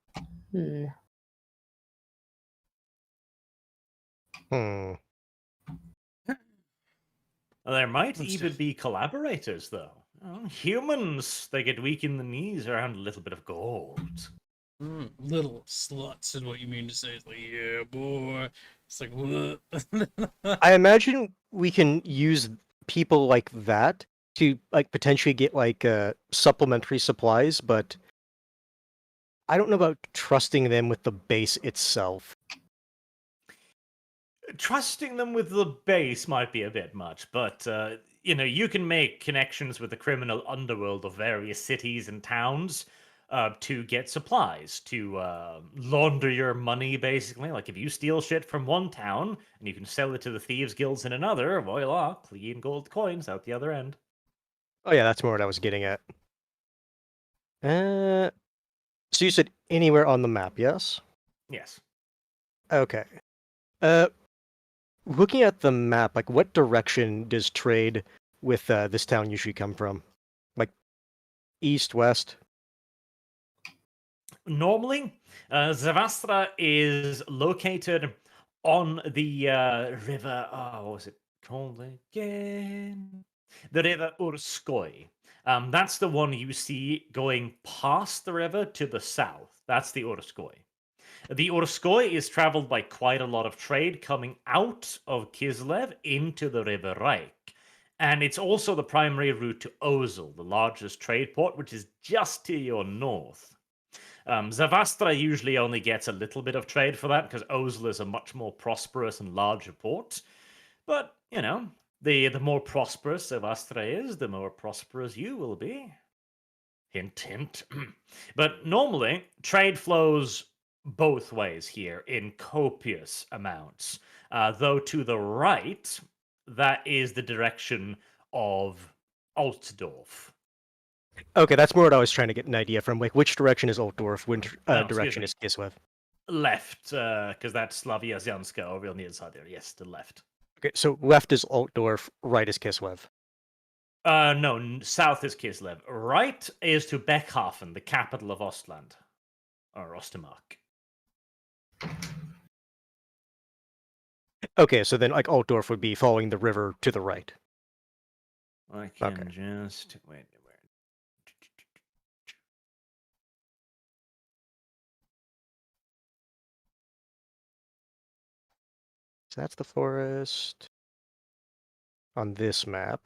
There might even be collaborators, though. Humans, they get weak in the knees around a little bit of gold. Little sluts is what you mean to say. It's like, yeah, boy, It's like, I imagine we can use people like that to like potentially get like supplementary supplies, but I don't know about trusting them with the base itself. Trusting them with the base might be a bit much, but you can make connections with the criminal underworld of various cities and towns to get supplies, to launder your money, basically. Like if you steal shit from one town and you can sell it to the thieves guilds in another, voila, clean gold coins out the other end. Oh yeah, that's more what I was getting at. So you said anywhere on the map, yes? Yes. Okay. Looking at the map, like what direction does trade with this town usually come from? Like east, west? Normally, Zavastra is located on the river. Oh, what was it called again? The river Urskoy. That's the one you see going past the river to the south. That's the Urskoy. The Urskoy is traveled by quite a lot of trade coming out of Kislev into the River Reich. And it's also the primary route to Ozel, the largest trade port, which is just to your north. Zavastra usually only gets a little bit of trade for that because Ozel is a much more prosperous and larger port. But, the more prosperous Zavastra is, the more prosperous you will be. Hint, hint. But normally, trade flows both ways here in copious amounts. Though to the right, that is the direction of Altdorf. Okay, that's more what I was trying to get an idea from. Like, which direction is Altdorf? Which excuse direction me. is Kislev? Left, because that's Slavia Zyanska over on the inside there. Yes, the left. Okay, so left is Altdorf, right is Kislev. No, south is Kislev. Right is to Beckhafen, the capital of Ostland. Or Ostermark. Okay, so then like Altdorf would be following the river to the right. I can just... Wait, where? So that's the forest on this map.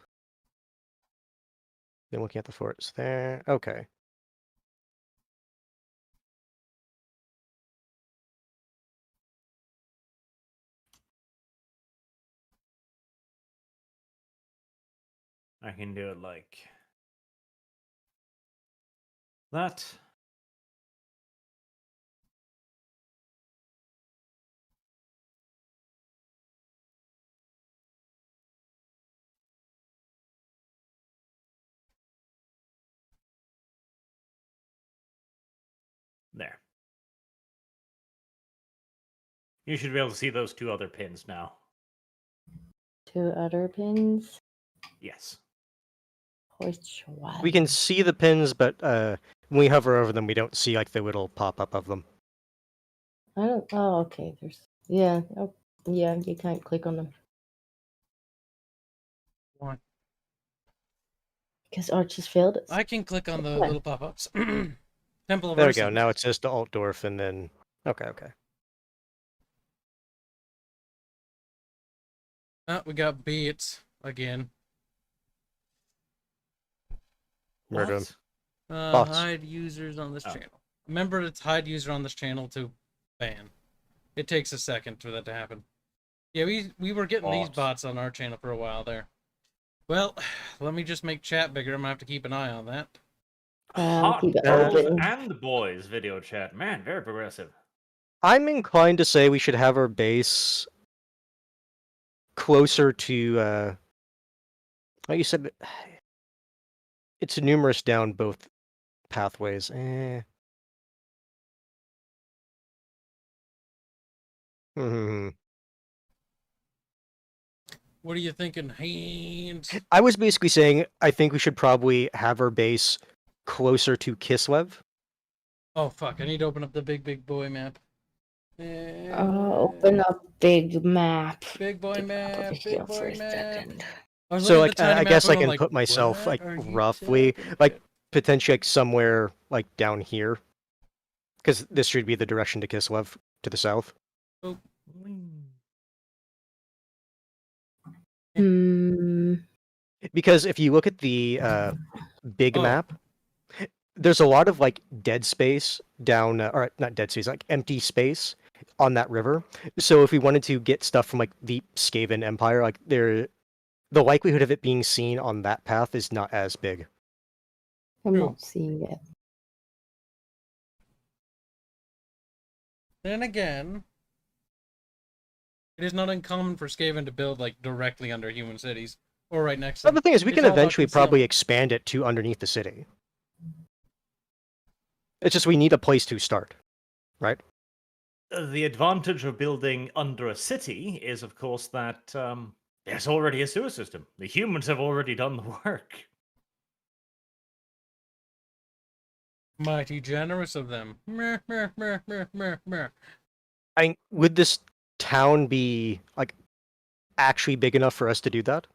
Then looking at the forest there. Okay. I can do it like that. There. You should be able to see those two other pins now. Two other pins. Yes. We can see the pins, but when we hover over them, we don't see like the little pop-up of them. I don't. Oh, okay. There's. Yeah. Oh, yeah. You can't click on them Why? because Arch has failed it. I can click on the Okay. little pop-ups. Temple of There we go. Ursa. Now it says to Altdorf, and then okay. Oh, we got beats again. Murder him. What? Bots. Hide users on this Oh. channel. Remember to hide user on this channel to ban. It takes a second for that to happen. Yeah, we were getting these Bots. bots on our channel for a while there. Well, let me just make chat bigger. I'm gonna have to keep an eye on that. Hot Keep it girls open. and boys video chat. Man, very progressive. I'm inclined to say we should have our base closer to. Like you said, it's numerous down both pathways. What are you thinking, Haynes? I was basically saying I think we should probably have our base closer to Kislev. Oh fuck! I need to open up the big boy map. Open up big map. Big boy Get map. over Big here boy for a map. second. I was So looking at like the tiny I map guess and I I'm can like, put myself what like are you roughly talking like about? potentially like somewhere like down here, because this should be the direction to Kislev to the south. Hmm. Because if you look at the big Oh. map, there's a lot of like dead space down, or not dead space, like empty space on that river. So if we wanted to get stuff from like the Skaven Empire, like the likelihood of it being seen on that path is not as big. I'm True. not seeing it. Then again, it is not uncommon for Skaven to build like directly under human cities or right next to But them. the thing is, we It's can all about eventually probably concealment. expand it to underneath the city. It's just we need a place to start, right? The advantage of building under a city is, of course, that there's already a sewer system. The humans have already done the work. Mighty generous of them. Meh, meh, meh, meh, meh, meh. Would this town be like actually big enough for us to do that?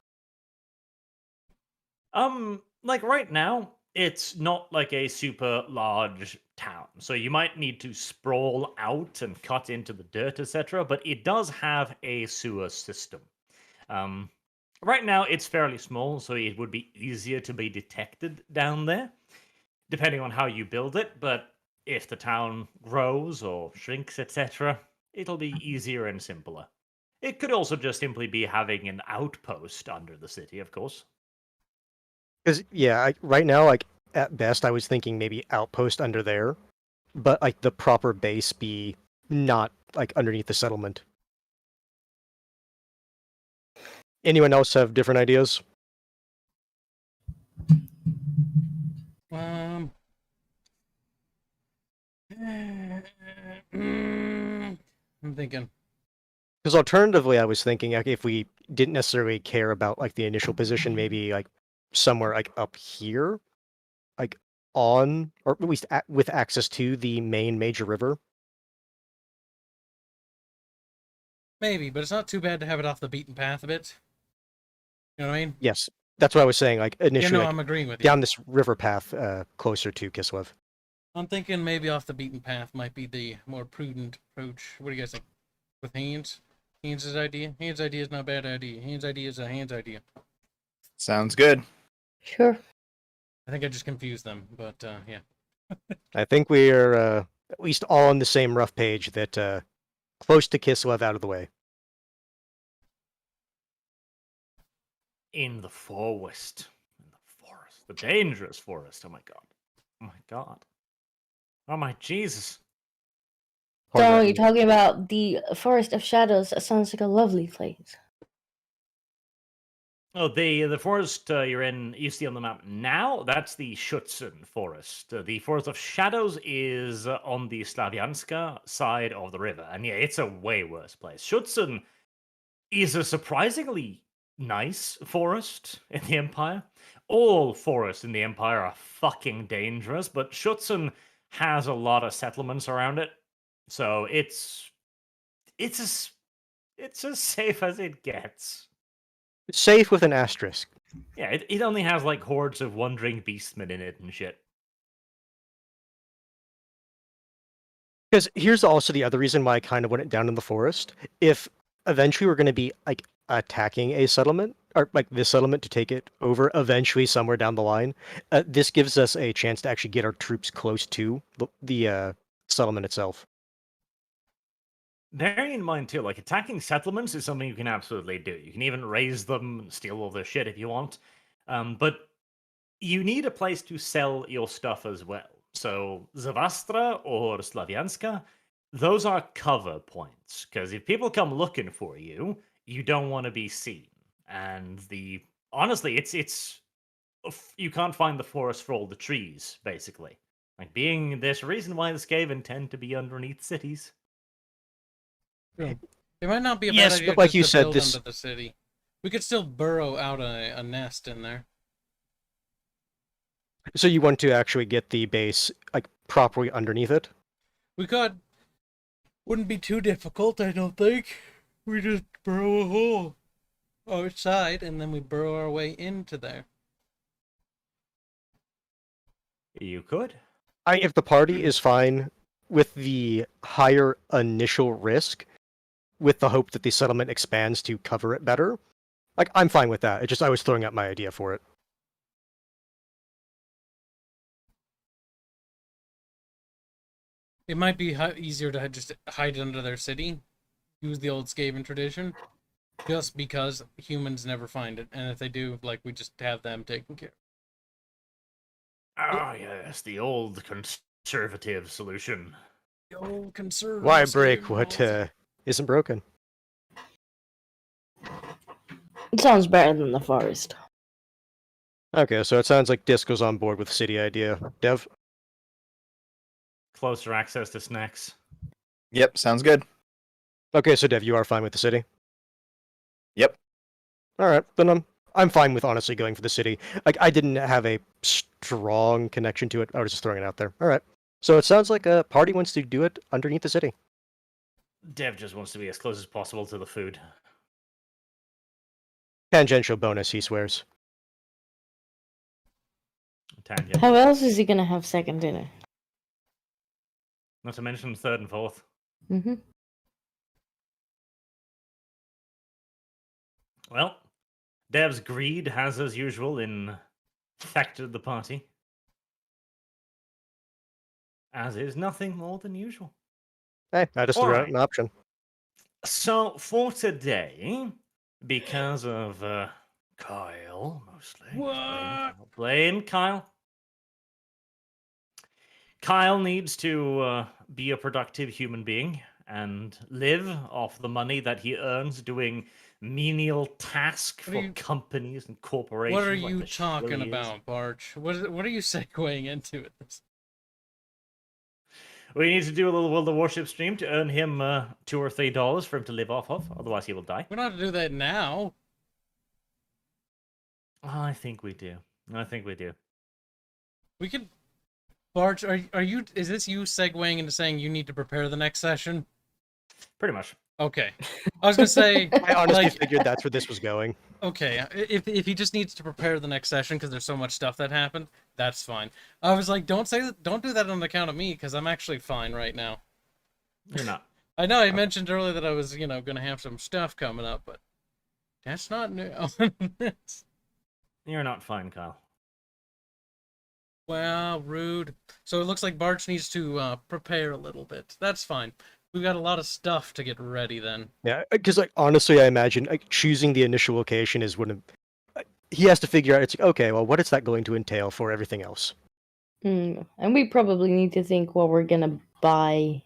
Like right now, it's not like a super large town, so you might need to sprawl out and cut into the dirt, etc. But it does have a sewer system. Right now, it's fairly small, so it would be easier to be detected down there, depending on how you build it. But if the town grows or shrinks, etc., it'll be easier and simpler. It could also just simply be having an outpost under the city, of course. Because yeah, right now, like at best, I was thinking maybe outpost under there, but like the proper base be not like underneath the settlement. Anyone else have different ideas? I'm thinking. Because alternatively, I was thinking like, if we didn't necessarily care about like the initial position, maybe like somewhere like up here, like on or at least with access to the main major river. Maybe, but it's not too bad to have it off the beaten path a bit. You know what I mean? Yes, that's what I was saying. Like Yeah, initially, no, like, I'm agreeing with you. down this river path, closer to Kislev. I'm thinking maybe off the beaten path might be the more prudent approach. What do you guys think? With Haynes? Haynes' idea? Haynes' idea is not a bad idea. Haynes' idea is a Haynes idea. Sounds good. Sure. I think I just confused them, but yeah. I think we are at least all on the same rough page that close to Kislev out of the way. In the forest. In the forest. The dangerous forest. Oh my god. Oh my god. Oh my Jesus. So you're talking about the Forest of Shadows. That sounds like a lovely place. Oh, the forest you're in, you see on the map now, that's the Schutzen forest. The Forest of Shadows is on the Slavianska side of the river. And yeah, it's a way worse place. Schutzen is a surprisingly nice forest in the Empire. All forests in the Empire are fucking dangerous, but Schutzen has a lot of settlements around it. So it's as safe as it gets. Safe with an asterisk. Yeah, it only has like hordes of wandering beastmen in it and shit. Because here's also the other reason why I kind of went down in the forest. If eventually we're going to be like attacking a settlement, or like this settlement to take it over eventually somewhere down the line, this gives us a chance to actually get our troops close to the settlement itself. Bearing in mind too, like attacking settlements is something you can absolutely do. You can even raise them and steal all their shit if you want. But you need a place to sell your stuff as well. So Zavastra or Slavianska, those are cover points. Because if people come looking for you, you don't want to be seen. And honestly, it's you can't find the forest for all the trees, basically. Like there's a reason why the Skaven tend to be underneath cities. It might not be a Yes, bad idea but like just you to said, build this- under the city. We could still burrow out a nest in there. So you want to actually get the base like properly underneath it? We could. Wouldn't be too difficult, I don't think. We just burrow a hole outside, and then we burrow our way into there. You could. If the party is fine with the higher initial risk, with the hope that the settlement expands to cover it better, Like, I'm fine with that. It's just I was throwing out my idea for it. It might be easier to just hide it under their city, use the old Skaven tradition, just because humans never find it, and if they do, like, we just have them taken care of. Ah, yes, the old conservative solution. The old conservative Why break Skaven what policy. isn't broken? It sounds better than the forest. Okay, so it sounds like Disco's on board with the city idea. Dev? Closer access to snacks. Yep, sounds good. Okay, so Dev, you are fine with the city? Yep. Alright, then I'm fine with honestly going for the city. Like, I didn't have a strong connection to it. I was just throwing it out there. Alright. So it sounds like a party wants to do it underneath the city. Dev just wants to be as close as possible to the food. Tangential bonus, he swears. Tangent. How else is he gonna have second dinner? Not to mention third and fourth. Mm-hmm. Well, Dev's greed has, as usual, infected the party. As is nothing more than usual. Hey, I just threw out an option. So, for today, because of Kyle, mostly. What? Blame Kyle. Kyle needs to be a productive human being and live off the money that he earns doing menial tasks for companies and corporations. What are like you the talking Shillies. about, Barch? What are you segueing into it? We need to do a little World of Warship stream to earn him $2 or $3 for him to live off of. Otherwise, he will die. We don't have to do that now. I think we do. We could. Barch, are you? Is this you segueing into saying you need to prepare the next session? Pretty much. Okay. I was gonna say. I honestly like, figured that's where this was going. Okay, if he just needs to prepare the next session because there's so much stuff that happened, that's fine. I was like, don't do that on account of me because I'm actually fine right now. You're not. I know I mentioned earlier that I was, gonna have some stuff coming up, but that's not new. You're not fine, Kyle. Wow, rude. So it looks like Barch needs to prepare a little bit. That's fine. We've got a lot of stuff to get ready then. Yeah, because like honestly, I imagine like choosing the initial location is one of he has to figure out. It's like, okay, well, what is that going to entail for everything else? And we probably need to think what we're gonna buy.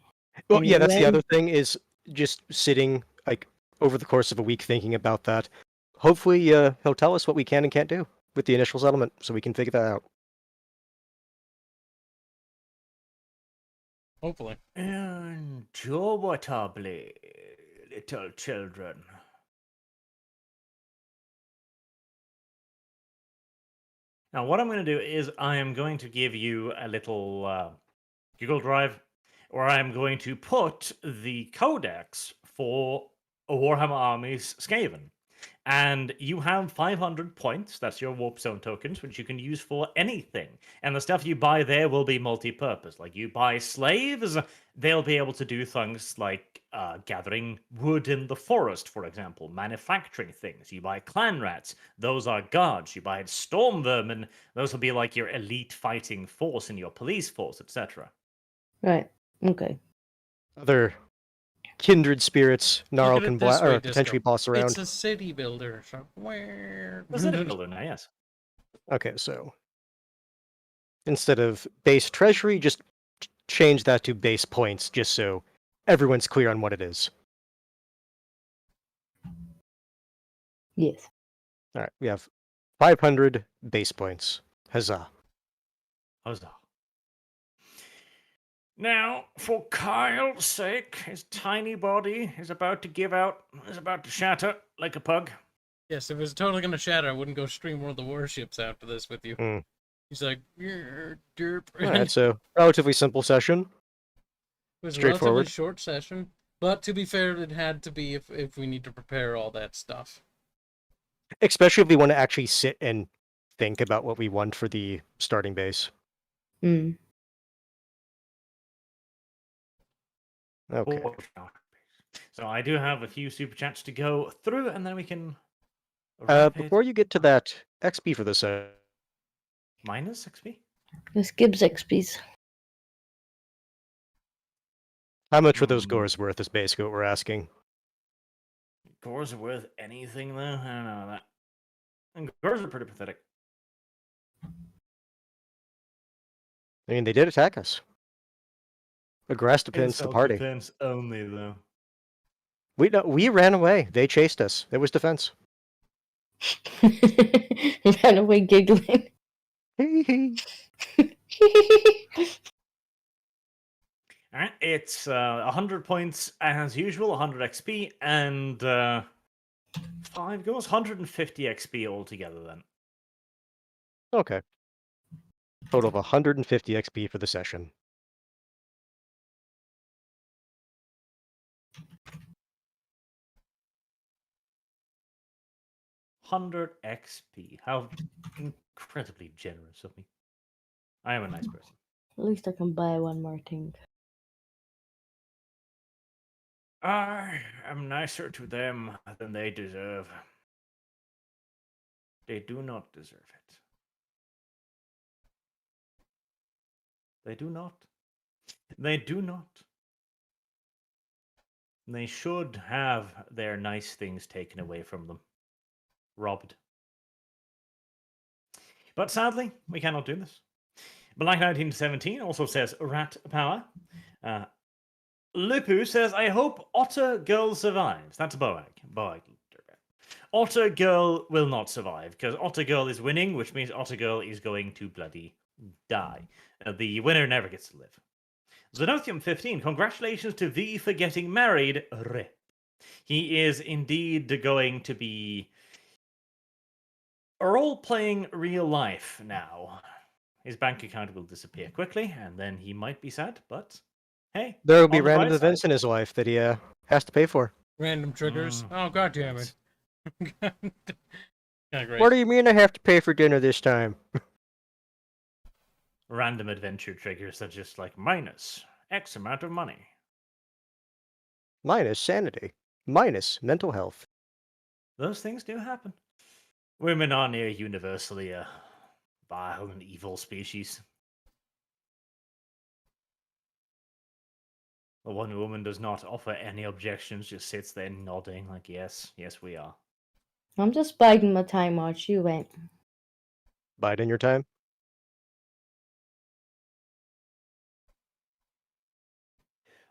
Well, yeah, that's the anyway. other thing is just sitting like over the course of a week thinking about that. Hopefully, he'll tell us what we can and can't do with the initial settlement, so we can figure that out. Hopefully. Indubitably, little children. Now, what I'm going to do is I am going to give you a little Google Drive where I'm going to put the codex for a Warhammer Army's Skaven. And you have 500 points, that's your Warp Zone tokens, which you can use for anything. And the stuff you buy there will be multi-purpose. Like you buy slaves, they'll be able to do things like gathering wood in the forest, for example, manufacturing things. You buy clan rats, those are guards. You buy storm vermin, those will be like your elite fighting force and your police force, etc. Right. Okay. Other kindred spirits, Gnarl Look at can it this way, Disco. potentially boss around. It's a city builder. So where? What's it builder now? Yes. Okay, so instead of base treasury, just change that to base points, just so everyone's clear on what it is. Yes. All right, we have 500 base points. Huzzah! Huzzah. Now, for Kyle's sake, his tiny body is about to shatter like a pug. Yes, if it was totally gonna shatter, I wouldn't go stream one of the warships after this with you. Mm. He's like, derp. All right, so relatively simple session. It was a straightforward. relatively short session, but to be fair, it had to be if we need to prepare all that stuff. Especially if we want to actually sit and think about what we want for the starting base. Mm. Okay. So I do have a few super chats to go through, and then we can Before you get to that, XP for this. Minus XP? This Gibbs XPs. How much were those gores worth? Is basically what we're asking. Gores are worth anything, though? I don't know that. And gores are pretty pathetic. I mean, they did attack us. Aggress depends the party. Defense only, though. We ran away. They chased us. It was defense. Ran away giggling. Alright, it's 100 points as usual, 100 XP, and 5 goes, 150 XP altogether then. Okay. Total of 150 XP for the session. $100 XP. How incredibly generous of me. I am a nice person. At least I can buy one more thing. I am nicer to them than they deserve. They do not deserve it. They do not. They do not. They should have their nice things taken away from them. Robbed. But sadly, we cannot do this. Black 1917 also says Rat Powah. Lupu says, I hope Otter Girl survives. That's Boag. Boag. Otter Girl will not survive, because Otter Girl is winning, which means Otter Girl is going to bloody die. The winner never gets to live. Zenothium 15, congratulations to V for getting married. Rip. He is indeed going to be role-playing real life now. His bank account will disappear quickly, and then he might be sad, but hey. There will be on the random bright events side- in his life that he has to pay for. Random triggers. Oh, god damn it. Yeah, great. What do you mean I have to pay for dinner this time? Random adventure triggers that just like minus X amount of money. Minus sanity. Minus mental health. Those things do happen. Women are near universally a vile and evil species. The one woman does not offer any objections, just sits there nodding like, yes, yes, we are. I'm just biding my time, Arch. You went. Bide in your time.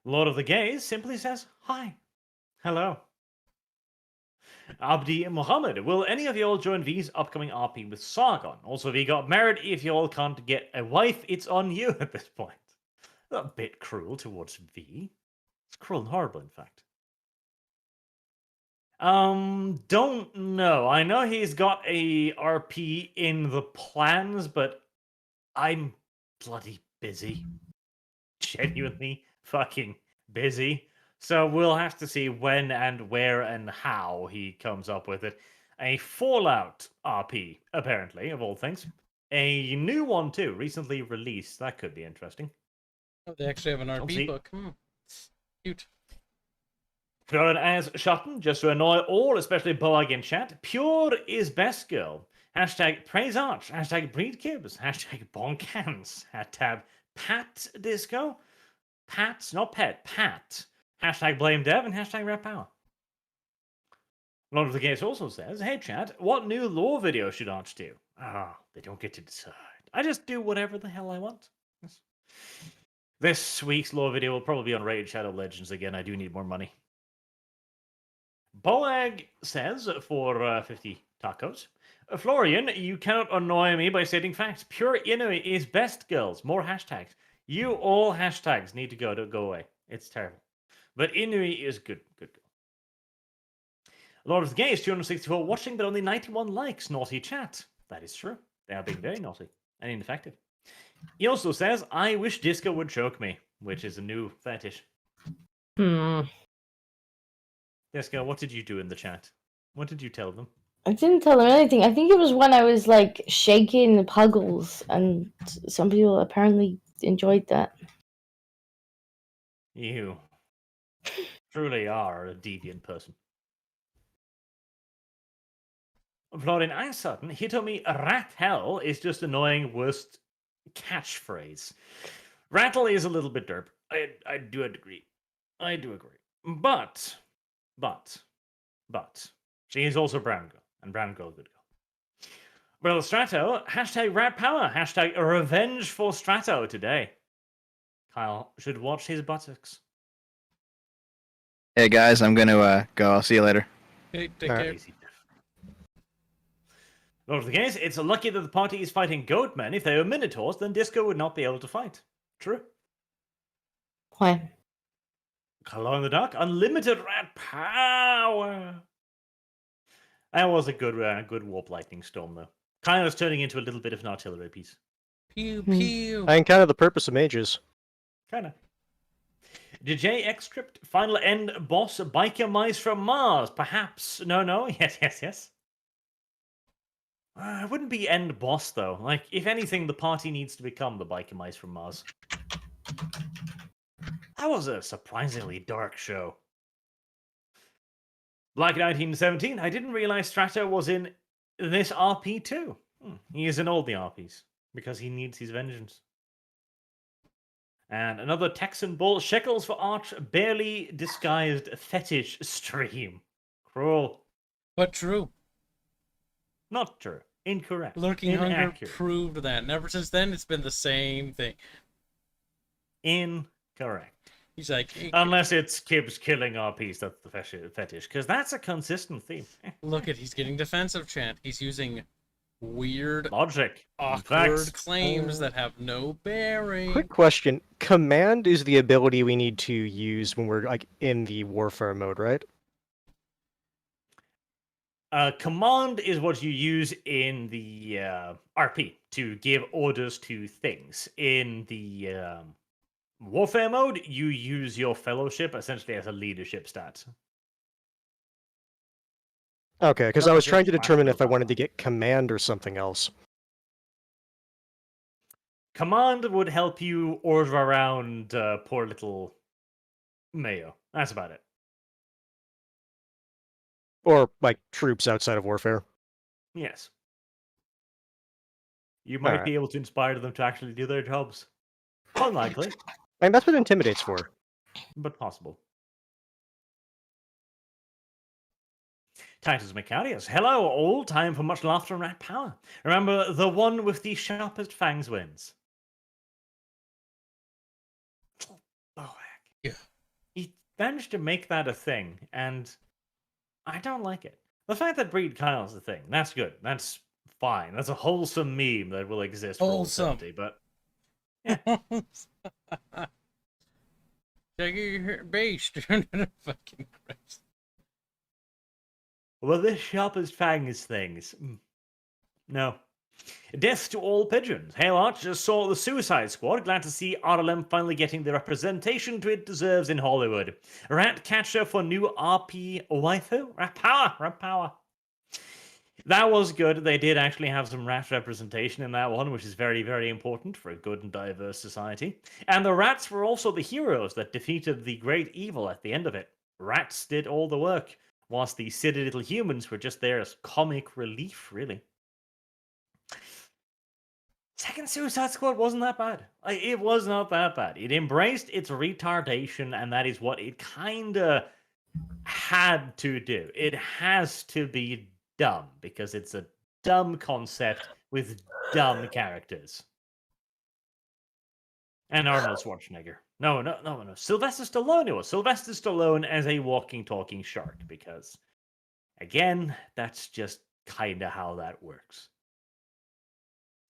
Lord of the Gays simply says, hi. Hello. Abdi Muhammad, will any of y'all join V's upcoming RP with Sargon? Also, V got married. If y'all can't get a wife, it's on you at this point. A bit cruel towards V. It's cruel and horrible, in fact. Don't know. I know he's got a RP in the plans, but I'm bloody busy. Genuinely fucking busy. So we'll have to see when and where and how he comes up with it. A Fallout RP, apparently, of all things. A new one, too, recently released. That could be interesting. Oh, they actually have an Don't see- RP book. Cute. Known as Shutton, just to annoy all, especially Boag in chat. Pure is best girl. Hashtag praise arch. Hashtag breed kibs. Hashtag bonkans. Hashtag pat disco. Pat, not pet, pat. Hashtag blame dev and hashtag Rat Powah. Lord of the Gates also says, hey chat, what new lore video should Arch do? They don't get to decide. I just do whatever the hell I want. Yes. This week's lore video will probably be on Raid Shadow Legends again. I do need more money. Boag says, for 50 tacos, Florian, you cannot annoy me by stating facts. Pure Inuit is best, girls. More hashtags. You all hashtags need to go away. It's terrible. But Inuit is good. Good girl. Lord of the Gays, 264 watching, but only 91 likes. Naughty chat. That is true. They are being very naughty and ineffective. He also says, I wish Disco would choke me, which is a new fetish. Disco, what did you do in the chat? What did you tell them? I didn't tell them anything. I think it was when I was like shaking puggles, and some people apparently enjoyed that. You truly are a deviant person. Floyd, I'm certain Hitomi Rat Hell is just annoying worst catchphrase. Rattle is a little bit derp. I do agree. I do agree. But, she is also brown girl, and brown girl good girl. Well, Strato, hashtag Rat Powah, hashtag revenge for Strato today. Kyle should watch his buttocks. Hey guys, I'm gonna go. I'll see you later. Hey, take Alright. care. Easy. Not the case, it's lucky that the party is fighting goatmen. If they were minotaurs, then Disco would not be able to fight. True. Why? Glow in the dark, unlimited rat power. That was a good warp lightning storm, though. Kind of turning into a little bit of an artillery piece. Pew Hmm. pew. I encounter the purpose of mages. Kinda. DJ X script, final end boss, biker mice from Mars. Perhaps. No. Yes. It wouldn't be end boss, though. Like, if anything, the party needs to become the biker mice from Mars. That was a surprisingly dark show. Black 1917, I didn't realize Strato was in this RP too. He is in all the RPs, because he needs his vengeance. And another Texan Bull, shekels for Arch, barely disguised fetish stream. Cruel. But true. Not true. Incorrect. Lurking Hunger Inaccurate. proved that. And ever since then, it's been the same thing. Incorrect. He's like, Unless it's Kibbs killing RPs, that's the fetish, because that's a consistent theme. look at, he's getting defensive chant. He's using weird, Logic. awkward Facts. claims that have no bearing. Quick question. Command is the ability we need to use when we're like in the warfare mode, right? Command is what you use in the RP to give orders to things. In the warfare mode, you use your fellowship essentially as a leadership stat. Okay, because I was Fellowship trying to slash determine if I willpower. wanted to get command or something else. Command would help you order around poor little Mayo. That's about it. Or like troops outside of warfare. Yes. You might Alright. be able to inspire them to actually do their jobs. Unlikely, And that's what Intimidate's for. but possible. Titus Macarius. Hello, all. Time for much laughter and Rat Powah. Remember, the one with the sharpest fangs wins. Oh, heck. Yeah. He managed to make that a thing, and I don't like it. The fact that Breed Kyle's a thing, that's good. That's fine. That's a wholesome meme that will exist for all Wholesome. eternity, but Shaggy based. Fucking Christ. well, this sharpest fangs things. No. Death to all pigeons. Hail Arch just saw the Suicide Squad. Glad to see RLM finally getting the representation it deserves in Hollywood. Rat catcher for new RP waifu? Rat Powah! Rat Powah. That was good. They did actually have some rat representation in that one, which is very, very important for a good and diverse society. And the rats were also the heroes that defeated the great evil at the end of it. Rats did all the work, whilst the silly little humans were just there as comic relief, really. Second Suicide Squad wasn't that bad. It was not that bad. It embraced its retardation, and that is what it kinda had to do. It has to be dumb, because it's a dumb concept with dumb characters. And Arnold Schwarzenegger. No. Sylvester Stallone it was. Sylvester Stallone as a walking, talking shark, because, again, that's just kinda how that works.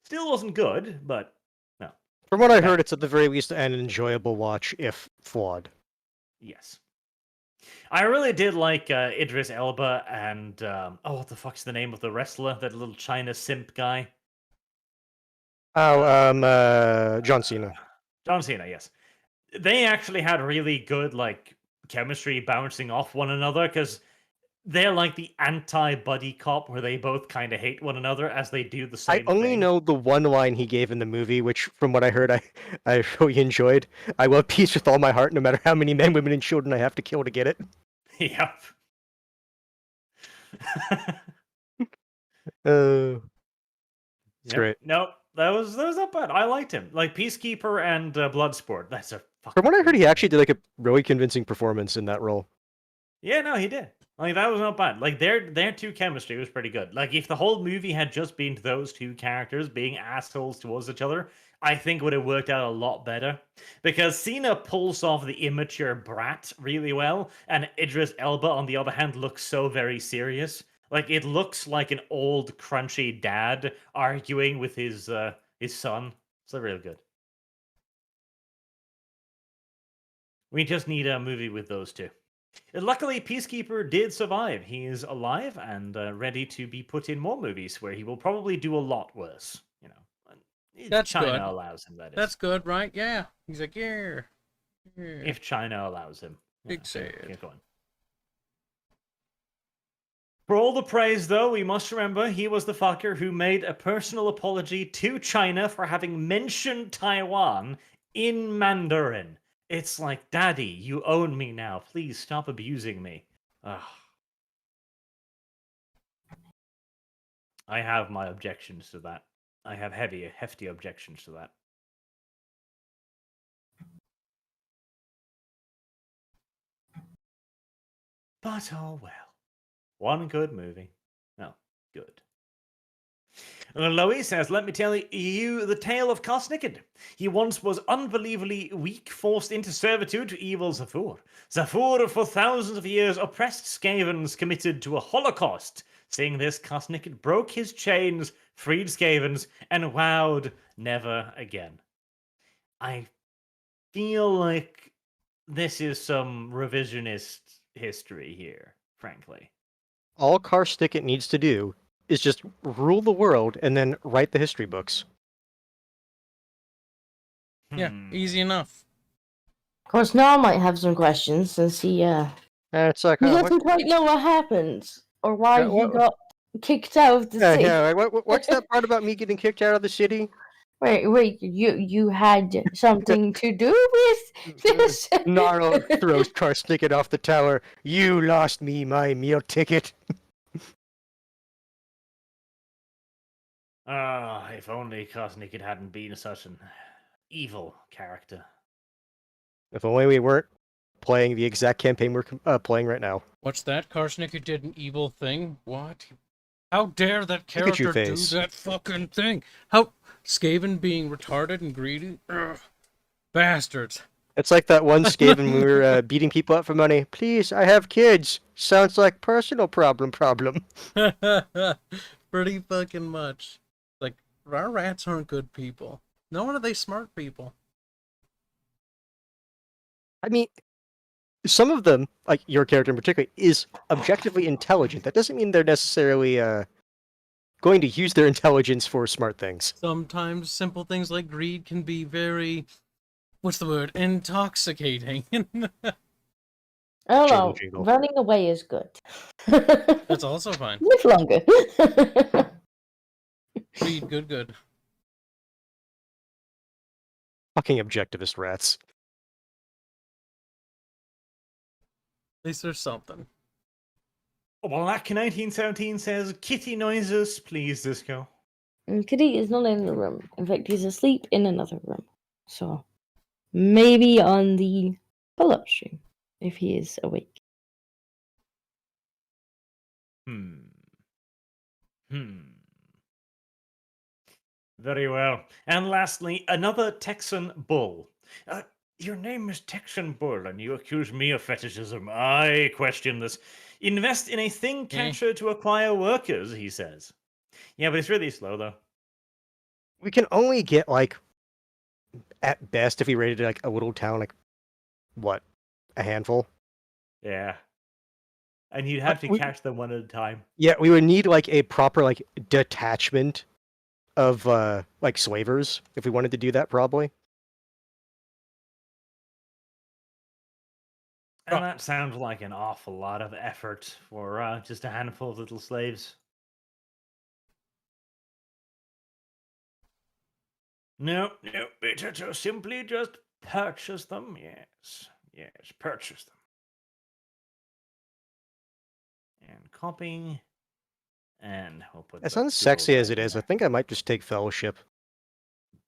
Still wasn't good, but no. From what I heard, it's at the very least an enjoyable watch, if flawed. Yes. I really did like Idris Elba and what the fuck's the name of the wrestler? That little China simp guy. John Cena. John Cena, yes. They actually had really good chemistry bouncing off one another, because they're like the anti-buddy cop where they both kind of hate one another as they do the same I only thing. know the one line he gave in the movie, which, from what I heard, I really enjoyed. I love peace with all my heart, no matter how many men, women, and children I have to kill to get it. Yep. It's great. No, that was not bad. I liked him. Like Peacekeeper and Bloodsport. That's a fucking. From what I heard, great he actually game. did like a really convincing performance in that role. Yeah, no, he did. Like that was not bad. Like their two chemistry was pretty good. Like if the whole movie had just been those two characters being assholes towards each other, I think would have worked out a lot better. Because Cena pulls off the immature brat really well, and Idris Elba, on the other hand, looks so very serious. Like it looks like an old crunchy dad arguing with his son. So really good. We just need a movie with those two. Luckily, Peacekeeper did survive. He is alive and ready to be put in more movies where he will probably do a lot worse. You know, if That's China good. allows him. That is. That's good, right? Yeah. He's like, yeah. If China allows him. Big so sad. Keep going. For all the praise, though, we must remember he was the fucker who made a personal apology to China for having mentioned Taiwan in Mandarin. It's like, Daddy, you own me now. Please stop abusing me. Ugh. I have my objections to that. I have hefty objections to that. But oh well. One good movie. No, good. Lois says, let me tell you the tale of Karsnikid. He once was unbelievably weak, forced into servitude to evil Zafur. Zafur, for thousands of years, oppressed Skavens, committed to a holocaust. Seeing this, Karsnikid broke his chains, freed Skavens, and vowed never again. I feel like this is some revisionist history here, frankly. All Karsnikid needs to do is just rule the world and then write the history books. Yeah, easy enough. Of course, now I might have some questions since he It's like, he what, doesn't quite know what happened or why Yeah, he what- got kicked out of the city. yeah, what's that part about me getting kicked out of the city? Wait, you had something to do with this? Gnarl throws Karsnikid off the tower. You lost me my meal ticket. If only Karsnikid hadn't been such an evil character. If only we weren't playing the exact campaign we're playing right now. What's that? Karsnikid did an evil thing? What? How dare that character do face. that fucking thing? How Skaven being retarded and greedy? Ugh. Bastards. It's like that one Skaven we were beating people up for money. Please, I have kids. Sounds like personal problem. Pretty fucking much. Like, our rats aren't good people. No one are they smart people. I mean, some of them, like your character in particular, is objectively intelligent. That doesn't mean they're necessarily going to use their intelligence for smart things. Sometimes simple things like greed can be very, what's the word, intoxicating. I don't know. Jingle. Running away is good. That's also fine. Live longer. Greed, good. Fucking objectivist rats. At least there's something. Well, Lack 1917 says, kitty noises, please, Disco. And Kitty is not in the room. In fact, he's asleep in another room. So, maybe on the pull-up stream, if he is awake. Very well. And lastly, another Texan bull. Your name is Texan Bull, and you accuse me of fetishism. I question this. Invest in a thing catcher to acquire workers, he says. Yeah, but it's really slow, though. We can only get, like, at best, if we rated it like a little town, like, what, a handful? Yeah. And you'd have to catch them one at a time. Yeah, we would need, like, a proper, like, detachment of, like, slavers, if we wanted to do that, probably. And that sounds like an awful lot of effort for just a handful of little slaves. No, better to simply just purchase them. Yes, purchase them. And copy And we'll put As the unsexy dual as it right is, I there. think I might just take Fellowship.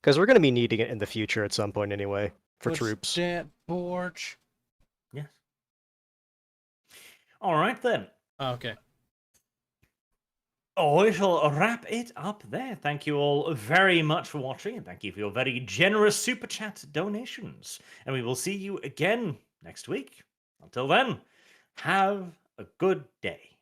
Because we're going to be needing it in the future at some point anyway, for What's troops. that, Borch? Yes. All right then. Oh, okay. Oh, we shall wrap it up there. Thank you all very much for watching, and thank you for your very generous super chat donations. And we will see you again next week. Until then, have a good day.